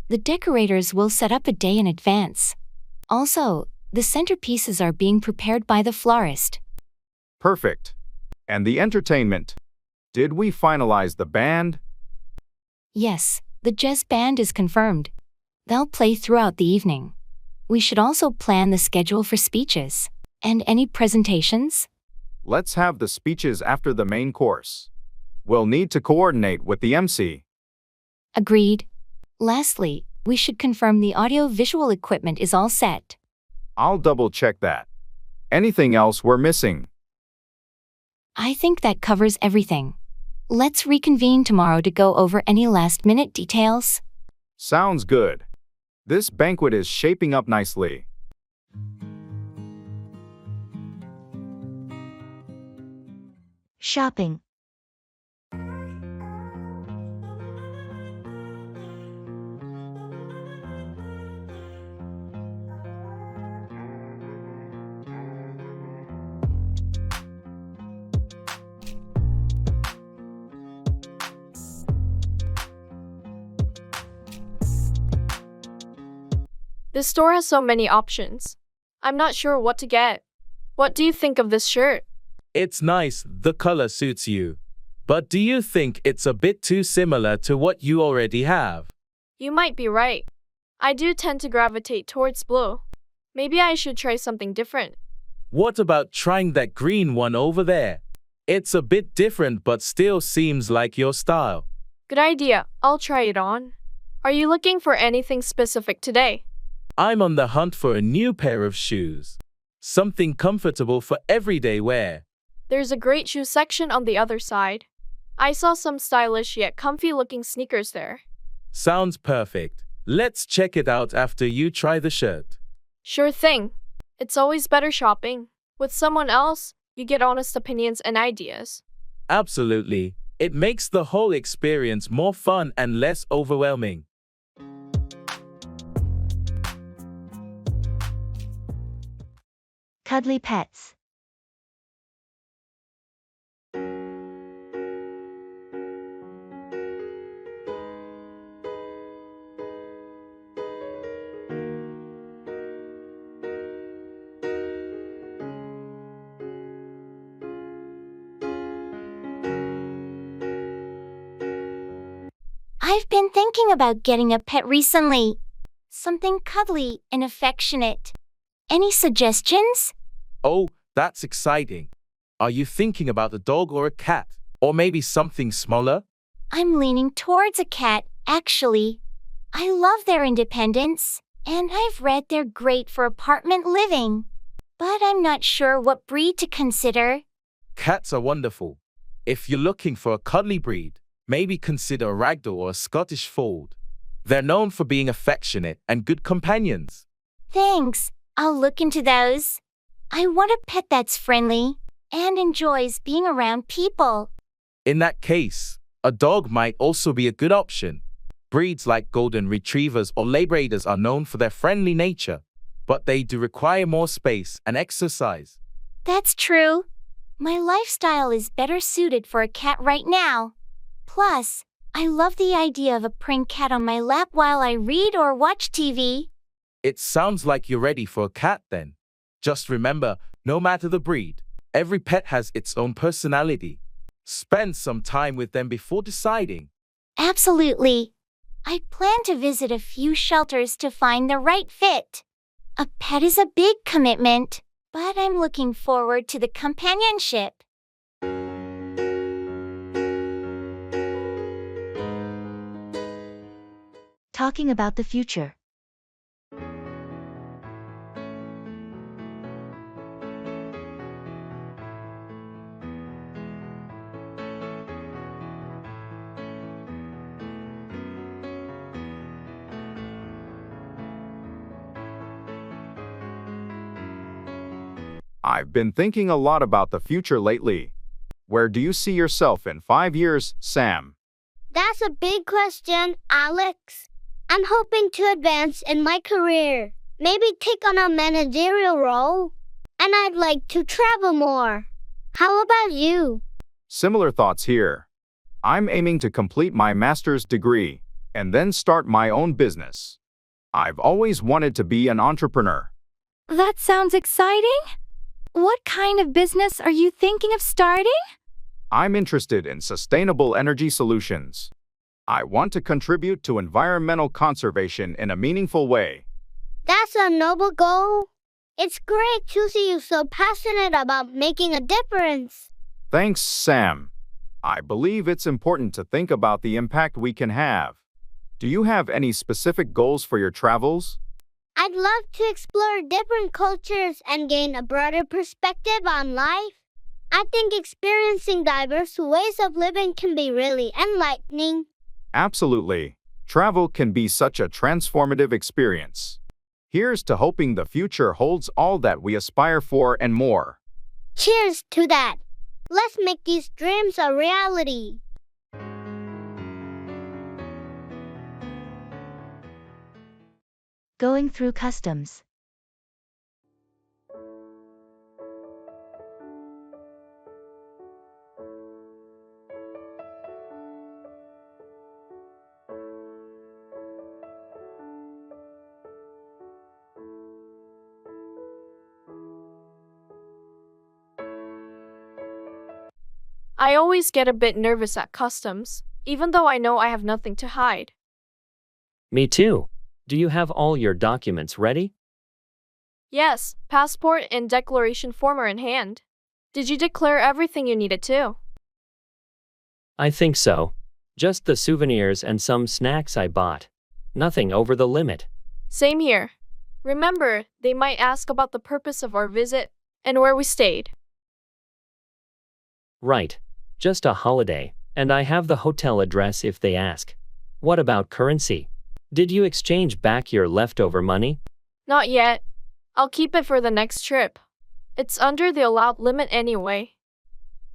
The decorators will set up a day in advance. Also, the centerpieces are being prepared by the florist.
Perfect. And the entertainment? Did we finalize the band?
Yes, the jazz band is confirmed. They'll play throughout the evening. We should also plan the schedule for speeches. And any presentations?
Let's have the speeches after the main course. We'll need to coordinate with the MC.
Agreed. Lastly, we should confirm the audio-visual equipment is all set.
I'll double-check that. Anything else we're missing?
I think that covers everything. Let's reconvene tomorrow to go over any last-minute details.
Sounds good. This banquet is shaping up nicely.
Shopping.
This store has so many options. I'm not sure what to get. What do you think of this shirt?
It's nice, the color suits you. But do you think it's a bit too similar to what you already have?
You might be right. I do tend to gravitate towards blue. Maybe I should try something different.
What about trying that green one over there? It's a bit different but still seems like your style.
Good idea. I'll try it on. Are you looking for anything specific today?
I'm on the hunt for a new pair of shoes. Something comfortable for everyday wear.
There's a great shoe section on the other side. I saw some stylish yet comfy-looking sneakers there.
Sounds perfect. Let's check it out after you try the shirt.
Sure thing. It's always better shopping with someone else. You get honest opinions and ideas.
Absolutely. It makes the whole experience more fun and less overwhelming.
Cuddly pets.
I've been thinking about getting a pet recently. Something cuddly and affectionate. Any suggestions?
Oh, that's exciting. Are you thinking about a dog or a cat? Or maybe something smaller?
I'm leaning towards a cat, actually. I love their independence, and I've read they're great for apartment living. But I'm not sure what breed to consider.
Cats are wonderful. If you're looking for a cuddly breed, maybe consider a ragdoll or a Scottish fold. They're known for being affectionate and good companions.
Thanks. I'll look into those. I want a pet that's friendly and enjoys being around people.
In that case, a dog might also be a good option. Breeds like golden retrievers or labradors are known for their friendly nature, but they do require more space and exercise.
That's true. My lifestyle is better suited for a cat right now. Plus, I love the idea of a purring cat on my lap while I read or watch TV.
It sounds like you're ready for a cat then. Just remember, no matter the breed, every pet has its own personality. Spend some time with them before deciding.
Absolutely. I plan to visit a few shelters to find the right fit. A pet is a big commitment, but I'm looking forward to the companionship.
Talking about the future.
I've been thinking a lot about the future lately. Where do you see yourself in 5 years, Sam?
That's a big question, Alex. I'm hoping to advance in my career, maybe take on a managerial role, and I'd like to travel more. How about you?
Similar thoughts here. I'm aiming to complete my master's degree and then start my own business. I've always wanted to be an entrepreneur.
That sounds exciting. What kind of business are you thinking of starting?
I'm interested in sustainable energy solutions. I want to contribute to environmental conservation in a meaningful way.
That's a noble goal. It's great to see you so passionate about making a difference.
Thanks, Sam. I believe it's important to think about the impact we can have. Do you have any specific goals for your travels?
I'd love to explore different cultures and gain a broader perspective on life. I think experiencing diverse ways of living can be really enlightening.
Absolutely. Travel can be such a transformative experience. Here's to hoping the future holds all that we aspire for and more.
Cheers to that. Let's make these dreams a reality.
Going through customs.
I always get a bit nervous at customs, even though I know I have nothing to hide.
Me too. Do you have all your documents ready?
Yes, passport and declaration form are in hand. Did you declare everything you needed to?
I think so. Just the souvenirs and some snacks I bought. Nothing over the limit.
Same here. Remember, they might ask about the purpose of our visit and where we stayed.
Right. Just a holiday, and I have the hotel address if they ask. What about currency? Did you exchange back your leftover money?
Not yet. I'll keep it for the next trip. It's under the allowed limit anyway.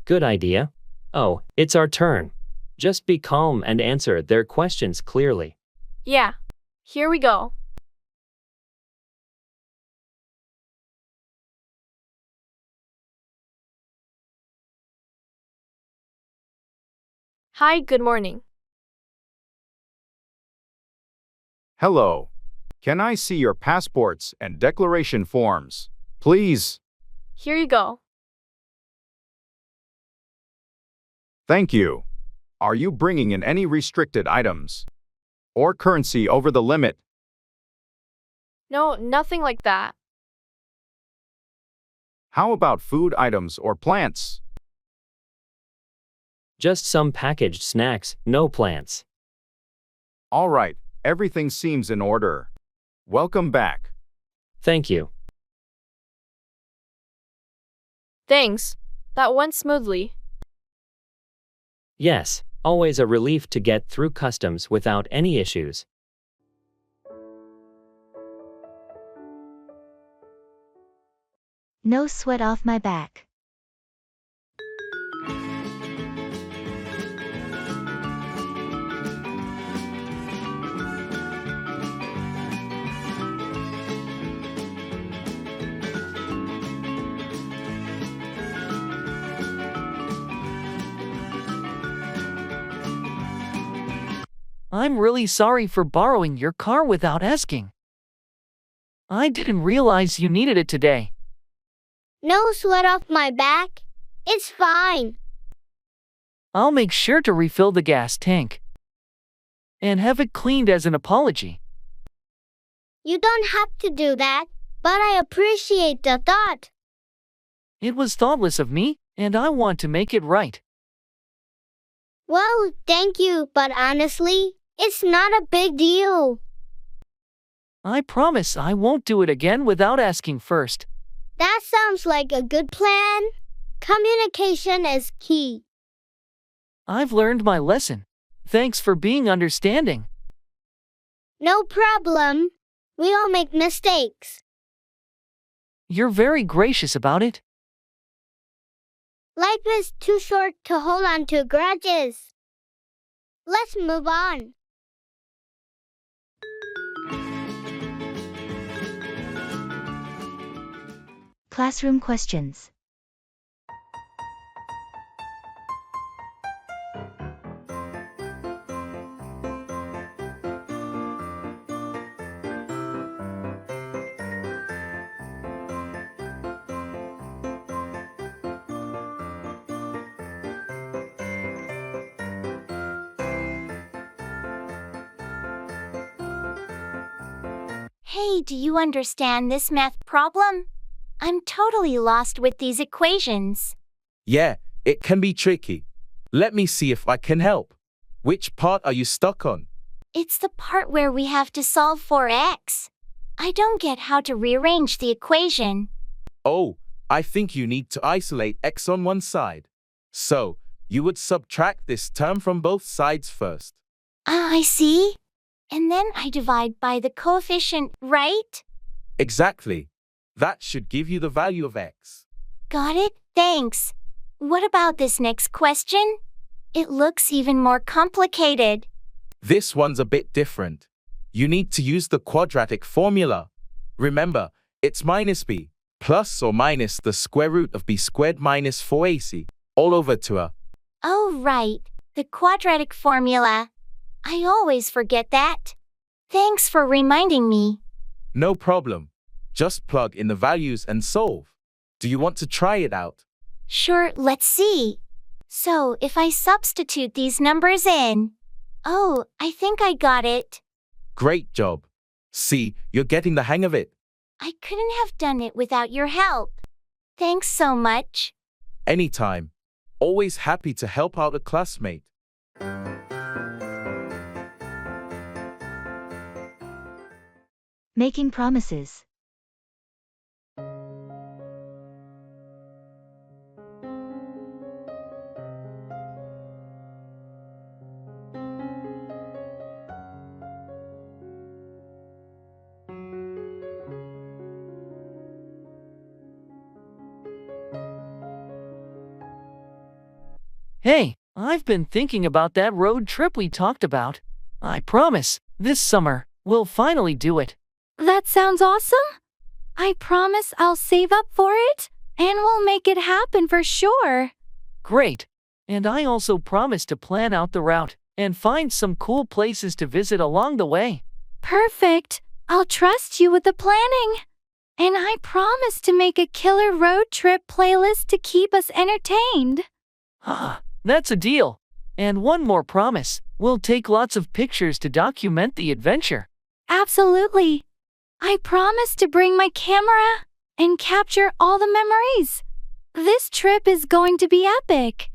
Good idea. Oh, it's our turn. Just be calm and answer their questions clearly.
Yeah. Here we go. Hi, good morning.
Hello. Can I see your passports and declaration forms, please?
Here you go.
Thank you. Are you bringing in any restricted items or currency over the limit?
No, nothing like that.
How about food items or plants?
Just some packaged snacks, no plants.
All right, everything seems in order. Welcome back.
Thank you.
Thanks. That went smoothly.
Yes, always a relief to get through customs without any issues.
No sweat off my back.
I'm really sorry for borrowing your car without asking. I didn't realize you needed it today.
No sweat off my back. It's fine.
I'll make sure to refill the gas tank and have it cleaned as an apology.
You don't have to do that, but I appreciate the thought.
It was thoughtless of me, and I want to make it right.
Well, thank you, but honestly, it's not a big deal.
I promise I won't do it again without asking first.
That sounds like a good plan. Communication is key.
I've learned my lesson. Thanks for being understanding.
No problem. We all make mistakes.
You're very gracious about it.
Life is too short to hold on to grudges. Let's move on.
Classroom questions.
Hey, do you understand this math problem? I'm totally lost with these equations.
Yeah, it can be tricky. Let me see if I can help. Which part are you stuck on?
It's the part where we have to solve for x. I don't get how to rearrange the equation.
Oh, I think you need to isolate x on one side. So, you would subtract this term from both sides first.
I see. And then I divide by the coefficient, right?
Exactly. That should give you the value of x.
Got it, thanks. What about this next question? It looks even more complicated.
This one's a bit different. You need to use the quadratic formula. Remember, it's minus b, plus or minus the square root of b squared minus 4ac, all over to a.
Oh, right, the quadratic formula. I always forget that. Thanks for reminding me.
No problem. Just plug in the values and solve. Do you want to try it out?
Sure, let's see. So, if I substitute these numbers in. Oh, I think I got it.
Great job. See, you're getting the hang of it.
I couldn't have done it without your help. Thanks so much.
Anytime. Always happy to help out a classmate.
Making promises.
Hey, I've been thinking about that road trip we talked about. I promise, this summer, we'll finally do it.
That sounds awesome. I promise I'll save up for it, and we'll make it happen for sure.
Great. And I also promise to plan out the route and find some cool places to visit along the way.
Perfect. I'll trust you with the planning. And I promise to make a killer road trip playlist to keep us entertained.
That's a deal. And one more promise. We'll take lots of pictures to document the adventure.
Absolutely. I promise to bring my camera and capture all the memories. This trip is going to be epic.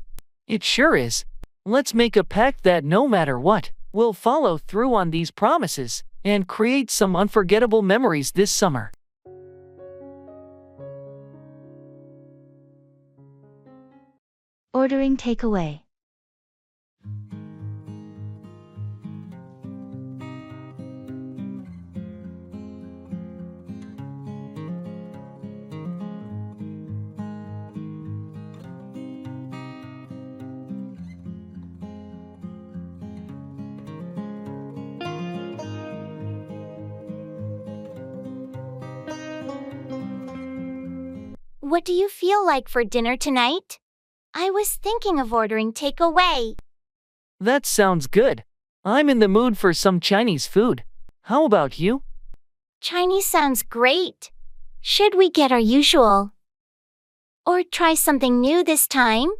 It sure is. Let's make a pact that no matter what, we'll follow through on these promises and create some unforgettable memories this summer.
Ordering takeaway.
What do you feel like for dinner tonight? I was thinking of ordering takeaway.
That sounds good. I'm in the mood for some Chinese food. How about you?
Chinese sounds great. Should we get our usual? Or try something new this time?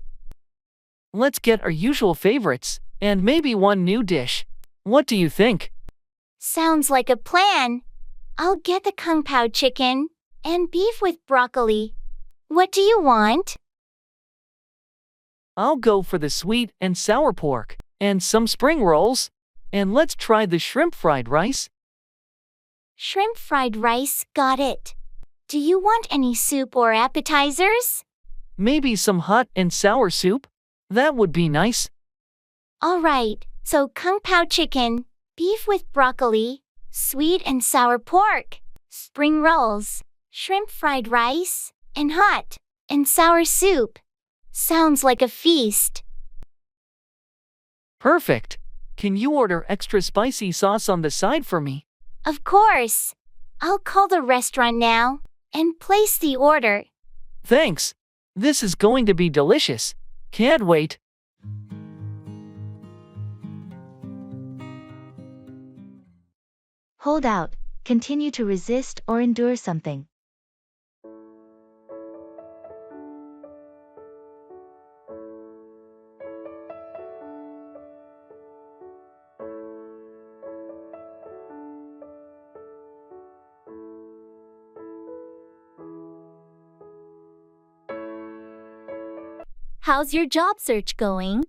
Let's get our usual favorites, and maybe one new dish. What do you think?
Sounds like a plan. I'll get the kung pao chicken and beef with broccoli. What do you want?
I'll go for the sweet and sour pork, and some spring rolls. And let's try the shrimp fried rice.
Shrimp fried rice, got it. Do you want any soup or appetizers?
Maybe some hot and sour soup? That would be nice.
Alright, so kung pao chicken, beef with broccoli, sweet and sour pork, spring rolls, shrimp fried rice, and hot and sour soup. Sounds like a feast.
Perfect. Can you order extra spicy sauce on the side for me?
Of course. I'll call the restaurant now and place the order.
Thanks. This is going to be delicious. Can't wait.
Hold out, continue to resist or endure something.
How's your job search going?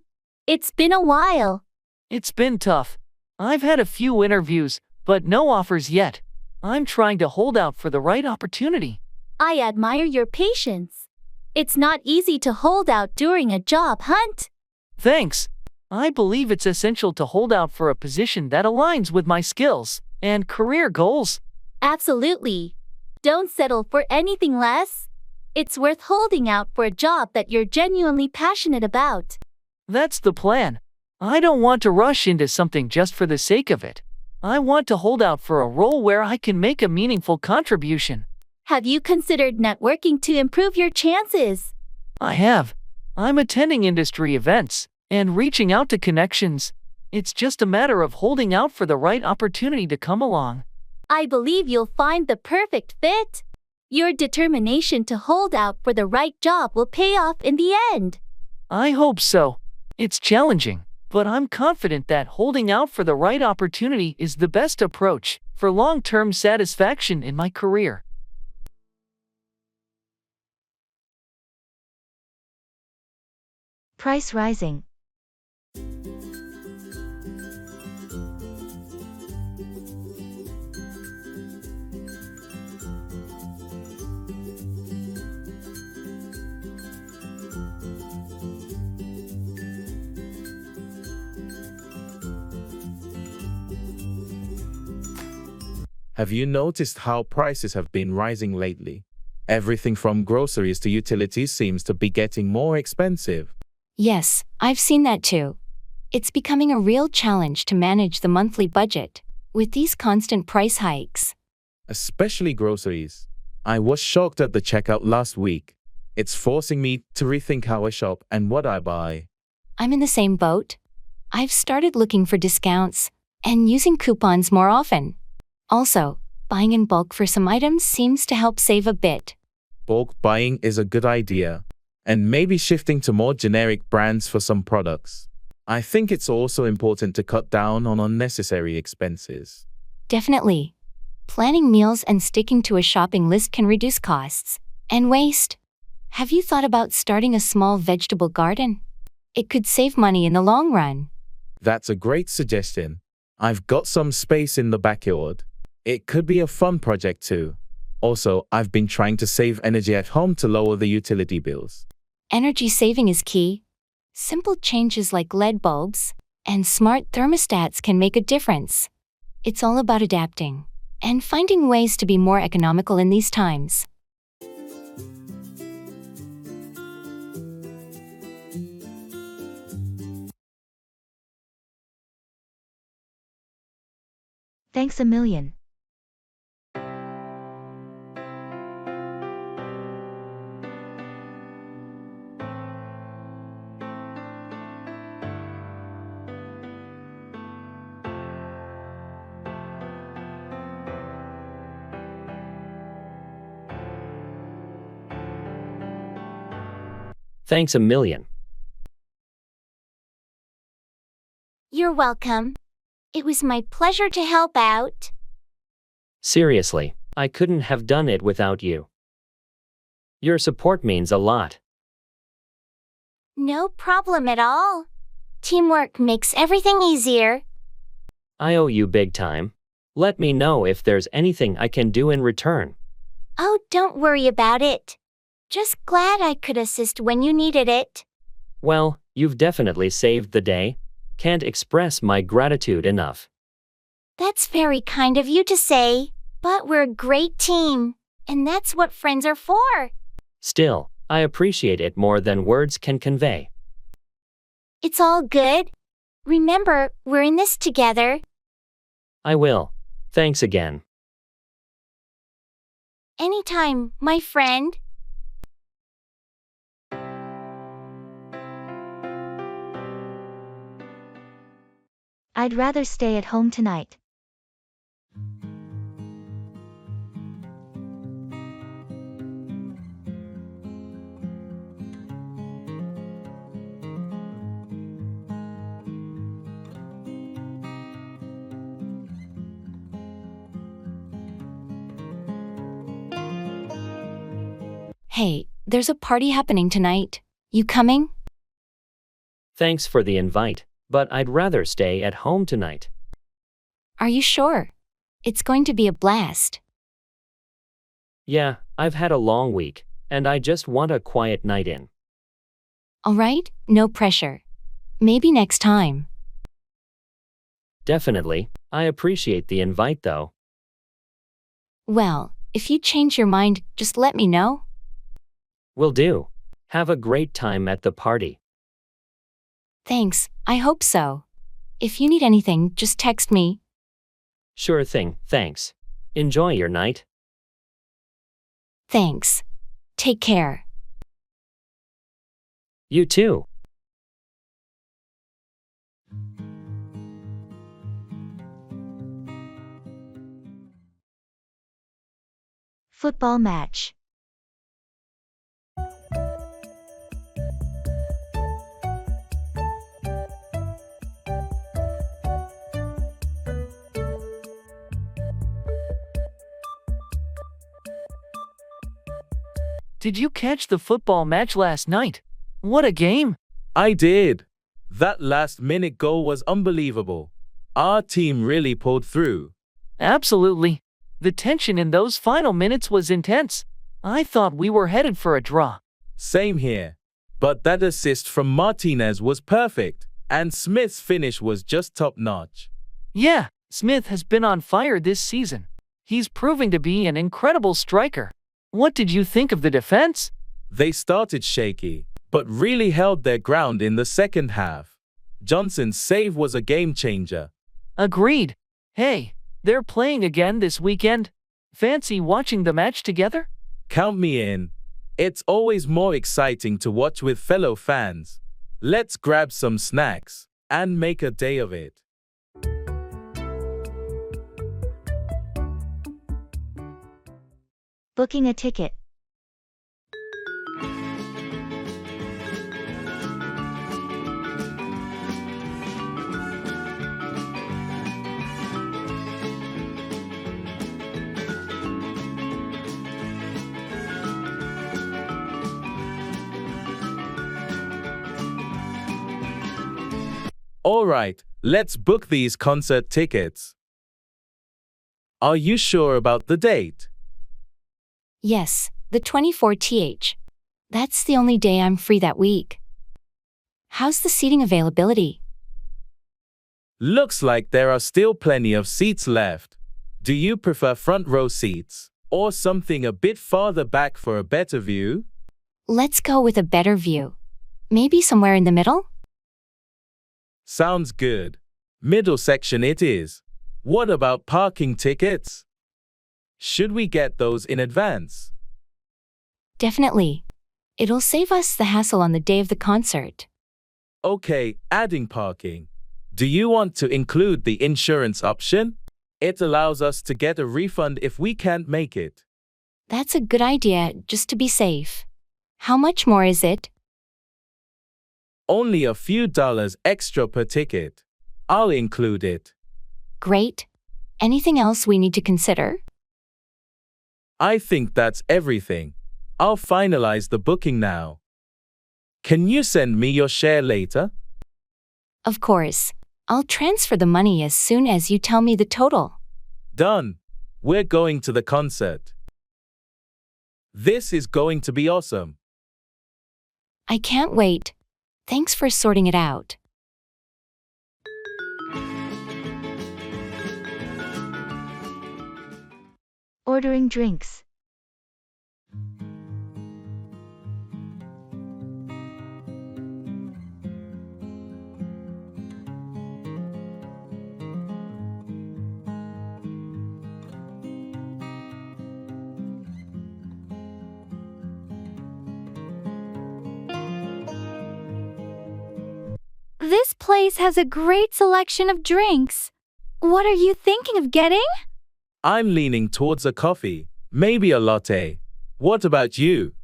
It's been a while.
It's been tough. I've had a few interviews, but no offers yet. I'm trying to hold out for the right opportunity.
I admire your patience. It's not easy to hold out during a job hunt.
Thanks. I believe it's essential to hold out for a position that aligns with my skills and career goals.
Absolutely. Don't settle for anything less. It's worth holding out for a job that you're genuinely passionate about.
That's the plan. I don't want to rush into something just for the sake of it. I want to hold out for a role where I can make a meaningful contribution.
Have you considered networking to improve your chances?
I have. I'm attending industry events and reaching out to connections. It's just a matter of holding out for the right opportunity to come along.
I believe you'll find the perfect fit. Your determination to hold out for the right job will pay off in the end.
I hope so. It's challenging, but I'm confident that holding out for the right opportunity is the best approach for long-term satisfaction in my career.
Price rising.
Have you noticed how prices have been rising lately? Everything from groceries to utilities seems to be getting more expensive.
Yes, I've seen that too. It's becoming a real challenge to manage the monthly budget with these constant price hikes.
Especially groceries. I was shocked at the checkout last week. It's forcing me to rethink how I shop and what I buy.
I'm in the same boat. I've started looking for discounts and using coupons more often. Also, buying in bulk for some items seems to help save a bit.
Bulk buying is a good idea, and maybe shifting to more generic brands for some products. I think it's also important to cut down on unnecessary expenses.
Definitely. Planning meals and sticking to a shopping list can reduce costs and waste. Have you thought about starting a small vegetable garden? It could save money in the long run.
That's a great suggestion. I've got some space in the backyard. It could be a fun project too. Also, I've been trying to save energy at home to lower the utility bills.
Energy saving is key. Simple changes like LED bulbs and smart thermostats can make a difference. It's all about adapting and finding ways to be more economical in these times.
Thanks a million.
Thanks a million.
You're welcome. It was my pleasure to help out.
Seriously, I couldn't have done it without you. Your support means a lot.
No problem at all. Teamwork makes everything easier.
I owe you big time. Let me know if there's anything I can do in return.
Oh, don't worry about it. Just glad I could assist when you needed it.
Well, you've definitely saved the day. Can't express my gratitude enough.
That's very kind of you to say, but we're a great team, and that's what friends are for.
Still, I appreciate it more than words can convey.
It's all good. Remember, we're in this together.
I will. Thanks again.
Anytime, my friend.
I'd rather stay at home tonight.
Hey, there's a party happening tonight. You coming?
Thanks for the invite, but I'd rather stay at home tonight.
Are you sure? It's going to be a blast.
Yeah, I've had a long week, and I just want a quiet night in.
All right, no pressure. Maybe next time.
Definitely, I appreciate the invite though.
Well, if you change your mind, just let me know.
Will do. Have a great time at the party.
Thanks, I hope so. If you need anything, just text me.
Sure thing, thanks. Enjoy your night.
Thanks. Take care.
You too.
Football match.
Did you catch the football match last night? What a game!
I did. That last-minute goal was unbelievable. Our team really pulled through.
Absolutely. The tension in those final minutes was intense. I thought we were headed for a draw.
Same here. But that assist from Martinez was perfect, and Smith's finish was just top-notch.
Yeah, Smith has been on fire this season. He's proving to be an incredible striker. What did you think of the defense?
They started shaky, but really held their ground in the second half. Johnson's save was a game-changer.
Agreed. Hey, they're playing again this weekend. Fancy watching the match together?
Count me in. It's always more exciting to watch with fellow fans. Let's grab some snacks and make a day of it.
Booking a ticket.
All right, let's book these concert tickets. Are you sure about the date?
Yes, the 24th. That's the only day I'm free that week. How's the seating availability?
Looks like there are still plenty of seats left. Do you prefer front row seats, or something a bit farther back for a better view?
Let's go with a better view. Maybe somewhere in the middle?
Sounds good. Middle section it is. What about parking tickets? Should we get those in advance?
Definitely. It'll save us the hassle on the day of the concert.
Okay, adding parking. Do you want to include the insurance option? It allows us to get a refund if we can't make it.
That's a good idea, just to be safe. How much more is it?
Only a few dollars extra per ticket. I'll include it.
Great. Anything else we need to consider?
I think that's everything. I'll finalize the booking now. Can you send me your share later?
Of course. I'll transfer the money as soon as you tell me the total.
Done. We're going to the concert. This is going to be awesome.
I can't wait. Thanks for sorting it out.
Ordering drinks.
This place has a great selection of drinks. What are you thinking of getting?
I'm leaning towards a coffee, maybe a latte. What about you?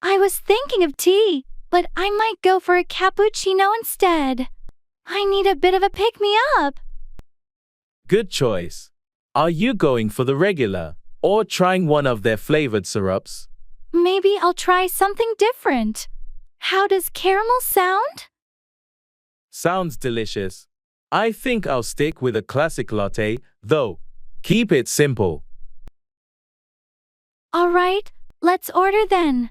I was thinking of tea, but I might go for a cappuccino instead. I need a bit of a pick-me-up.
Good choice. Are you going for the regular, or trying one of their flavored syrups?
Maybe I'll try something different. How does caramel sound?
Sounds delicious. I think I'll stick with a classic latte, though. Keep it simple.
All right, let's order then.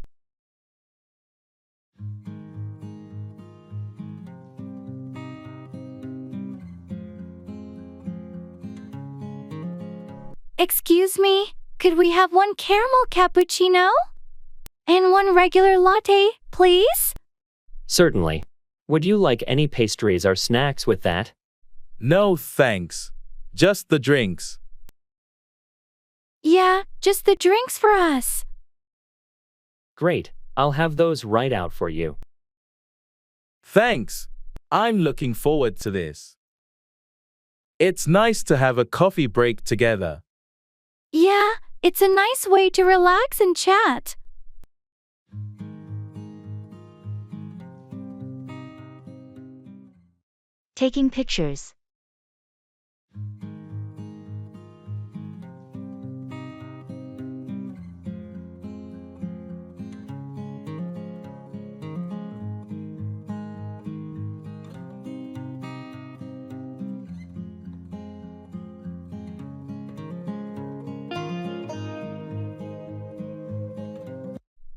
Excuse me, could we have one caramel cappuccino? And one regular latte, please?
Certainly. Would you like any pastries or snacks with that?
No thanks. Just the drinks.
Yeah, just the drinks for us.
Great, I'll have those right out for you.
Thanks. I'm looking forward to this. It's nice to have a coffee break together.
Yeah, it's a nice way to relax and chat.
Taking pictures.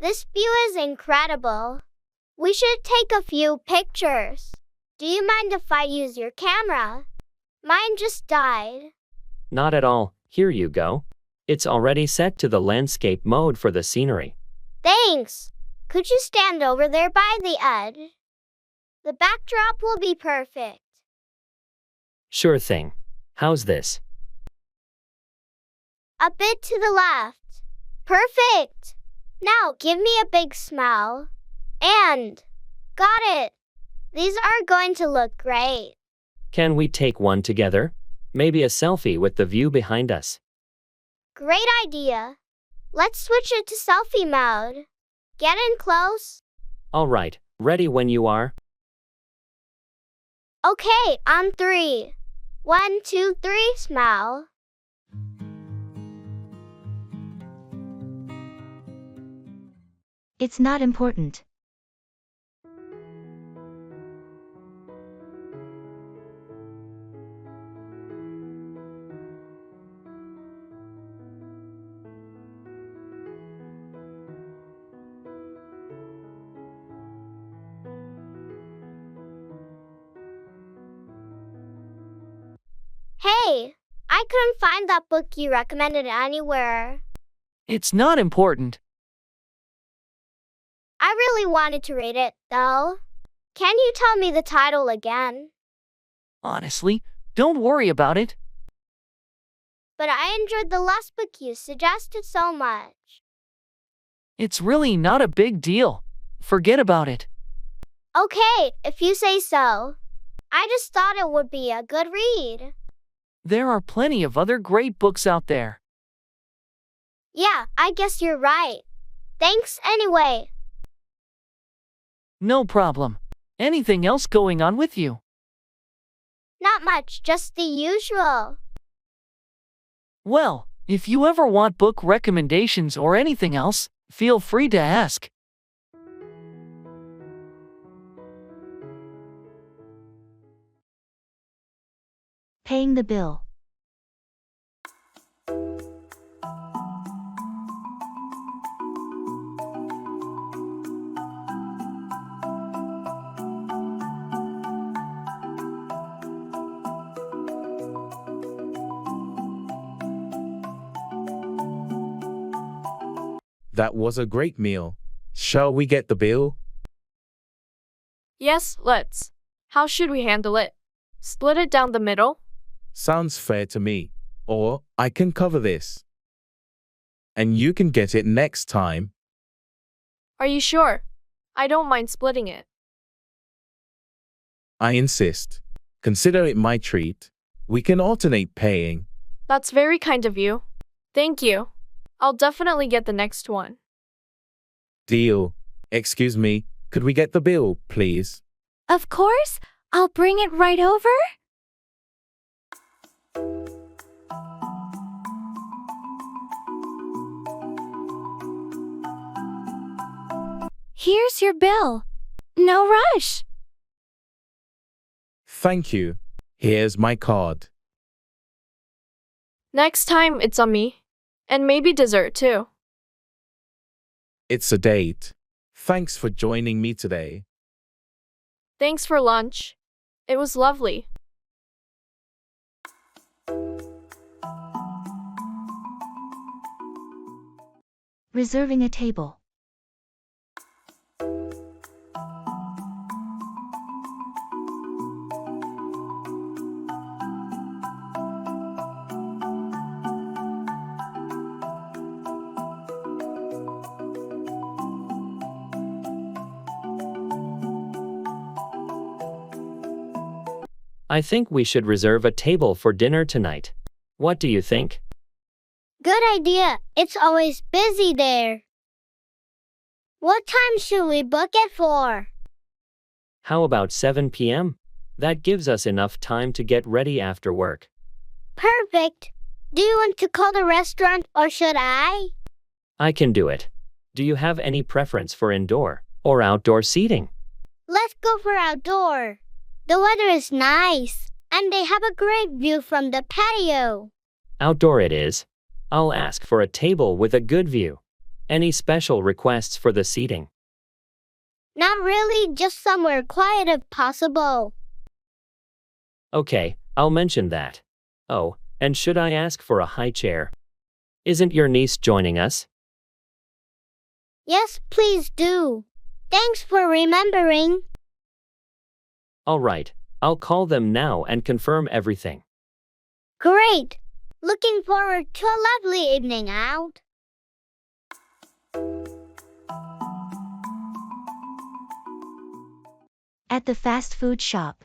This view is incredible. We should take a few pictures. Do you mind if I use your camera? Mine just died.
Not at all. Here you go. It's already set to the landscape mode for the scenery.
Thanks. Could you stand over there by the edge? The backdrop will be perfect.
Sure thing. How's this?
A bit to the left. Perfect. Now give me a big smile. And got it. These are going to look great.
Can we take one together? Maybe a selfie with the view behind us.
Great idea. Let's switch it to selfie mode. Get in close.
All right, ready when you are.
Okay, on 3. 1, 2, 3, smile.
It's not important.
Hey, I couldn't find that book you recommended anywhere.
It's not important.
I really wanted to read it, though. Can you tell me the title again?
Honestly, don't worry about it.
But I enjoyed the last book you suggested so much.
It's really not a big deal. Forget about it.
Okay, if you say so. I just thought it would be a good read.
There are plenty of other great books out there.
Yeah, I guess you're right. Thanks anyway.
No problem. Anything else going on with you?
Not much, just the usual.
Well, if you ever want book recommendations or anything else, feel free to ask.
Paying the bill.
That was a great meal. Shall we get the bill?
Yes, let's. How should we handle it? Split it down the middle?
Sounds fair to me. Or, I can cover this. And you can get it next time.
Are you sure? I don't mind splitting it.
I insist. Consider it my treat. We can alternate paying.
That's very kind of you. Thank you. I'll definitely get the next one.
Deal. Excuse me, could we get the bill, please?
Of course, I'll bring it right over. Here's your bill. No rush.
Thank you. Here's my card.
Next time, it's on me. And maybe dessert too.
It's a date. Thanks for joining me today.
Thanks for lunch. It was lovely.
Reserving a table.
I think we should reserve a table for dinner tonight. What do you think?
Good idea. It's always busy there. What time should we book it for?
How about 7 p.m.? That gives us enough time to get ready after work.
Perfect. Do you want to call the restaurant or should I?
I can do it. Do you have any preference for indoor or outdoor seating?
Let's go for outdoor. The weather is nice, and they have a great view from the patio.
Outdoor it is. I'll ask for a table with a good view. Any special requests for the seating?
Not really, just somewhere quiet if possible.
Okay, I'll mention that. Oh, and should I ask for a high chair? Isn't your niece joining us?
Yes, please do. Thanks for remembering.
All right, I'll call them now and confirm everything.
Great. Looking forward to a lovely evening out.
At the fast food shop.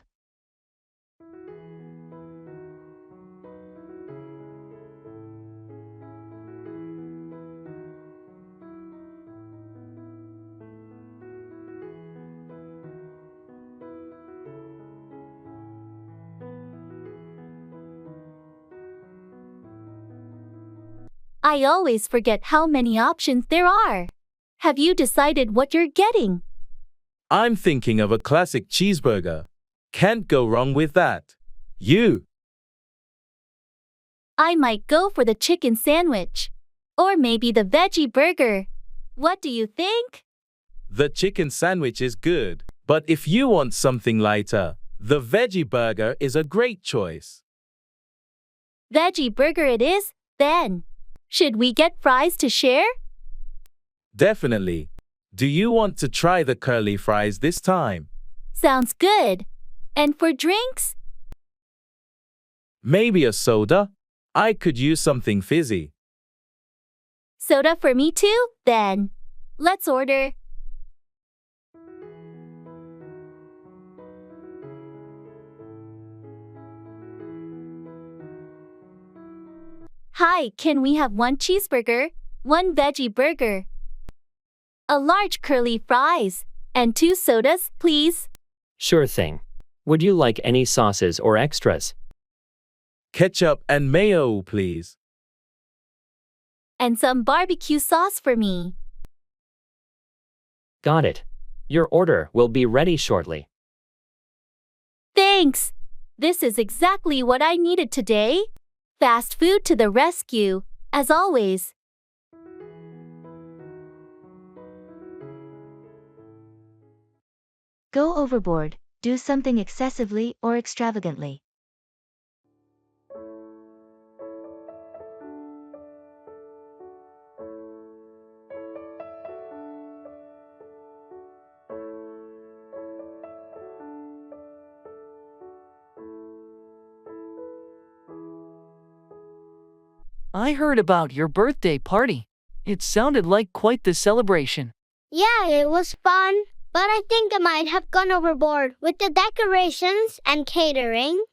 I always forget how many options there are. Have you decided what you're getting?
I'm thinking of a classic cheeseburger. Can't go wrong with that. You?
I might go for the chicken sandwich. Or maybe the veggie burger. What do you think?
The chicken sandwich is good, but if you want something lighter, the veggie burger is a great choice.
Veggie burger it is, then. Should we get fries to share?
Definitely. Do you want to try the curly fries this time?
Sounds good. And for drinks?
Maybe a soda? I could use something fizzy.
Soda for me too, then. Let's order. Hi, can we have one cheeseburger, one veggie burger, a large curly fries, and 2 sodas, please?
Sure thing. Would you like any sauces or extras?
Ketchup and mayo, please.
And some barbecue sauce for me.
Got it. Your order will be ready shortly.
Thanks. This is exactly what I needed today. Fast food to the rescue, as always.
Go overboard. Do something excessively or extravagantly.
I heard about your birthday party. It sounded like quite the celebration.
Yeah, it was fun, but I think I might have gone overboard with the decorations and catering.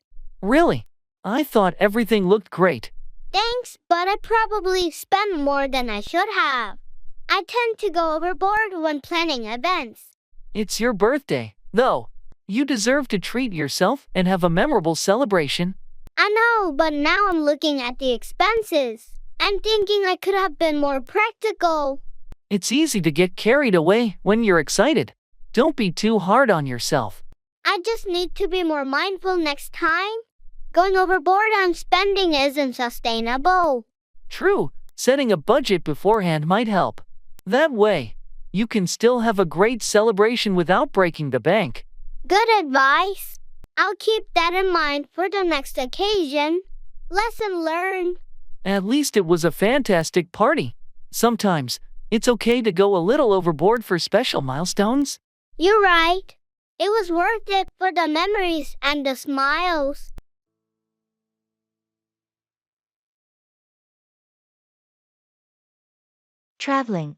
Really? I thought everything looked great.
Thanks, but I probably spent more than I should have. I tend to go overboard when planning events.
It's your birthday, though. You deserve to treat yourself and have a memorable celebration.
I know, but now I'm looking at the expenses. I'm thinking I could have been more practical.
It's easy to get carried away when you're excited. Don't be too hard on yourself.
I just need to be more mindful next time. Going overboard on spending isn't sustainable.
True, setting a budget beforehand might help. That way, you can still have a great celebration without breaking the bank.
Good advice. I'll keep that in mind for the next occasion. Lesson learned.
At least it was a fantastic party. Sometimes, it's okay to go a little overboard for special milestones.
You're right. It was worth it for the memories and the smiles.
Traveling.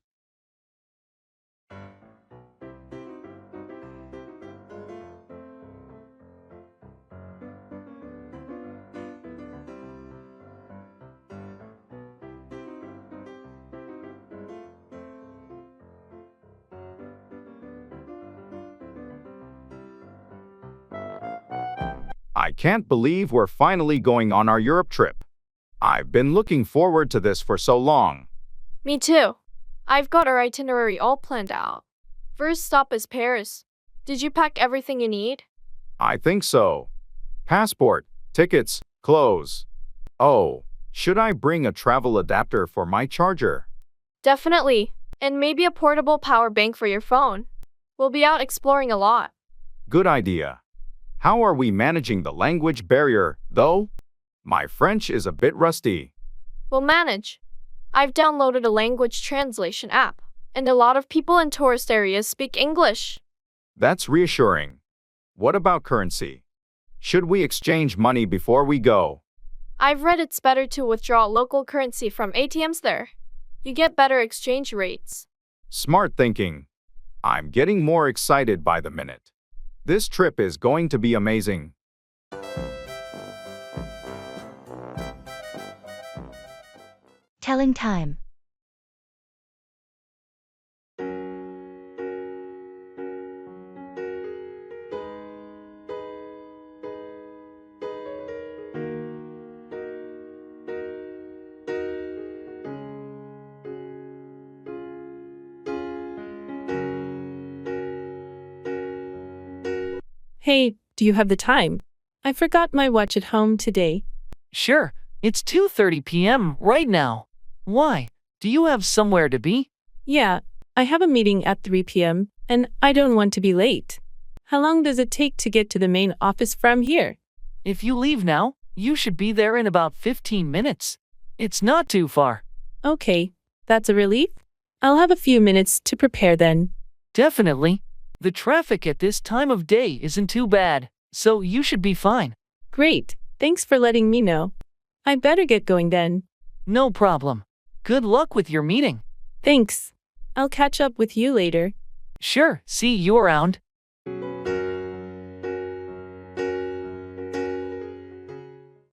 I can't believe we're finally going on our Europe trip. I've been looking forward to this for so long.
Me too. I've got our itinerary all planned out. First stop is Paris. Did you pack everything you need?
I think so. Passport, tickets, clothes. Oh, should I bring a travel adapter for my charger?
Definitely. And maybe a portable power bank for your phone. We'll be out exploring a lot.
Good idea. How are we managing the language barrier, though? My French is a bit rusty.
We'll manage. I've downloaded a language translation app, and a lot of people in tourist areas speak English.
That's reassuring. What about currency? Should we exchange money before we go?
I've read it's better to withdraw local currency from ATMs there. You get better exchange rates.
Smart thinking. I'm getting more excited by the minute. This trip is going to be amazing.
Telling time.
Hey, do you have the time? I forgot my watch at home today.
Sure, it's 2:30 p.m. right now. Why? Do you have somewhere to be?
Yeah, I have a meeting at 3 p.m., and I don't want to be late. How long does it take to get to the main office from here?
If you leave now, you should be there in about 15 minutes. It's not too far.
Okay, that's a relief. I'll have a few minutes to prepare then.
Definitely. The traffic at this time of day isn't too bad, so you should be fine.
Great, thanks for letting me know. I better get going then.
No problem. Good luck with your meeting.
Thanks. I'll catch up with you later.
Sure, see you around.